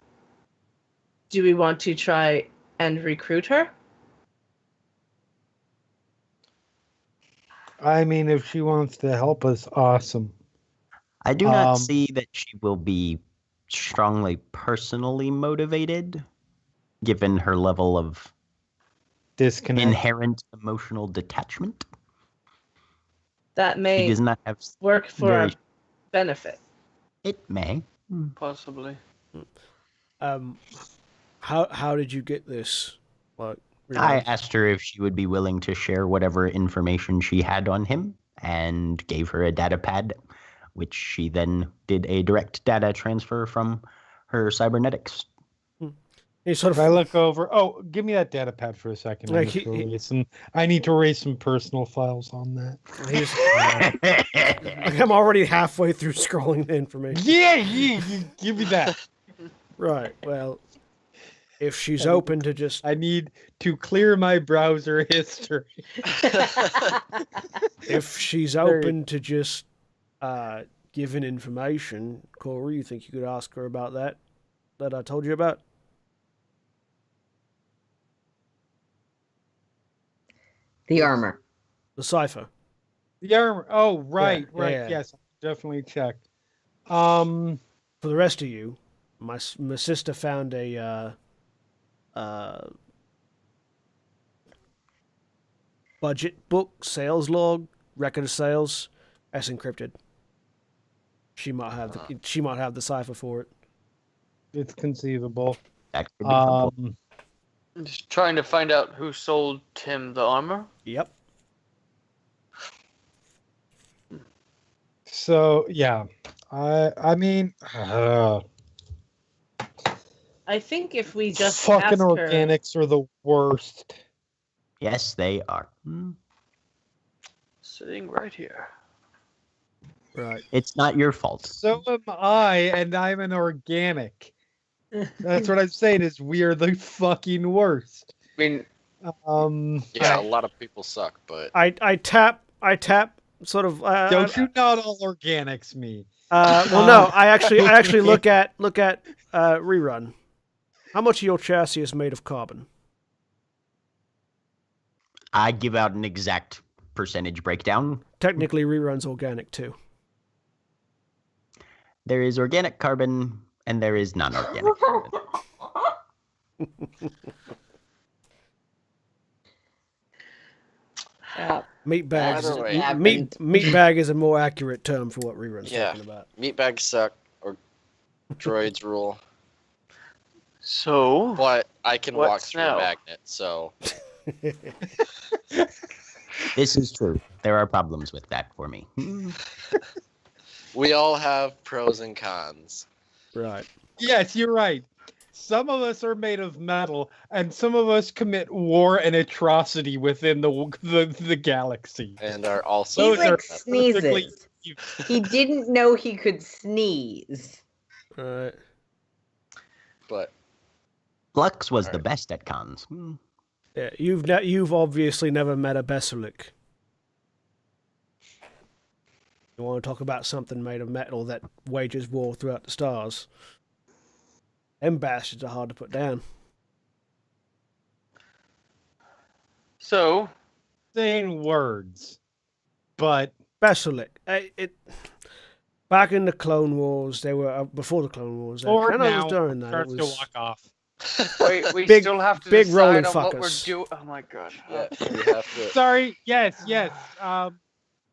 Do we want to try and recruit her? I mean, if she wants to help us, awesome. I do not see that she will be strongly personally motivated, given her level of Disconnect. inherent emotional detachment. That She may does not have. work for our very- benefit. It may. Possibly. How did you get this? What? I asked her if she would be willing to share whatever information she had on him, and gave her a data pad, which she then did a direct data transfer from her cybernetics. He sort If I of. look over, give me that data pad for a second. Like I need to erase some personal files on that. I'm already halfway through scrolling the information. Yeah, give me that. Right. Well, if she's open to just. I need to clear my browser history. If she's open to just giving information, Corey, you think you could ask her about that I told you about? The armor. The cipher. The armor. Oh, right. Yeah. Yes, definitely checked. For the rest of you, my sister found a budget book, sales log, record of sales, that's encrypted. She might have the cipher for it. It's conceivable. That could be helpful. Just trying to find out who sold Tim the armor. Yep. So yeah, I mean, I think if we just fucking ask her, organics are the worst. Yes, they are. Sitting right here. Right. It's not your fault. So am I, and I'm an organic. That's what I'm saying. Is we are the fucking worst. I mean, Yeah, a lot of people suck, but I tap sort of. Don't you not all organics me? Well, no. I actually look at rerun. How much of your chassis is made of carbon? I give out an exact percentage breakdown. Technically, rerun's organic too. There is organic carbon and there is non-organic carbon. Meat bags. Either way. Meat bag is a more accurate term for what rerun's Yeah. talking about. meatbags suck or droids rule. so But I can walk What's through now? a magnet, so This is true. There are problems with that for me. we all have pros and cons. Right. Yes, you're right. Some of us are made of metal, and some of us commit war and atrocity within the galaxy. And are also He Those are like perfectly- sneezes. He didn't know he could sneeze. Right. but Flux was the Alright. best at cons. Yeah. You've obviously never met a Besalic. You want to talk about something made of metal that wages war throughout the stars? Them bastards are hard to put down. so saying words, but Besalic. Back in the Clone Wars, they were before the Clone Wars. or and I now was during that. It starts to was walk off. we Big- still have to big rolling decide on what we're fuckers. doing. Oh my god. yeah, we have to. Sorry. Yes.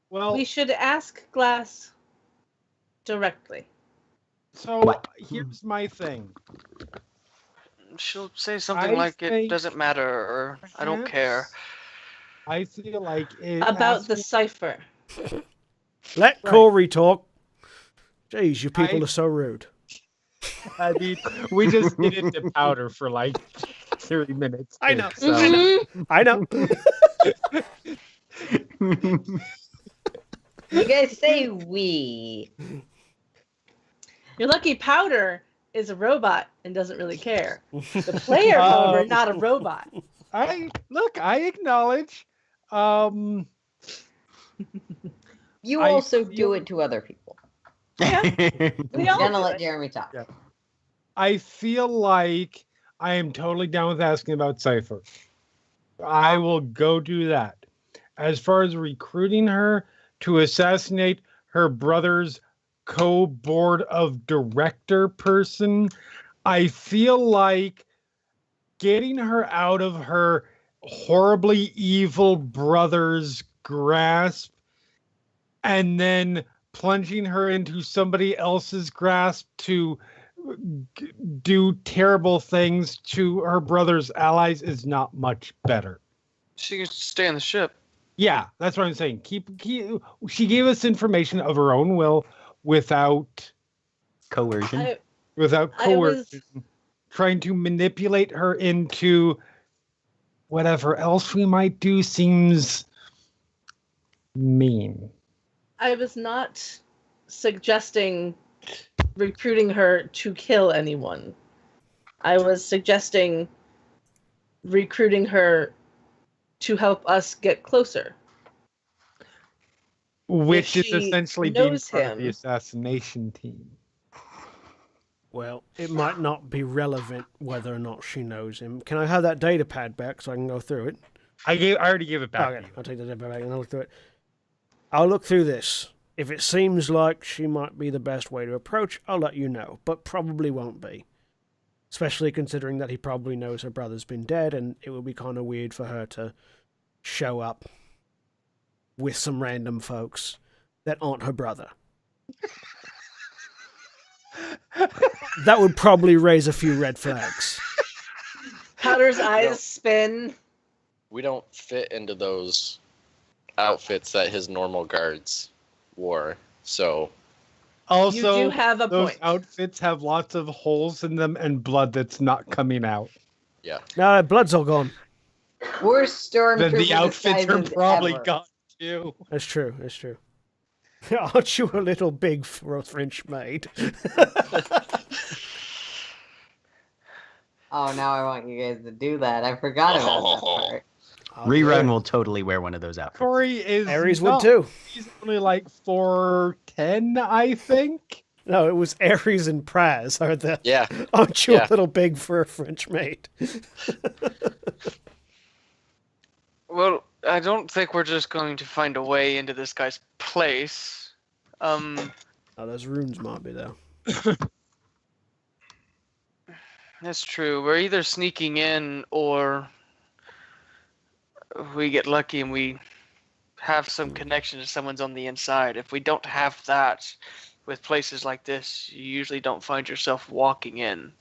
Well, we should ask Glass directly. so What? here's my thing. She'll say something I like think it doesn't matter or I don't care. I feel like it About has the to- cipher. Let Right. Corey talk. Jeez, you people I- are so rude. I mean, we just get into powder for like 30 minutes. I know. So. I know. You guys say we. Your lucky Powder is a robot and doesn't really care. The player, Oh. however, not a robot. I acknowledge. You I also feel- do it to other people. We all I'm gonna do let it. Jeremy talk. Yeah. I feel like I am totally down with asking about Cypher. I will go do that. As far as recruiting her to assassinate her brother's co-board of director person, I feel like getting her out of her horribly evil brother's grasp and then plunging her into somebody else's grasp to do terrible things to her brother's allies is not much better. She can stay on the ship. Yeah, that's what I'm saying. She gave us information of her own will without Coercion. I without I was- coercion, trying to manipulate her into whatever else we might do seems mean. I was not suggesting recruiting her to kill anyone. I was suggesting recruiting her to help us get closer. Which is she essentially being knows part of the him- assassination team. Well, it might not be relevant whether or not she knows him. Can I have that data pad back so I can go through it? I already gave it back. Okay, to you. I'll take the data pad back and I'll look through it. I'll look through this. If it seems like she might be the best way to approach, I'll let you know, but probably won't be. Especially considering that he probably knows her brother's been dead, and it would be kind of weird for her to show up with some random folks that aren't her brother. That would probably raise a few red flags. Powder's No. eyes spin. We don't fit into those outfits that his normal guards wore. So Also, you do have a those point. outfits have lots of holes in them and blood that's not coming out. yeah, No, blood's all gone. Worst Then stormtrooper the outfits are disguises probably ever. gone too. That's true. That's true. Aren't you a little big for a French maid? Oh, now I want you guys to do that. I forgot about that part. I'll do Rerun it. will totally wear one of those outfits. Corey is Ares would not- too. He's only like 4'10", I think. No, it was Ares and Praz. yeah. Aren't you Yeah. a little big for a French maid? Well, I don't think we're just going to find a way into this guy's place. Oh, those runes might be though. That's true. We're either sneaking in or we get lucky and we have some connection to someone's on the inside. If we don't have that with places like this, you usually don't find yourself walking in.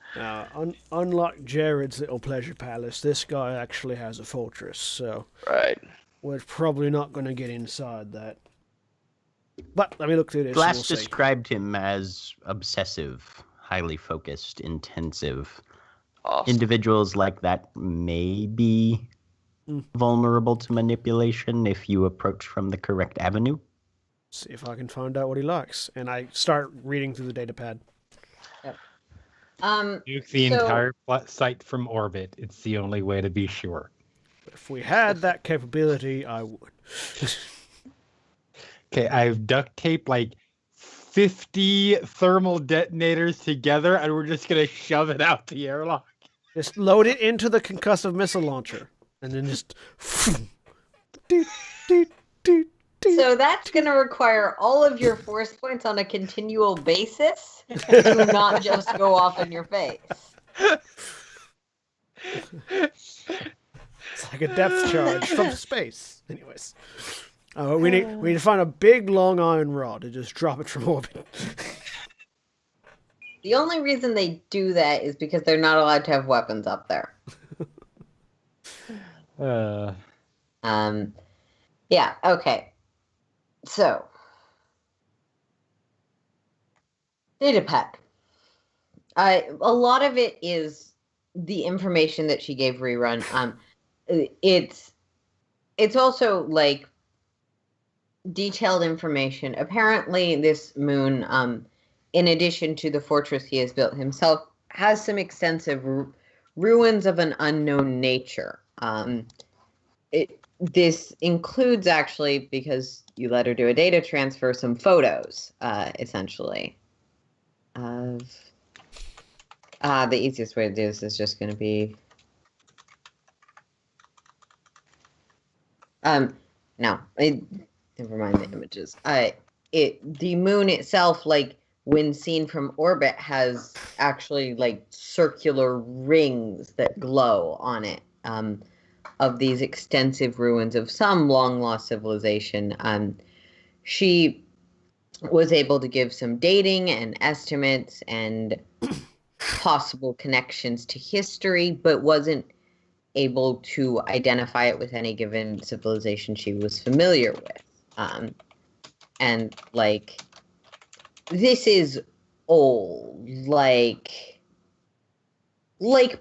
Unlike Jared's little pleasure palace, this guy actually has a fortress, so Right. we're probably not going to get inside that. But let me look through this. And Glass we'll see. described him as obsessive, highly focused, intensive. Awesome. Individuals like that may be vulnerable to manipulation if you approach from the correct avenue. See if I can find out what he likes. And I start reading through the data pad. Nuke the So- entire site from orbit. It's the only way to be sure. If we had that capability, I would. Okay, I've duct taped like 50 thermal detonators together, and we're just gonna shove it out the airlock. Just load it into the concussive missile launcher. And then just... doot, doot, doot, doot. So that's going to require all of your force points on a continual basis to not just go off in your face. It's like a depth charge from space. Anyways. We need to find a big long iron rod and just drop it from orbit. The only reason they do that is because they're not allowed to have weapons up there. Yeah, okay. So, datapad. A lot of it is the information that she gave Rerun. It's also like detailed information. Apparently, this moon, in addition to the fortress he has built himself, has some extensive ruins of an unknown nature. This includes, actually, because you let her do a data transfer, some photos, essentially. Of the easiest way to do this is just going to be... no, never mind the images. The moon itself, like, when seen from orbit, has actually, like, circular rings that glow on it. Of these extensive ruins of some long-lost civilization. She was able to give some dating and estimates and possible connections to history, but wasn't able to identify it with any given civilization she was familiar with. And, like, this is old, like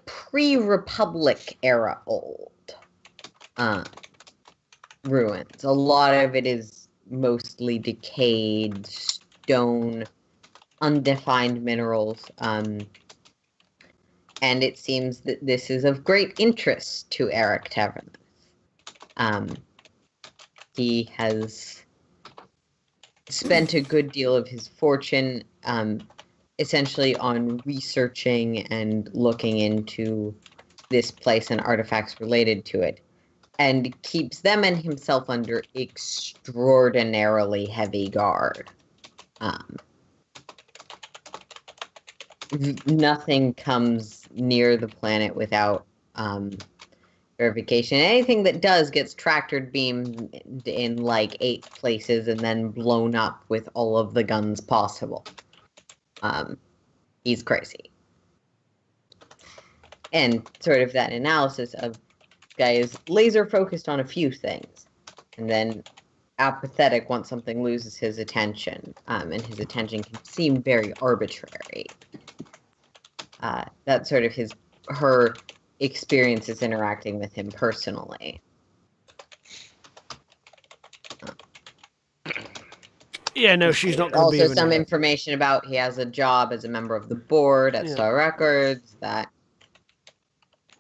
pre-Republic era old. Ruins. A lot of it is mostly decayed stone, undefined minerals, and it seems that this is of great interest to Eric Tavernus. He has spent a good deal of his fortune essentially on researching and looking into this place and artifacts related to it, and keeps them and himself under extraordinarily heavy guard. Nothing comes near the planet without verification. Anything that does gets tractor beamed in like 8 places and then blown up with all of the guns possible. He's crazy. And sort of that analysis of guy is laser focused on a few things, and then apathetic once something loses his attention, and his attention can seem very arbitrary. That's sort of her experiences interacting with him personally. Yeah, no, she's not going to be. Also, some information about he has a job as a member of the board at Star Records that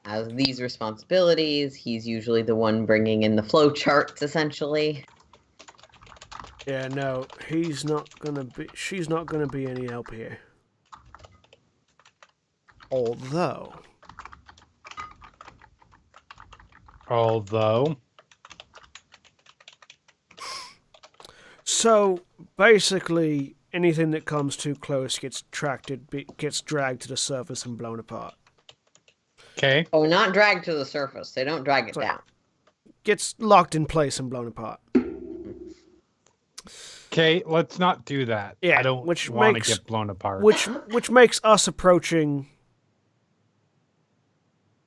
has these responsibilities. He's usually the one bringing in the flow charts, essentially. Yeah, no, he's not going to be. She's not going to be any help here. Although. So basically, anything that comes too close gets dragged to the surface and blown apart. Okay. Oh, not dragged to the surface. They don't drag it down. Gets locked in place and blown apart. Okay, let's not do that. Yeah, I don't want to get blown apart. Which makes us approaching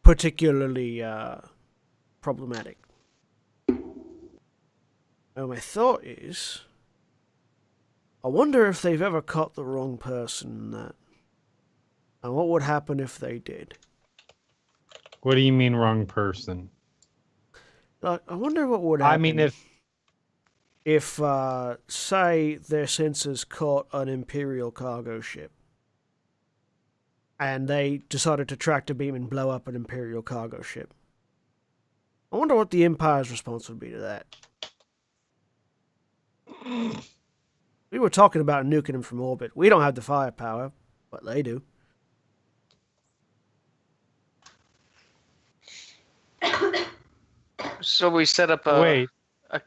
particularly problematic. Now, my thought is, I wonder if they've ever caught the wrong person in that. And what would happen if they did? What do you mean wrong person? I wonder what would happen. I mean, if say, their sensors caught an Imperial cargo ship, and they decided to tractor beam and blow up an Imperial cargo ship. I wonder what the Empire's response would be to that. We were talking about nuking them from orbit. We don't have the firepower, but they do. So we set up a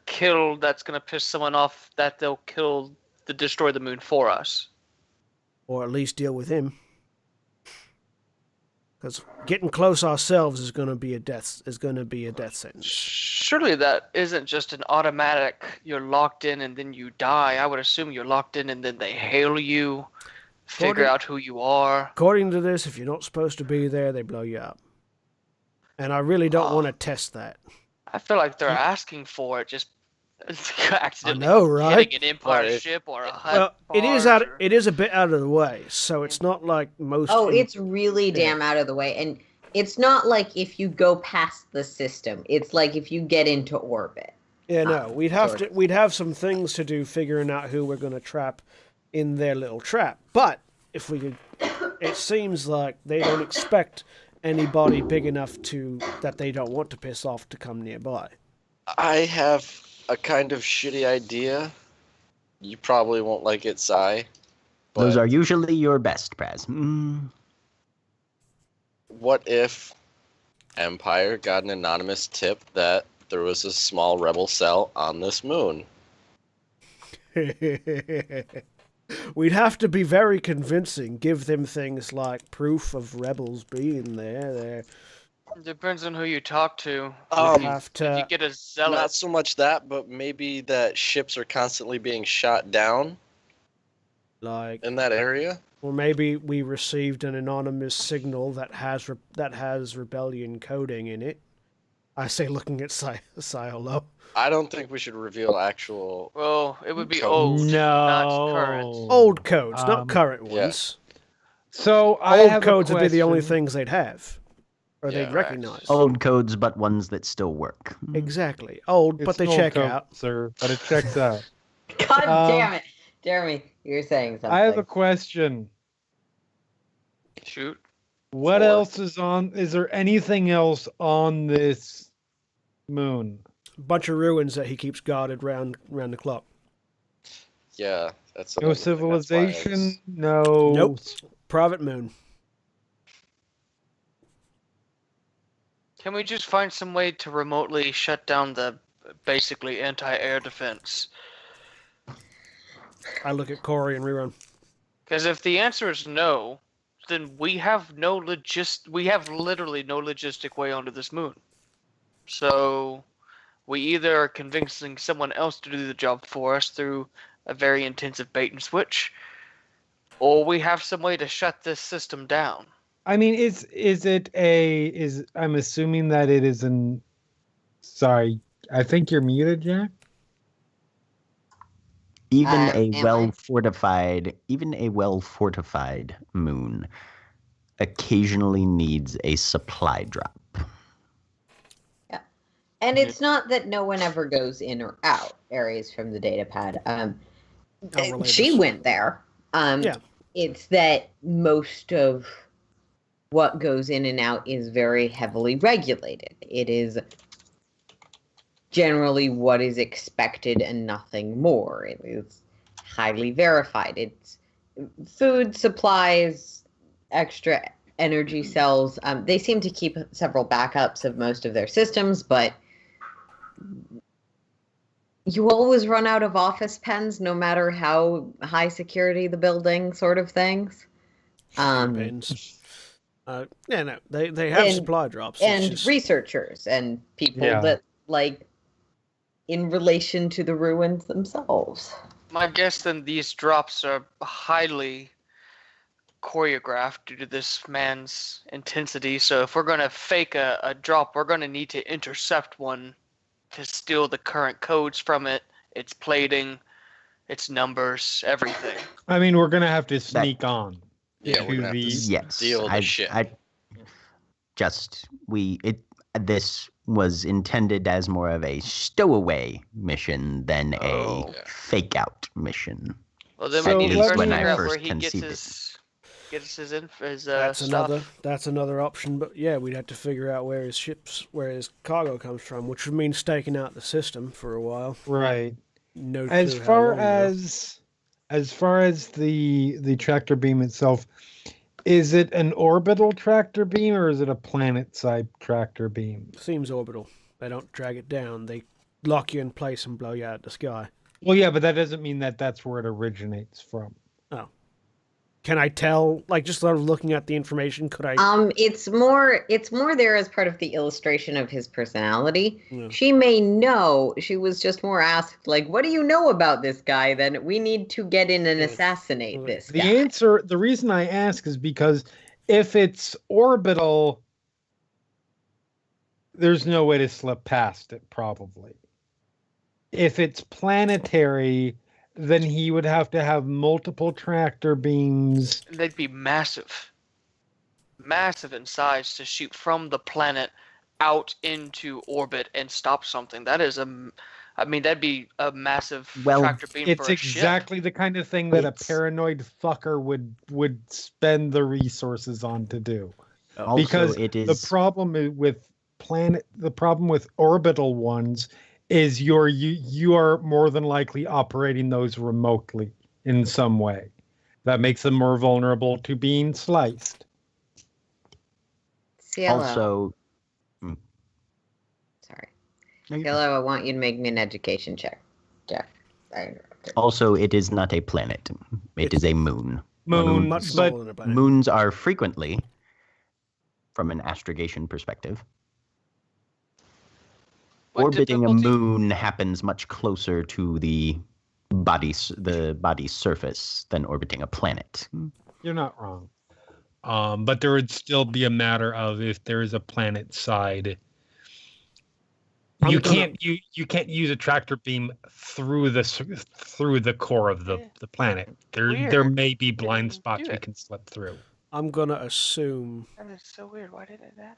kill that's going to piss someone off that they'll destroy the moon for us. Or at least deal with him. Because getting close ourselves is going to be a death sentence. Surely that isn't just an automatic, you're locked in and then you die. I would assume you're locked in and then they hail you, figure out who you are. According to this, if you're not supposed to be there, they blow you up. And I really don't want to test that. I feel like they're asking for it, just accidentally right? hitting an Empire ship or a hut. Well, it is a bit out of the way, so it's not like most. Oh, it's really damn out of the way, and it's not like if you go past the system. It's like if you get into orbit. Yeah, no, we'd have some things to do figuring out who we're going to trap in their little trap. But if we could, it seems like they don't expect anybody big enough that they don't want to piss off to come nearby. I have a kind of shitty idea. You probably won't like it, Sai. Those are usually your best, Praz. What if Empire got an anonymous tip that there was a small rebel cell on this moon? We'd have to be very convincing. Give them things like proof of rebels being there. Depends on who you talk to. If you get a zealot. Not so much that, but maybe that ships are constantly being shot down in that area. Or maybe we received an anonymous signal that has rebellion coding in it. I say, looking at Siolo. I don't think we should reveal actual. Well, it would be codes. old, not current. Old codes, not current ones. So old codes would be the only things they'd have, or they'd recognize. Old codes, but ones that still work. Exactly, old, but they check out, sir. But it checks out. God damn it, Jeremy! You're saying something. I have a question. Shoot. What else is on? Is there anything else on this moon? Bunch of ruins that he keeps guarded round the clock. Yeah, that's no civilization. No. Nope. Private moon. Can we just find some way to remotely shut down the basically anti-air defense? I look at Corey and rerun. Because if the answer is no, then we have literally no logistic way onto this moon. So we either are convincing someone else to do the job for us through a very intensive bait and switch, or we have some way to shut this system down. I mean, I'm assuming that it is sorry, I think you're muted, Jack. Even am I? even a well-fortified moon occasionally needs a supply drop. And it's not that no one ever goes in or out areas from the data pad. She relators. went there. Yeah. It's that most of what goes in and out is very heavily regulated. It is generally what is expected and nothing more. It is highly verified. It's food, supplies, extra energy cells. They seem to keep several backups of most of their systems, but you always run out of office pens no matter how high security the building, sort of things. Pens. Yeah, no, they have and- supply drops. It's And just, researchers and people Yeah. that, like, in relation to the ruins themselves. My guess then these drops are highly choreographed due to this man's intensity. So if we're gonna fake a drop, we're gonna need to intercept one to steal the current codes from it, its plating, its numbers, everything. I mean, we're gonna have to sneak on. Yeah, we're to gonna have to Yes, steal the ship. This was intended as more of a stowaway mission than Oh. a Yeah. fake out mission. Well, then So we need to let first me- figure out where first he gets conceived it. his that's stuff. another option. But yeah, we'd have to figure out where his cargo comes from, which would mean staking out the system for a while. Right. No As clue how far long, though. as far as the tractor beam itself, is it an orbital tractor beam or is it a planet-side tractor beam? Seems orbital. They don't drag it down. They lock you in place and blow you out of the sky. Well, yeah, but that doesn't mean that that's where it originates from. Can I tell? Like, just sort of looking at the information, could I? It's more there as part of the illustration of his personality. Yeah. She may know. She was just more asked, like, what do you know about this guy? Then we need to get in and Yeah. assassinate Well, this The guy. answer, the reason I ask is because if it's orbital, there's no way to slip past it, probably. If it's planetary, then he would have to have multiple tractor beams. They'd be massive. Massive in size to shoot from the planet out into orbit and stop something. That is that'd be a massive Well, tractor beam It's for a ship. exactly the kind of thing that a It's- paranoid fucker would spend the resources on to do. Also, Because it is The problem with orbital ones is you are more than likely operating those remotely in some way. That makes them more vulnerable to being sliced. Cielo. also. Sorry. No, you're Cielo, I want you to make me an education check. Jeff. I interrupted. Also, it is not a planet. It is a moon. Moon, much but smaller than a planet. Moons are frequently, from an astrogation perspective, What orbiting a difficulty? moon happens much closer to the body's surface than orbiting a planet. you're not wrong. But there would still be a matter of if there is a planet side. I'm You gonna- can't use a tractor beam through the core of the planet. There Weird. may be Didn't blind do spots we it. can slip through. I'm gonna assume. That is so weird. Why didn't it add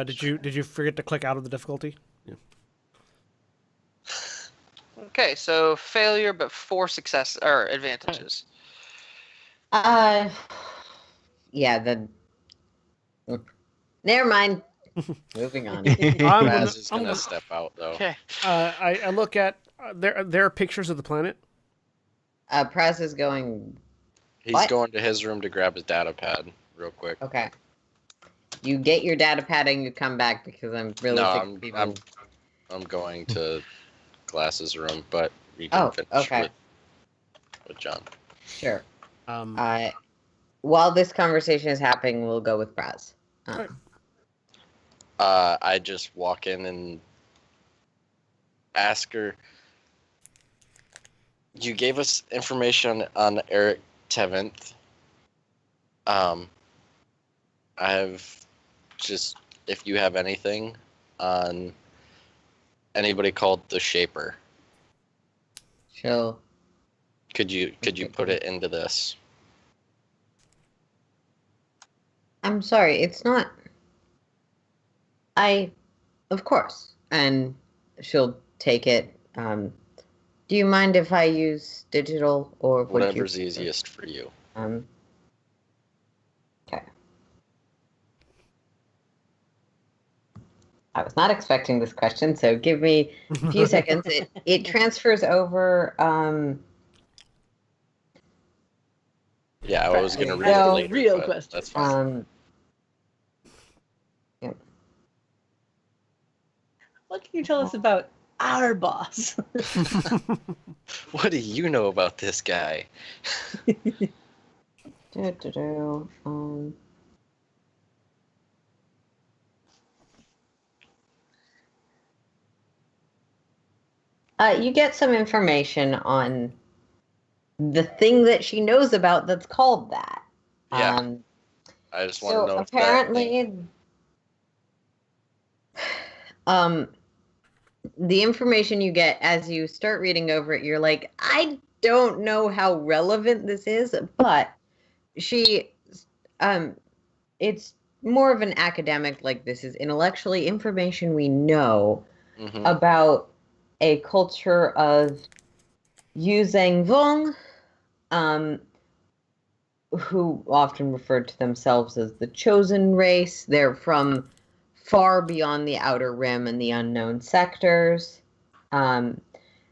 it? Did you forget to click out of the difficulty? Yeah. Okay, so failure, but 4 success or advantages. Yeah, never mind. Moving on. I'm Raz is I'm gonna step out though. Okay. I look at there are pictures of the planet. Press is going. He's What? going to his room to grab his data pad real quick. Okay. You get your data pad and you come back because I'm really No, sick I'm- of people. I'm going to Glass's room, but we can Oh, finish okay. with John. Sure. Um, While this conversation is happening, we'll go with Praz. Right. I just walk in and ask her. You gave us information on Eric Teventh. I have just if you have anything on anybody called the Shaper. She'll Could you put it into this? I'm sorry, it's not. Of course. And she'll take it. Do you mind if I use digital or would you Whatever's prefer? easiest for you. Okay. I was not expecting this question, so give me a few seconds. It transfers over. Yeah, I was gonna There you read it go. later. Real but question. That's fine. Yep. What can you tell us about our boss? What do you know about this guy? You get some information on the thing that she knows about that's called that. Yeah. I just want to So know if that apparently, the information you get as you start reading over it, you're like, I don't know how relevant this is, but it's more of an academic, like this is intellectually information we know Mhm. about a culture of Yuzhang Vong, who often referred to themselves as the chosen race. They're from far beyond the outer rim and the unknown sectors. And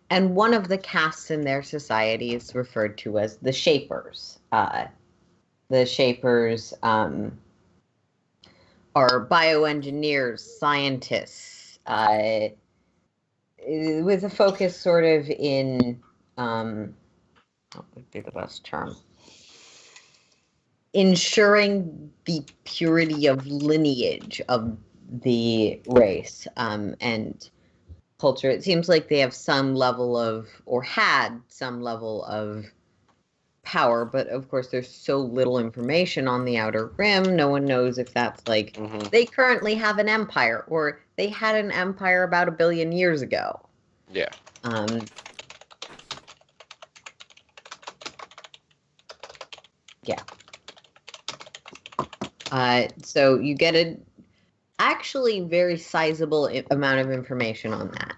one of the castes in their society is referred to as the Shapers. The Shapers are bioengineers, scientists, with a focus sort of in, what would be the best term? Ensuring the purity of lineage of the race and culture. It seems like they have some level of, or had some level of power, but of course there's so little information on the Outer Rim. No one knows if that's like, Mhm. they currently have an empire, or they had an empire about 1 billion years ago. Yeah. Yeah. So you get a actually very sizable amount of information on that.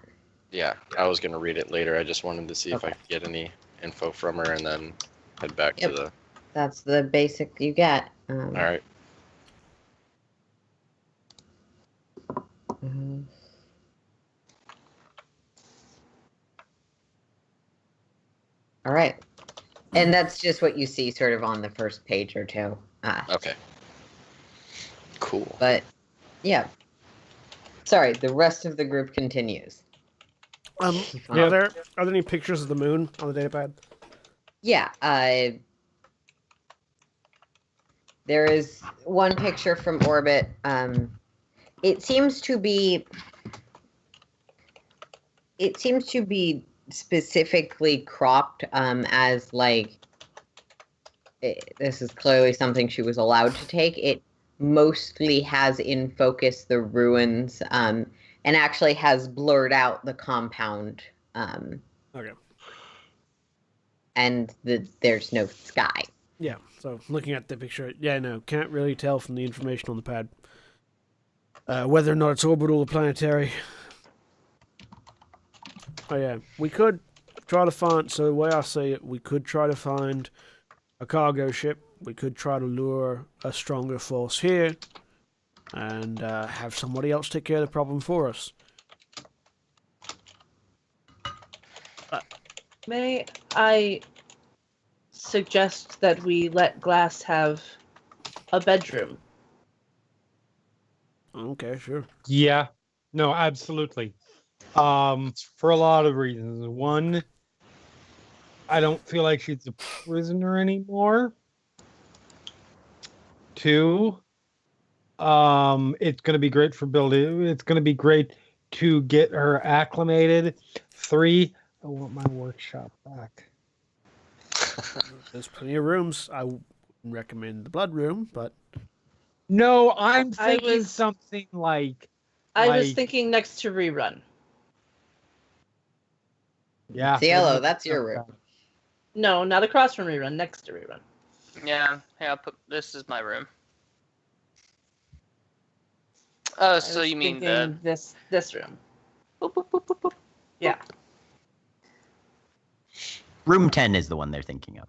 Yeah. I was gonna read it later. I just wanted to see if I Okay. could get any info from her and then head back to Yep. the. That's the basic you get. All right. Mhm. All right. And that's just what you see sort of on the first page or two. Okay. Cool. But yeah. Sorry, the rest of the group continues. Are Yeah. there any pictures of the moon on the datapad? Yeah. There is one picture from orbit. It seems to be specifically cropped as like this is clearly something she was allowed to take. It mostly has in focus the ruins and actually has blurred out the compound. Okay. And there's no sky. Yeah, so looking at the picture, yeah, no, can't really tell from the information on the pad whether or not it's orbital or planetary. Oh yeah, we could try to find, so the way I see it, we could try to find a cargo ship. We could try to lure a stronger force here and have somebody else take care of the problem for us. May I suggest that we let Glass have a bedroom? Okay, sure. Yeah. No, absolutely. For a lot of reasons. One, I don't feel like she's a prisoner anymore. Two, it's going to be great for building. It's going to be great to get her acclimated. Three, I want my workshop back. There's plenty of rooms. I wouldn't recommend the blood room, but No, I'm I thinking was- something like. I was Like- thinking next to Rerun. Yeah. Cielo, that's your room. No, not across from Rerun, next to Rerun. Yeah, this is my room. I So was you mean thinking this room. Boop, boop, boop, boop, boop. Yeah. Room 10 is the one they're thinking of.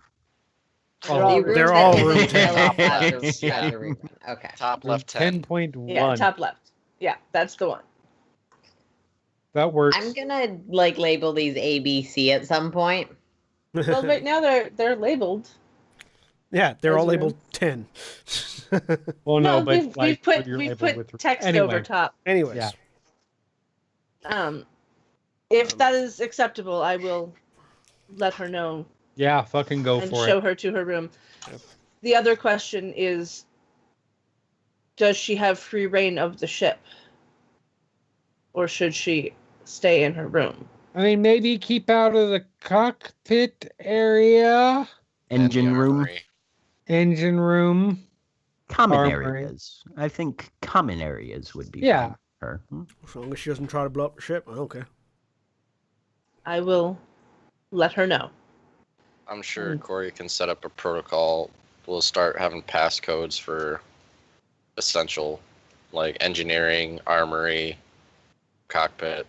They're all The They're room all that room isn't 10. yellow has a Yeah. rerun. Okay. Top left 10. 10.1. Yeah, top left. Yeah, that's the one. That works. I'm gonna label these A, B, C at some point. Well, right now they're labeled. Yeah, they're all Those are- labeled 10. Well, no, but we've like put you're we've able put with text anyway. over top. Anyways. Yeah. If that is acceptable, I will let her know Yeah, fucking go and for show it. her to her room. Yep. The other question is, does she have free reign of the ship? Or should she stay in her room? I mean, maybe keep out of the cockpit area, And the Engine room, armory. engine room. common Armory. areas. I think common areas would be Yeah. fine for her. As long as she doesn't try to blow up the ship, I don't care. I will let her know. I'm sure Corey can set up a protocol. We'll start having passcodes for essential, like engineering, armory, cockpit,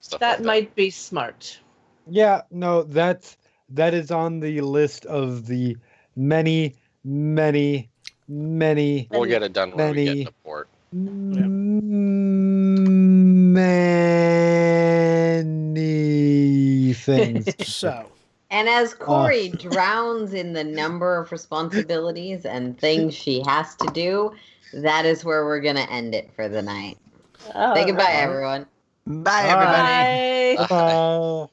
stuff That like might be smart. Yeah, no, that is on the list of the many, many, many, We'll get it done when we get many- to port. many things. So, And as Corey drowns in the number of responsibilities and things she has to do, that is where we're going to end it for the night. Say goodbye, everyone. Bye, everybody. Bye. Bye.